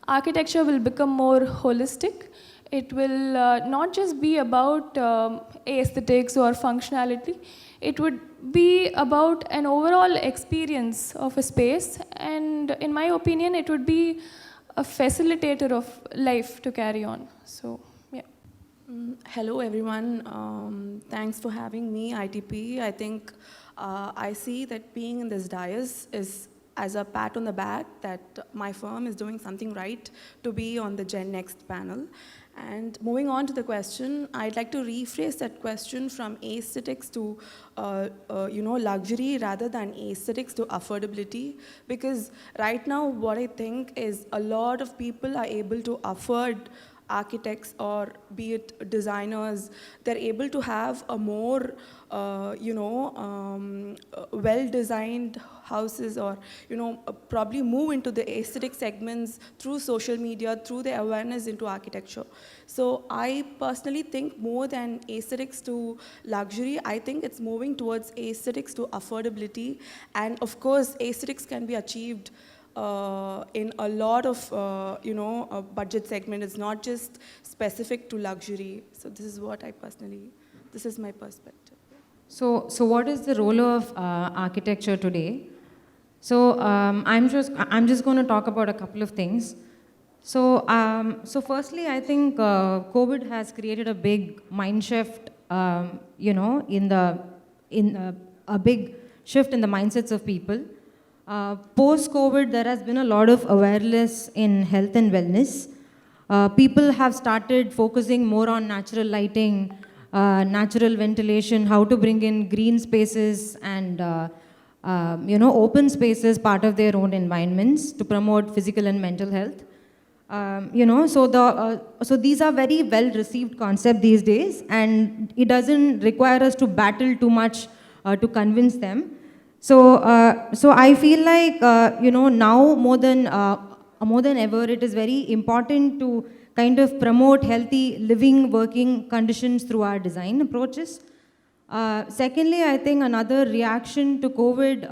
architecture will become more holistic. It will not just be about aesthetics or functionality. It would be about an overall experience of a space, and in my opinion, it would be a facilitator of life to carry on. So, yeah. Hello, everyone. Thanks for having me, ITP. I think I see that being in this dais is as a pat on the back that my firm is doing something right to be on the Gen Next panel. And moving on to the question, I'd like to rephrase that question from aesthetics to, luxury rather than aesthetics to affordability. Because right now, what I think is a lot of people are able to afford architects or be it designers. They're able to have a more, well-designed houses, or probably move into the aesthetic segments through social media, through the awareness into architecture. So I personally think more than aesthetics to luxury, I think it's moving towards aesthetics to affordability. And of course, aesthetics can be achieved in a lot of, budget segment. It's not just specific to luxury. So this is what this is my perspective. So what is the role of architecture today? So I'm just going to talk about a couple of things. So firstly, I think COVID has created a big mind shift, in a big shift in the mindsets of people. Post-COVID, there has been a lot of awareness in health and wellness. People have started focusing more on natural lighting, natural ventilation, how to bring in green spaces and open spaces part of their own environments to promote physical and mental health. So these are very well received concepts these days, and it doesn't require us to battle too much to convince them. So I feel like now more than ever, it is very important to kind of promote healthy living, working conditions through our design approaches. Secondly, I think another reaction to COVID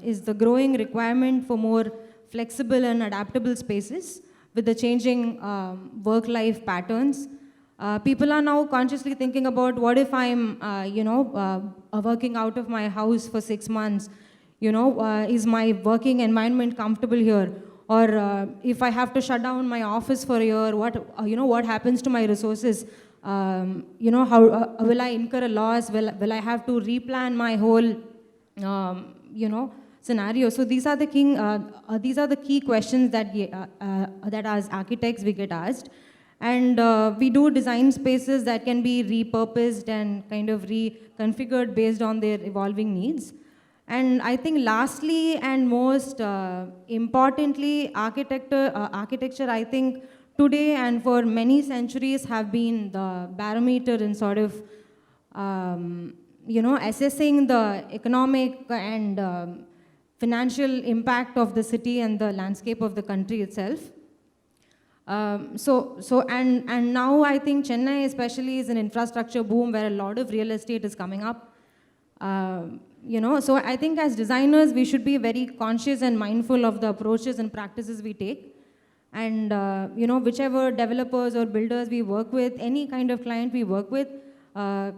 is the growing requirement for more flexible and adaptable spaces with the changing work-life patterns. People are now consciously thinking about what if I'm, working out of my house for 6 months? Is my working environment comfortable here? Or if I have to shut down my office for a year, what happens to my resources? How will I incur a loss? Will I have to replan my whole, scenario? So these are the key questions that that as architects we get asked. And we do design spaces that can be repurposed and kind of reconfigured based on their evolving needs. And I think lastly and most importantly, architecture, I think today and for many centuries have been the barometer in sort of, assessing the economic and financial impact of the city and the landscape of the country itself. And now I think Chennai especially is an infrastructure boom where a lot of real estate is coming up. So I think as designers, we should be very conscious and mindful of the approaches and practices we take. And, whichever developers or builders we work with, any kind of client we work with,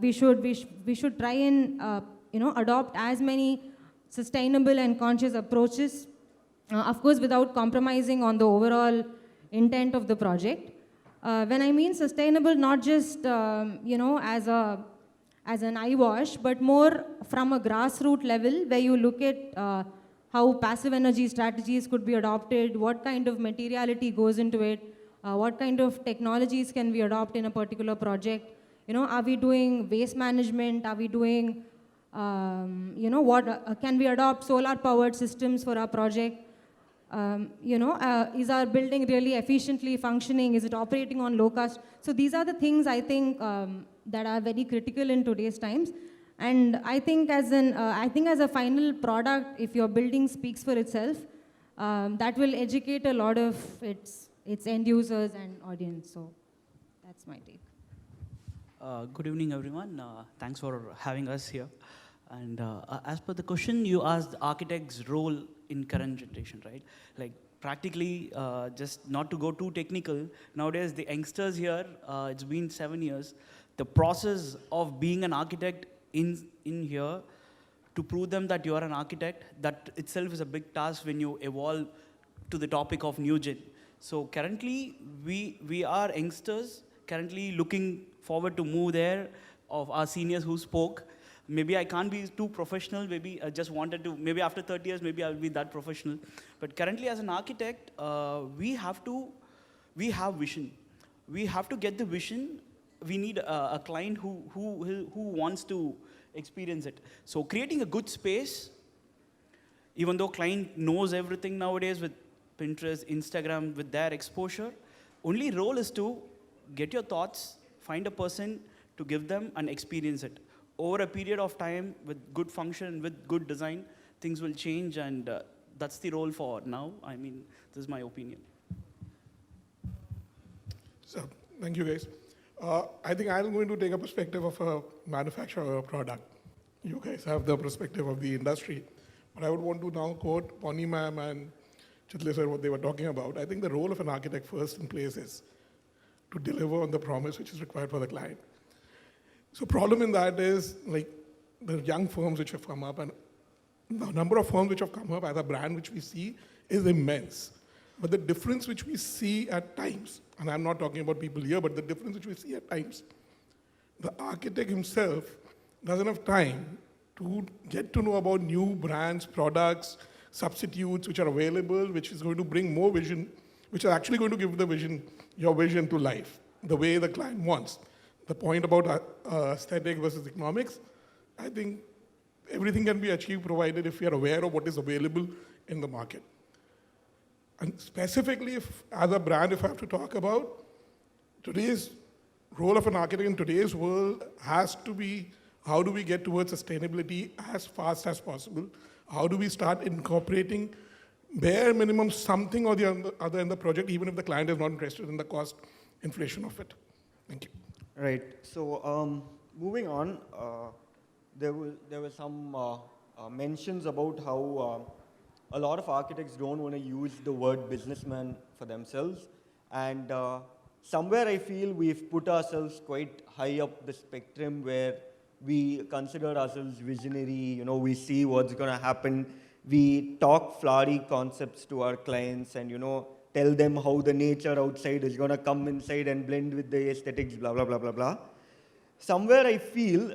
we should try and, adopt as many sustainable and conscious approaches, of course, without compromising on the overall intent of the project. When I mean sustainable, not just, as an eye wash, but more from a grassroots level where you look at how passive energy strategies could be adopted, what kind of materiality goes into it, what kind of technologies can we adopt in a particular project. Are we doing waste management? Are we doing, can we adopt solar-powered systems for our project? Is our building really efficiently functioning? Is it operating on low cost? So these are the things I think that are very critical in today's times. And I think as a final product, if your building speaks for itself, that will educate a lot of its end users and audience. So that's my take. Good evening, everyone. Thanks for having us here. And as per the question you asked, the architect's role in current generation, right? Like practically, just not to go too technical, nowadays the youngsters here, it's been 7 years. The process of being an architect in here, to prove them that you are an architect, that itself is a big task when you evolve to the topic of new gen. So currently, we are youngsters, currently looking forward to move there, of our seniors who spoke. Maybe I can't be too professional, maybe I just wanted to, maybe after 30 years, maybe I'll be that professional. But currently as an architect, we have vision. we have to get the vision. We need a client who wants to experience it. So creating a good space, even though client knows everything nowadays with Pinterest, Instagram, with their exposure, only role is to get your thoughts, find a person to give them and experience it. Over a period of time, with good function, with good design, things will change, and that's the role for now. I mean, this is my opinion. So, thank you guys. I think I'm going to take a perspective of a manufacturer or a product. You guys have the perspective of the industry. But I would want to now quote Pony ma'am and Chitle sir, what they were talking about. I think the role of an architect first in place is to deliver on the promise which is required for the client. So problem in that is like the young firms which have come up, and the number of firms which have come up as a brand which we see is immense. But the difference which we see at times, and I'm not talking about people here, but the difference which we see at times, the architect himself doesn't have time to get to know about new brands, products, substitutes which are available, which is going to bring more vision, which are actually going to give the vision, your vision to life, the way the client wants. The point about aesthetic versus economics, I think everything can be achieved provided if we are aware of what is available in the market. And specifically, as a brand, if I have to talk about, today's role of an architect in today's world has to be, how do we get towards sustainability as fast as possible? How do we start incorporating bare minimum something or the other in the project, even if the client is not interested in the cost inflation of it? Thank you. Right. So moving on, there were some mentions about how a lot of architects don't want to use the word businessman for themselves. And somewhere I feel we've put ourselves quite high up the spectrum where we consider ourselves visionary, we see what's going to happen. We talk flowery concepts to our clients and, tell them how the nature outside is going to come inside and blend with the aesthetics, blah, blah, blah, blah, blah. Somewhere I feel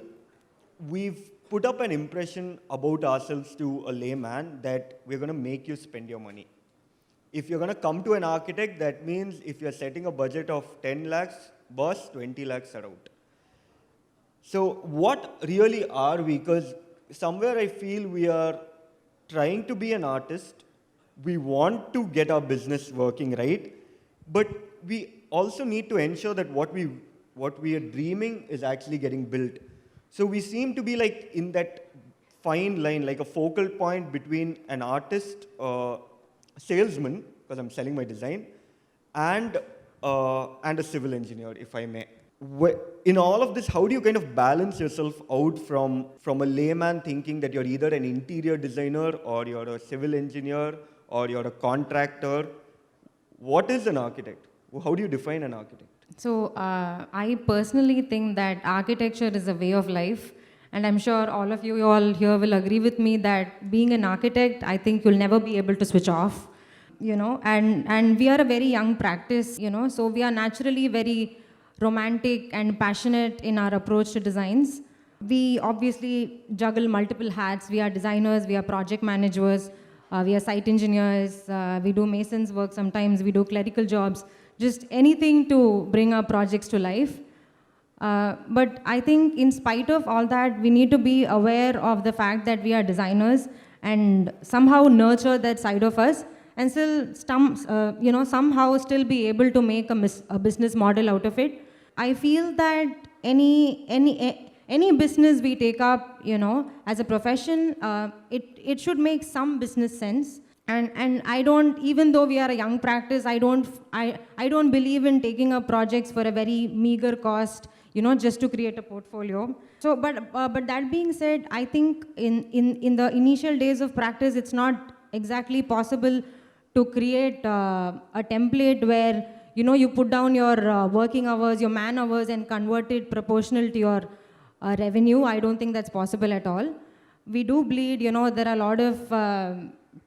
we've put up an impression about ourselves to a layman that we're going to make you spend your money. If you're going to come to an architect, that means if you're setting a budget of 10 lakhs, boss, 20 lakhs are out. So what really are we? Because somewhere I feel we are trying to be an artist. We want to get our business working right, but we also need to ensure that what we are dreaming is actually getting built. So we seem to be like in that fine line, like a focal point between an artist, salesman, because I'm selling my design, and a civil engineer, if I may. In all of this, how do you kind of balance yourself out from a layman thinking that you're either an interior designer or you're a civil engineer or you're a contractor? What is an architect? How do you define an architect? So I personally think that architecture is a way of life, and I'm sure all of you all here will agree with me that being an architect, I think you'll never be able to switch off, and we are a very young practice, so we are naturally very romantic and passionate in our approach to designs. We obviously juggle multiple hats. We are designers, we are project managers, we are site engineers, we do masons work sometimes, we do clerical jobs, just anything to bring our projects to life. But I think in spite of all that, we need to be aware of the fact that we are designers and somehow nurture that side of us and still, somehow still be able to make a business model out of it. I feel that any business we take up, as a profession, it should make some business sense. And I don't, even though we are a young practice, I don't believe in taking up projects for a very meager cost, just to create a portfolio. So, but that being said, I think in the initial days of practice, it's not exactly possible to create a template where you put down your working hours, your man hours, and convert it proportional to your revenue. I don't think that's possible at all. We do bleed, there are a lot of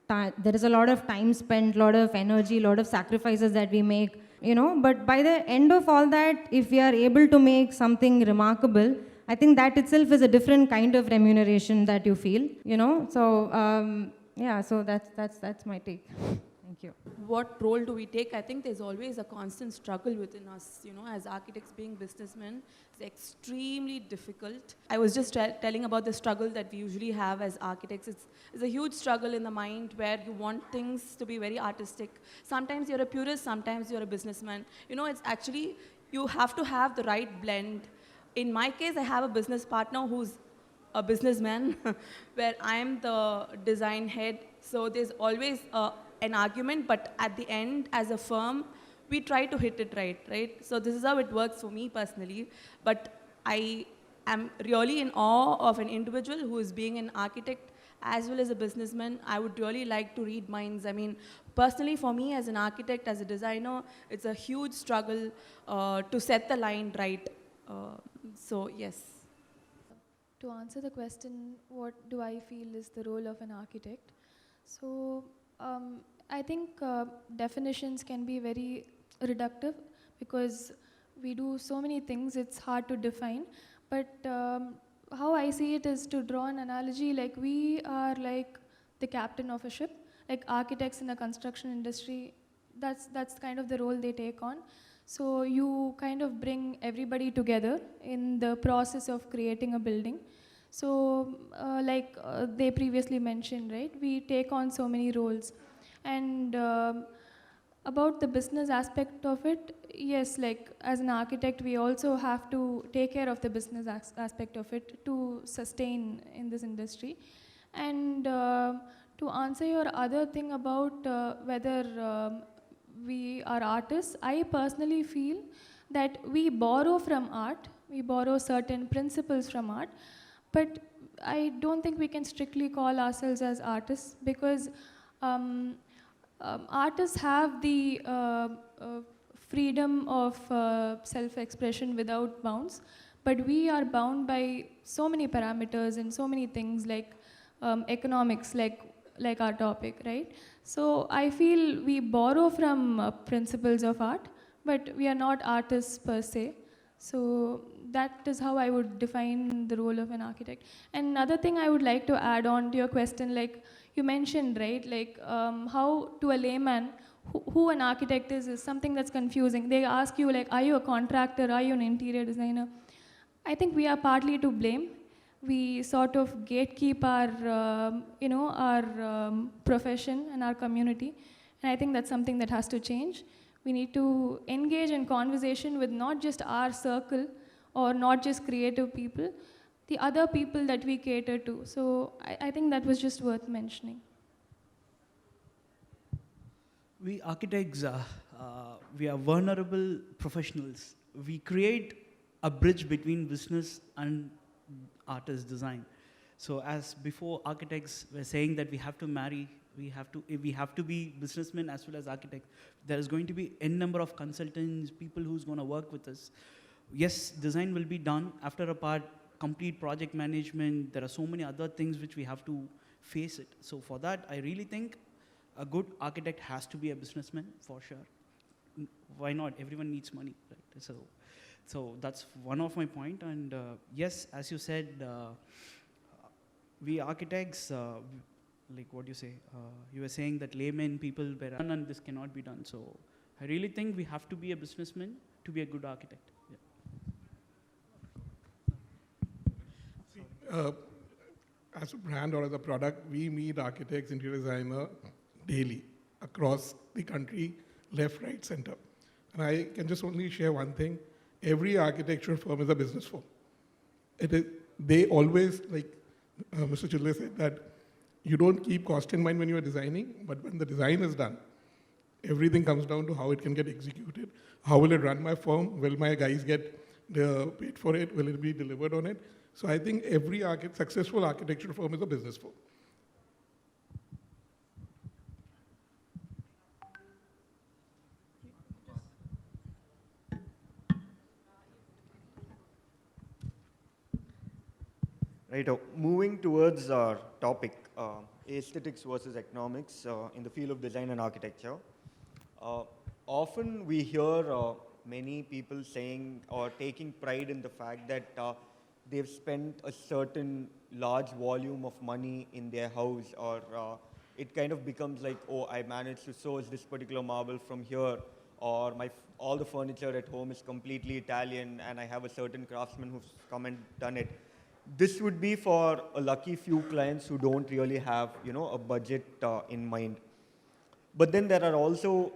there is a lot of time spent, a lot of energy, a lot of sacrifices that we make, but by the end of all that, if we are able to make something remarkable, I think that itself is a different kind of remuneration that you feel, so yeah, so that's my take. Thank you. Thank you. What role do we take? I think there's always a constant struggle within us, you know, as architects being businessmen. It's extremely difficult. I was just telling about the struggle that we usually have as architects. It's a huge struggle in the mind where you want things to be very artistic. Sometimes you're a purist, sometimes you're a businessman. You know, it's actually, you have to have the right blend. In my case, I have a business partner who's a businessman, where I'm the design head. So there's always an argument, but at the end, as a firm, we try to hit it right? So this is how it works for me personally. But I am really in awe of an individual who is being an architect as well as a businessman. I would really like to read minds. I mean, personally for me as an architect, as a designer, it's a huge struggle to set the line right. So yes. To answer the question, what do I feel is the role of an architect? So I think definitions can be very reductive because we do so many things, it's hard to define. But how I see it is to draw an analogy, like we are like the captain of a ship, like architects in the construction industry, that's kind of the role they take on. So you kind of bring everybody together in the process of creating a building. So like they previously mentioned, right, we take on so many roles. And about the business aspect of it, yes, like as an architect, we also have to take care of the business aspect of it to sustain in this industry. And to answer your other thing about whether we are artists, I personally feel that we borrow from art, we borrow certain principles from art, but I don't think we can strictly call ourselves as artists because artists have the freedom of self-expression without bounds, but we are bound by so many parameters and so many things like economics, like our topic, right? So I feel we borrow from principles of art, but we are not artists per se. So that is how I would define the role of an architect. And another thing I would like to add on to your question, like you mentioned, right, like how to a layman, who an architect is something that's confusing. They ask you like, are you a contractor, are you an interior designer? I think we are partly to blame. We sort of gatekeep our, our profession and our community. And I think that's something that has to change. We need to engage in conversation with not just our circle or not just creative people, the other people that we cater to. So I think that was just worth mentioning. We architects, we are vulnerable professionals. We create a bridge between business and artist design. So as before, architects were saying that we have to marry, we have to be businessmen as well as architects. There is going to be n number of consultants, people who's going to work with us. Yes, design will be done. After a part, complete project management, there are so many other things which we have to face it. So for that, I really think a good architect has to be a businessman, for sure. Why not? Everyone needs money, right? So that's one of my point. And yes, as you said, we architects, like what you say, you were saying that laymen people were done and this cannot be done. So I really think we have to be a businessman to be a good architect. Yeah. As a brand or as a product, we meet architects, interior designer daily across the country, left, right, center. And I can just only share one thing. Every architectural firm is a business firm. They always, like Mr. Chille said, that you don't keep cost in mind when you are designing, but when the design is done, everything comes down to how it can get executed. How will it run my firm? Will my guys get paid for it? Will it be delivered on it? So I think every successful architectural firm is a business firm. Right, moving towards our topic, aesthetics versus economics in the field of design and architecture. Often we hear many people saying or taking pride in the fact that they've spent a certain large volume of money in their house, or it kind of becomes like, oh, I managed to source this particular marble from here, or all the furniture at home is completely Italian, and I have a certain craftsman who's come and done it. This would be for a lucky few clients who don't really have, a budget in mind. But then there are also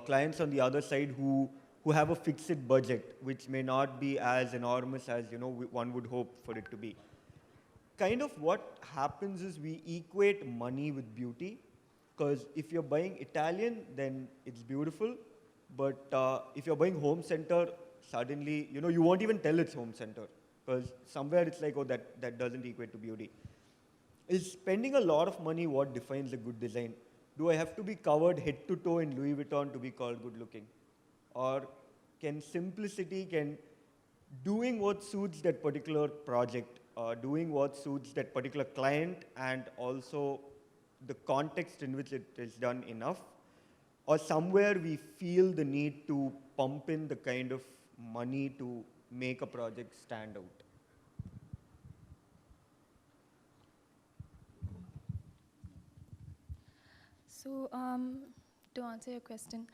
clients on the other side who have a fixed budget, which may not be as enormous as one would hope for it to be. Kind of what happens is we equate money with beauty, because if you're buying Italian, then it's beautiful. But if you're buying home center, suddenly you won't even tell it's home center, because somewhere it's like, oh, that doesn't equate to beauty. Is spending a lot of money what defines a good design? Do I have to be covered head to toe in Louis Vuitton to be called good looking? Or can simplicity, can doing what suits that particular project, doing what suits that particular client, and also the context in which it is done enough? Or somewhere we feel the need to pump in the kind of money to make a project stand out? So, to answer your question,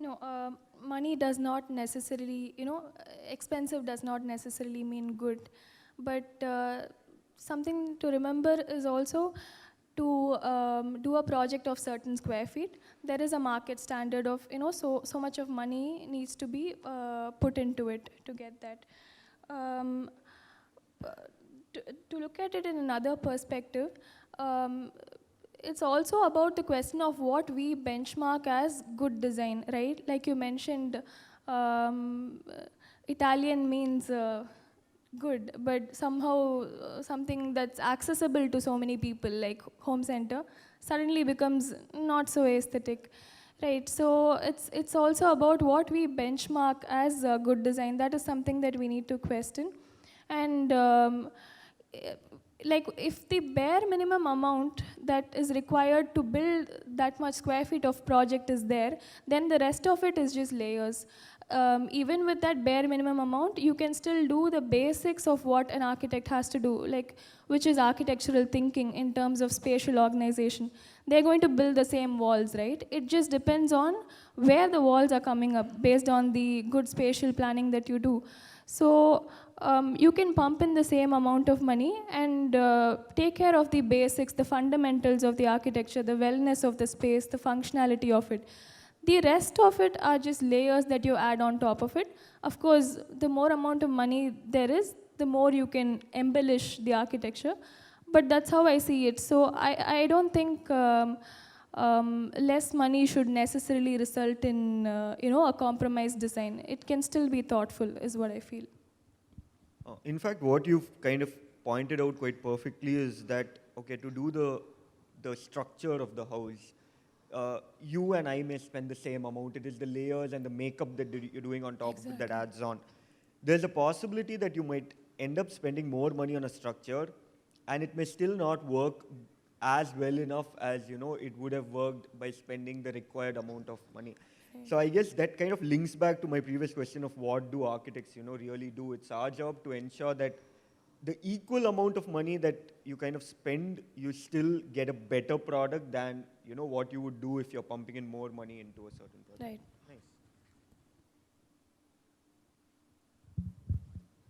no, money does not necessarily, expensive does not necessarily mean good. But something to remember is also to do a project of certain square feet, there is a market standard of, so much of money needs to be put into it to get that. To look at it in another perspective, it's also about the question of what we benchmark as good design, right? Like you mentioned, Italian means good, but somehow something that's accessible to so many people, like home center, suddenly becomes not so aesthetic, right? So it's also about what we benchmark as good design. That is something that we need to question. And like if the bare minimum amount that is required to build that much square feet of project is there, then the rest of it is just layers. Even with that bare minimum amount, you can still do the basics of what an architect has to do, like which is architectural thinking in terms of spatial organization. They're going to build the same walls, right? It just depends on where the walls are coming up based on the good spatial planning that you do. So you can pump in the same amount of money and take care of the basics, the fundamentals of the architecture, the wellness of the space, the functionality of it. The rest of it are just layers that you add on top of it. Of course, the more amount of money there is, the more you can embellish the architecture. But that's how I see it. So I don't think less money should necessarily result in a compromised design. It can still be thoughtful, is what I feel. In fact, what you've kind of pointed out quite perfectly is that, okay, to do the structure of the house, you and I may spend the same amount. It is the layers and the makeup that you're doing on top of it that adds on. There's a possibility that you might end up spending more money on a structure, and it may still not work as well enough as it would have worked by spending the required amount of money. So I guess that kind of links back to my previous question of what do architects really do. It's our job to ensure that the equal amount of money that you kind of spend, you still get a better product than what you would do if you're pumping in more money into a certain product. Right. Nice.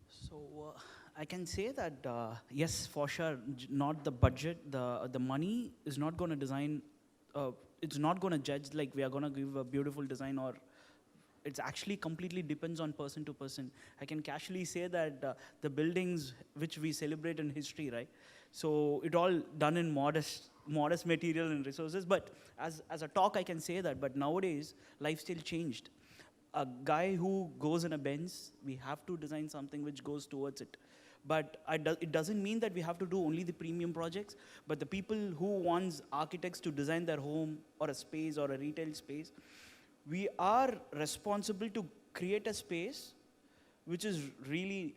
So I can say that yes, for sure, not the budget, the money is not going to design. It's not going to judge like we are going to give a beautiful design, or it's actually completely depends on person to person. I can casually say that the buildings which we celebrate in history, right? So it all done in modest material and resources. But as a talk, I can say that. But nowadays, lifestyle changed. A guy who goes in a Benz, we have to design something which goes towards it. But it doesn't mean that we have to do only the premium projects, but the people who wants architects to design their home or a space or a retail space, we are responsible to create a space which is really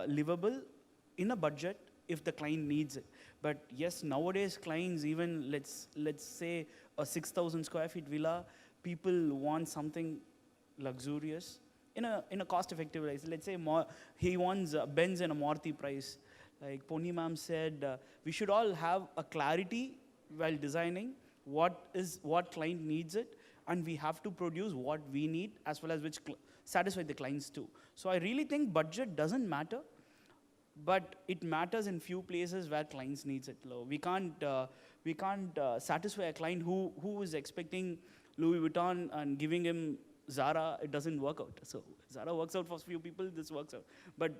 livable in a budget if the client needs it. But yes, nowadays clients, even let's say a 6,000 square feet villa, people want something luxurious in a cost-effective price. Let's say he wants Benz and a Maruti price. Like Pony ma'am said, we should all have a clarity while designing what client needs it, and we have to produce what we need as well as which satisfy the clients too. So I really think budget doesn't matter, but it matters in few places where clients needs it low. We can't satisfy a client who is expecting Louis Vuitton and giving him Zara. It doesn't work out. So Zara works out for few people, this works out. But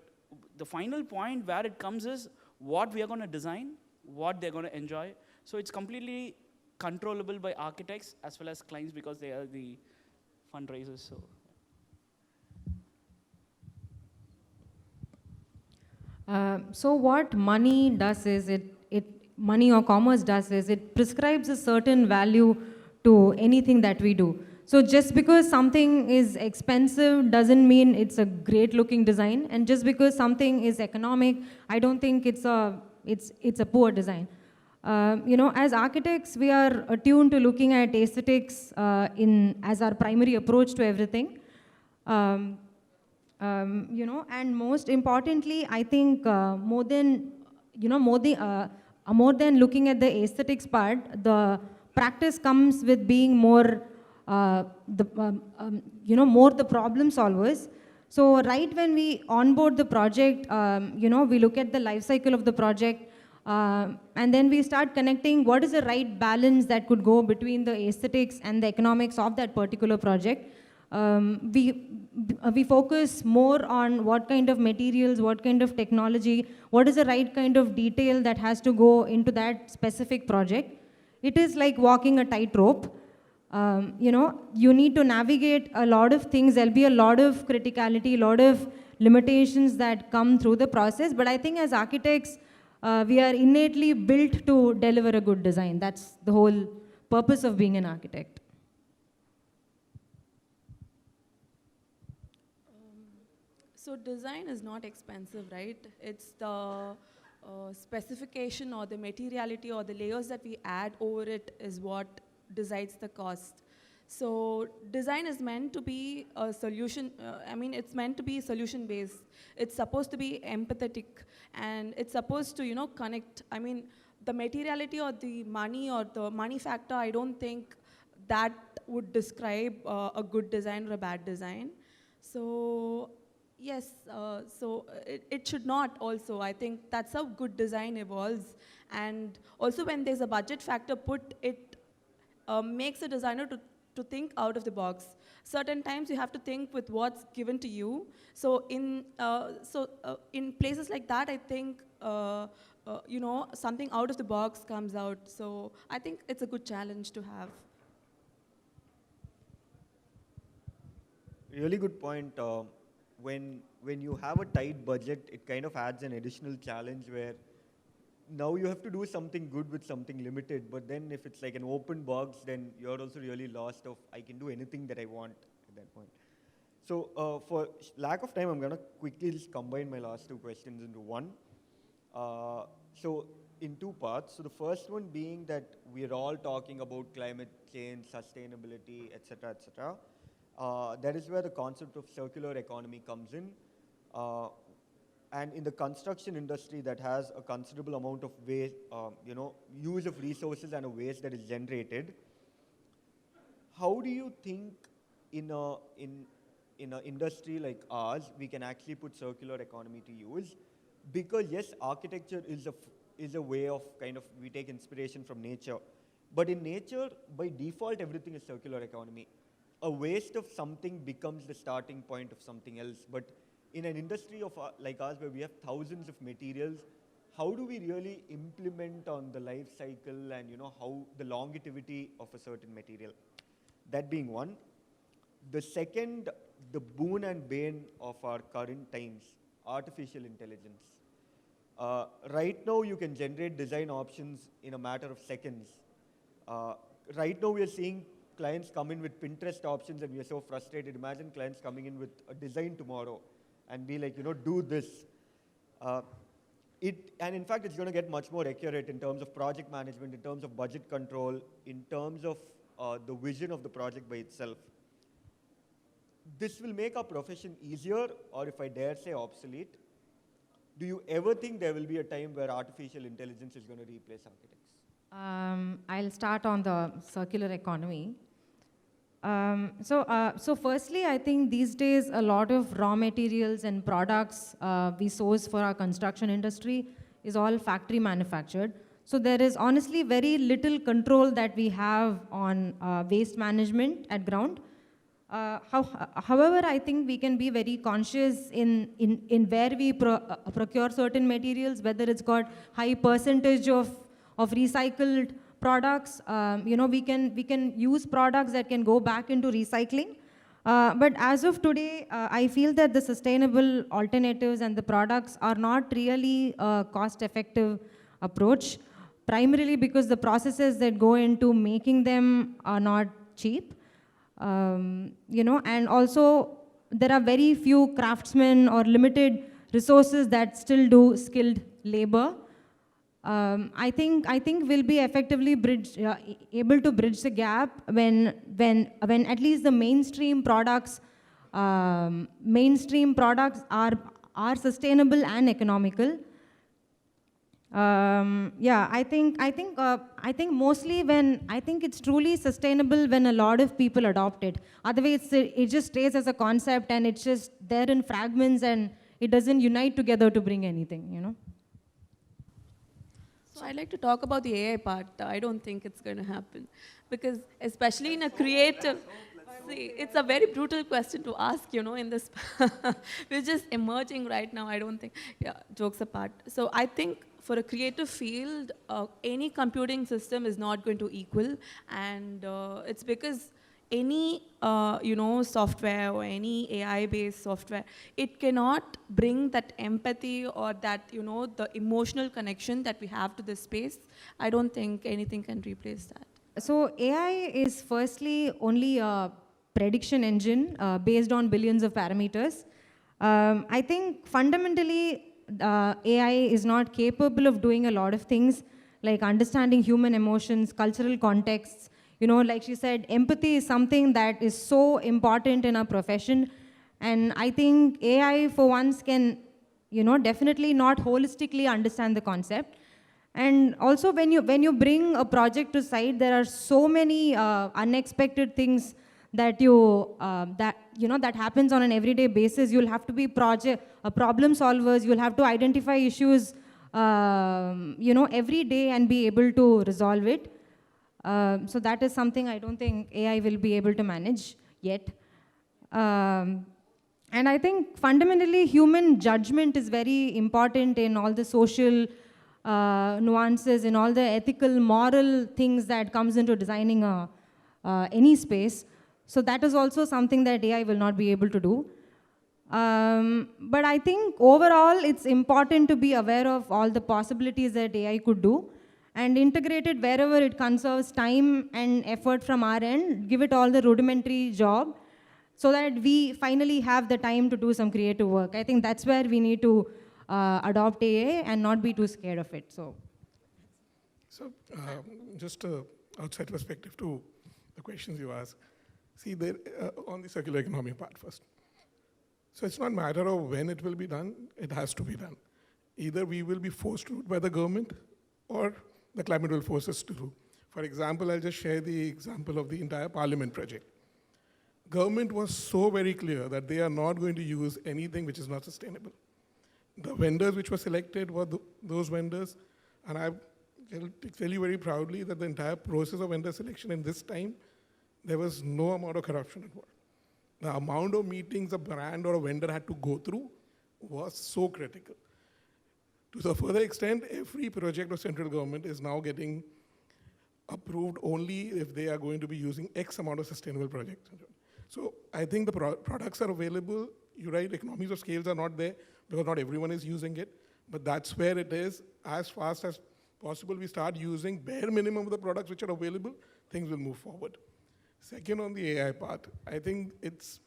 the final point where it comes is what we are going to design, what they're going to enjoy. So it's completely controllable by architects as well as clients because they are the fundraisers. So. So what money does is money or commerce does is it prescribes a certain value to anything that we do. So just because something is expensive doesn't mean it's a great looking design, and just because something is economic, I don't think it's a poor design. As architects, we are attuned to looking at aesthetics as our primary approach to everything. And most importantly, I think more than looking at the aesthetics part, the practice comes with being more the problem solvers. So right when we onboard the project, we look at the life cycle of the project, and then we start connecting what is the right balance that could go between the aesthetics and the economics of that particular project. We focus more on what kind of materials, what kind of technology, what is the right kind of detail that has to go into that specific project. It is like walking a tightrope. You need to navigate a lot of things. There'll be a lot of criticality, a lot of limitations that come through the process. But I think as architects, we are innately built to deliver a good design. That's the whole purpose of being an architect. So design is not expensive, right? It's the specification or the materiality or the layers that we add over it is what decides the cost. So design is meant to be a solution, it's meant to be solution based. It's supposed to be empathetic, and it's supposed to, connect. The materiality or the money factor, I don't think that would describe a good design or a bad design. So yes, it should not also. I think that's how good design evolves. And also when there's a budget factor it makes a designer to think out of the box. Certain times you have to think with what's given to you. So in places like that, I think something out of the box comes out. So I think it's a good challenge to have. Really good point. When you have a tight budget, it kind of adds an additional challenge where now you have to do something good with something limited, but then if it's like an open box, then you're also really lost of, I can do anything that I want at that point. So for lack of time, I'm going to quickly just combine my last two questions into one. So in two parts. So the first one being that we are all talking about climate change, sustainability, etc., etc. That is where the concept of circular economy comes in. And in the construction industry that has a considerable amount of waste, use of resources and a waste that is generated, how do you think in an industry like ours, we can actually put circular economy to use? Because yes, architecture is a way of kind of, we take inspiration from nature. But in nature, by default, everything is circular economy. A waste of something becomes the starting point of something else. But in an industry like ours, where we have thousands of materials, how do we really implement on the life cycle and how the longevity of a certain material? That being one. The second, the boon and bane of our current times, artificial intelligence. Right now, you can generate design options in a matter of seconds. Right now, we are seeing clients come in with Pinterest options, and we are so frustrated. Imagine clients coming in with a design tomorrow and be like, do this. And in fact, it's going to get much more accurate in terms of project management, in terms of budget control, in terms of the vision of the project by itself. This will make our profession easier, or if I dare say obsolete. Do you ever think there will be a time where artificial intelligence is going to replace architects? I'll start on the circular economy. So firstly, I think these days a lot of raw materials and products we source for our construction industry is all factory manufactured. So there is honestly very little control that we have on waste management at ground. However, I think we can be very conscious in where we procure certain materials, whether it's got high percentage of recycled products. We can use products that can go back into recycling. But as of today, I feel that the sustainable alternatives and the products are not really a cost-effective approach, primarily because the processes that go into making them are not cheap. And also there are very few craftsmen or limited resources that still do skilled labor. I think we'll be effectively able to bridge the gap when at least the mainstream products are sustainable and economical. I think mostly it's truly sustainable when a lot of people adopt it. Otherwise, it just stays as a concept and it's just there in fragments and it doesn't unite together to bring anything. So I'd like to talk about the AI part. I don't think it's going to happen because especially in a creative, see, it's a very brutal question to ask, in this, we're just emerging right now. I don't think, jokes apart. So I think for a creative field, any computing system is not going to equal, and it's because any software or any AI-based software, it cannot bring that empathy or that the emotional connection that we have to this space. I don't think anything can replace that. So AI is firstly only a prediction engine based on billions of parameters. I think fundamentally AI is not capable of doing a lot of things like understanding human emotions, cultural contexts. Like she said, empathy is something that is so important in our profession. And I think AI for once can, definitely not holistically understand the concept. And also when you bring a project to site, there are so many unexpected things that that happens on an everyday basis. You'll have to be problem solvers. You'll have to identify issues, every day and be able to resolve it. So that is something I don't think AI will be able to manage yet. And I think fundamentally human judgment is very important in all the social nuances, in all the ethical, moral things that comes into designing any space. So that is also something that AI will not be able to do. But I think overall it's important to be aware of all the possibilities that AI could do and integrate it wherever it conserves time and effort from our end, give it all the rudimentary job so that we finally have the time to do some creative work. I think that's where we need to adopt AI and not be too scared of it. So just an outside perspective to the questions you asked. See, there, on the circular economy part first. So it's not a matter of when it will be done, it has to be done. Either we will be forced to do it by the government or the climate will force us to do. For example, I'll just share the example of the entire Parliament project. Government was so very clear that they are not going to use anything which is not sustainable. The vendors which were selected were those vendors, and I can tell you very proudly that the entire process of vendor selection in this time, there was no amount of corruption involved. The amount of meetings a brand or a vendor had to go through was so critical. To the further extent, every project of central government is now getting approved only if they are going to be using X amount of sustainable projects. So I think the products are available. You're right, economies of scales are not there because not everyone is using it, but that's where it is. As fast as possible, we start using bare minimum of the products which are available, things will move forward. Second, on the AI part, I think it's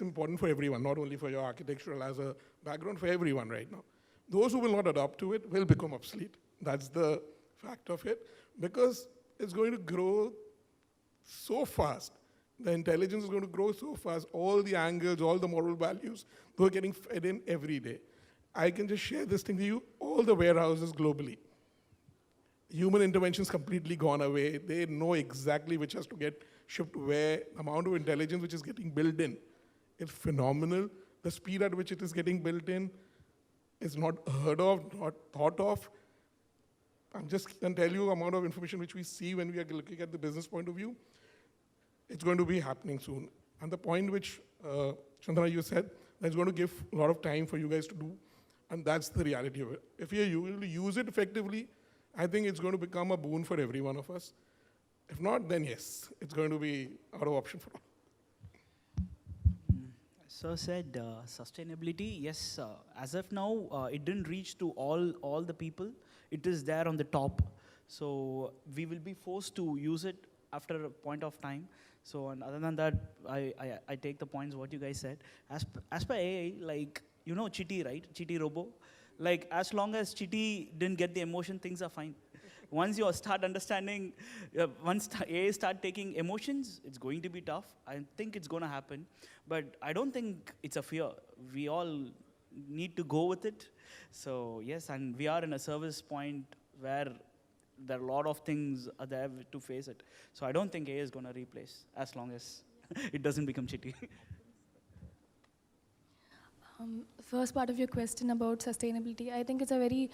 important for everyone, not only for your architectural as a background, for everyone right now. Those who will not adopt to it will become obsolete. That's the fact of it, because it's going to grow so fast. The intelligence is going to grow so fast. All the angles, all the moral values, they're getting fed in every day. I can just share this thing to you. All the warehouses globally, human intervention's completely gone away. They know exactly which has to get shipped where. The amount of intelligence which is getting built in is phenomenal. The speed at which it is getting built in is not heard of, not thought of. I'm just can tell you the amount of information which we see when we are looking at the business point of view. It's going to be happening soon. And the point which Chandra, you said, that's going to give a lot of time for you guys to do, and that's the reality of it. If you able to use it effectively, I think it's going to become a boon for every one of us. If not, then yes, it's going to be out of option for all. So said sustainability, yes, as of now, it didn't reach to all the people. It is there on the top. So we will be forced to use it after a point of time. So and other than that, I take the points what you guys said. As per AI, like, you know Chitty, right? Chitty Robo. Like, as long as Chitty didn't get the emotion, things are fine. Once you start understanding, once AI start taking emotions, it's going to be tough. I think it's going to happen. But I don't think it's a fear. We all need to go with it. So yes, and we are in a service point where there are a lot of things are there to face it. So I don't think AI is going to replace as long as it doesn't become Chitty. First part of your question about sustainability, I think it's a very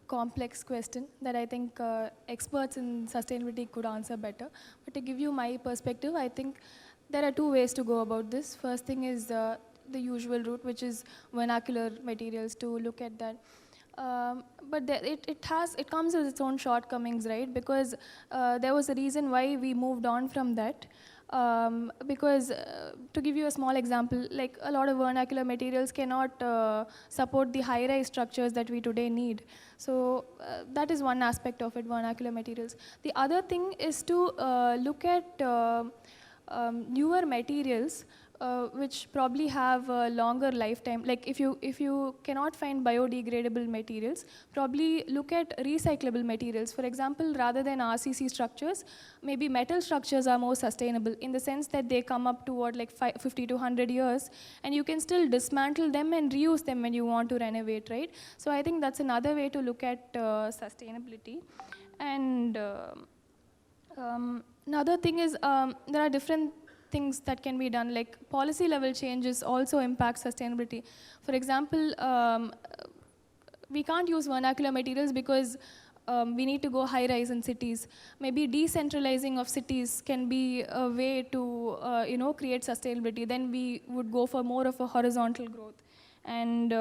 complex question that I think experts in sustainability could answer better. But to give you my perspective, I think there are two ways to go about this. First thing is the usual route, which is vernacular materials, to look at that. But it comes with its own shortcomings, right? Because there was a reason why we moved on from that. Because to give you a small example, like a lot of vernacular materials cannot support the high-rise structures that we today need. So that is one aspect of it, vernacular materials. The other thing is to look at newer materials which probably have a longer lifetime. Like if you cannot find biodegradable materials, probably look at recyclable materials. For example, rather than RCC structures, maybe metal structures are more sustainable in the sense that they come up to what, like 50 to 100 years, and you can still dismantle them and reuse them when you want to renovate, right? So I think that's another way to look at sustainability. And another thing is there are different things that can be done, like policy level changes also impact sustainability. For example, we can't use vernacular materials because we need to go high rise in cities. Maybe decentralizing of cities can be a way to create sustainability. Then we would go for more of a horizontal growth. And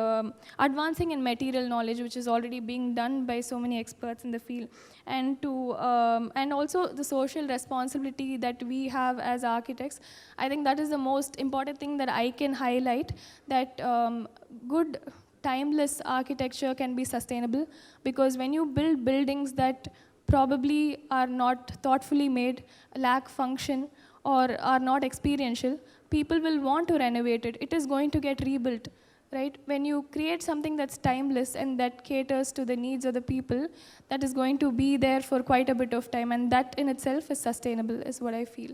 advancing in material knowledge, which is already being done by so many experts in the field, and also the social responsibility that we have as architects. I think that is the most important thing that I can highlight, that good timeless architecture can be sustainable, because when you build buildings that probably are not thoughtfully made, lack function, or are not experiential, people will want to renovate it. It is going to get rebuilt. Right? When you create something that's timeless and that caters to the needs of the people, that is going to be there for quite a bit of time, and that in itself is sustainable, is what I feel.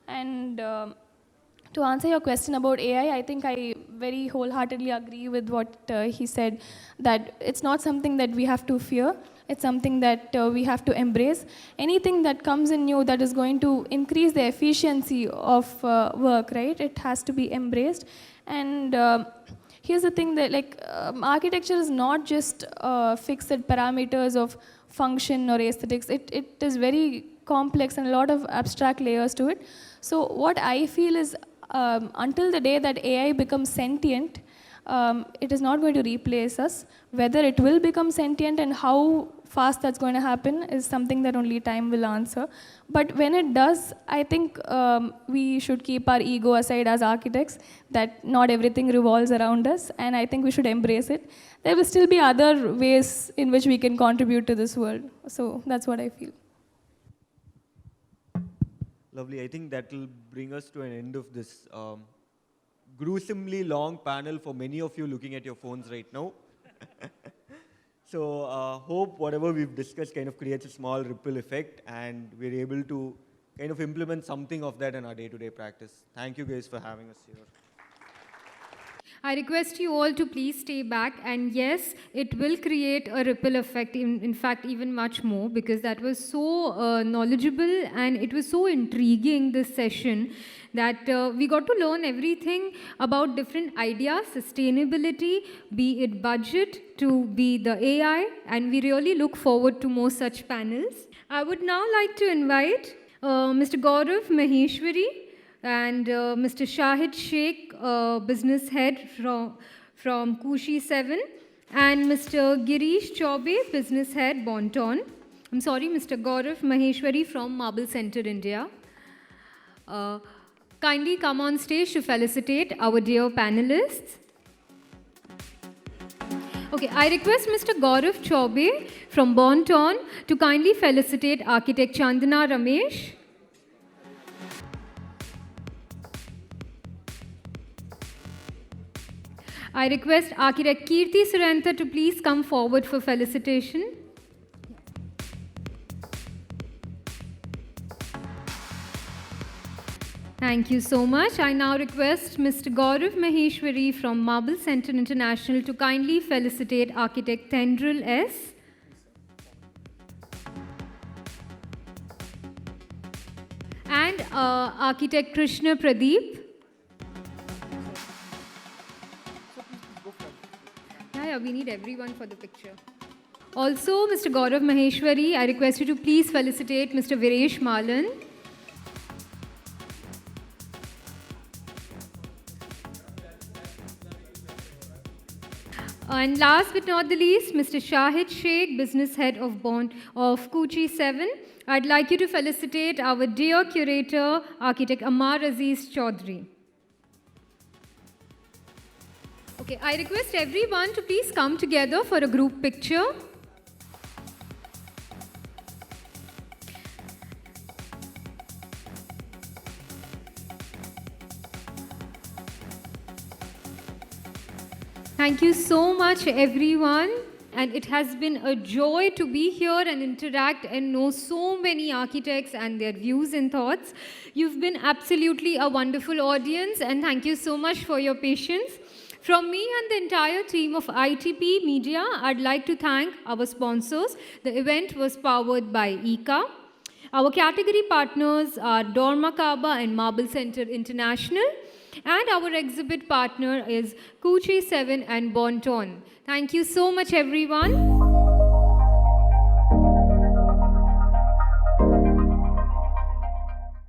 And to answer your question about AI, I think I very wholeheartedly agree with what he said, that it's not something that we have to fear. It's something that we have to embrace. Anything that comes in new that is going to increase the efficiency of work, right? It has to be embraced. And here's the thing, that architecture is not just fixed parameters of function or aesthetics. It is very complex and a lot of abstract layers to it. So what I feel is until the day that AI becomes sentient, it is not going to replace us. Whether it will become sentient and how fast that's going to happen is something that only time will answer. But when it does, I think we should keep our ego aside as architects, that not everything revolves around us, and I think we should embrace it. There will still be other ways in which we can contribute to this world. So that's what I feel. Lovely. I think that will bring us to an end of this gruesomely long panel for many of you looking at your phones right now. So hope whatever we've discussed kind of creates a small ripple effect, and we're able to kind of implement something of that in our day-to-day practice. Thank you guys for having us here. I request you all to please stay back, and yes, it will create a ripple effect, in fact, even much more, because that was so knowledgeable and it was so intriguing, this session, that we got to learn everything about different ideas, sustainability, be it budget, to be the AI, and we really look forward to more such panels. I would now like to invite Mr. Gaurav Maheshwari and Mr. Shahid Sheikh, business head from Kushi 7, and Mr. Girish Chaube, business head, Bonton. I'm sorry, Mr. Gaurav Maheshwari from Marble Center, India. Kindly come on stage to felicitate our dear panelists. Okay, I request Mr. Gaurav Chaube from Bonton to kindly felicitate architect Chandana Ramesh. I request architect Kirti Surenta to please come forward for felicitation. Thank you so much. I now request Mr. Gaurav Maheshwari from Marble Center International to kindly felicitate architect Tendril S. And architect Krishna Pradeep. Yeah, we need everyone for the picture. Also, Mr. Gaurav Maheshwari, I request you to please felicitate Mr. Viresh Malan. And last but not the least, Mr. Shahid Sheikh, business head of Kuchi 7. I'd like you to felicitate our dear curator, architect Amar Aziz Chaudhry. Okay, I request everyone to please come together for a group picture. Thank you so much, everyone. And it has been a joy to be here and interact and know so many architects and their views and thoughts. You've been absolutely a wonderful audience, and thank you so much for your patience. From me and the entire team of ITP Media, I'd like to thank our sponsors. The event was powered by ICA. Our category partners are Dorma Kaaba and Marble Center International. And our exhibit partner is Kuchi 7 and Bonton. Thank you so much, everyone.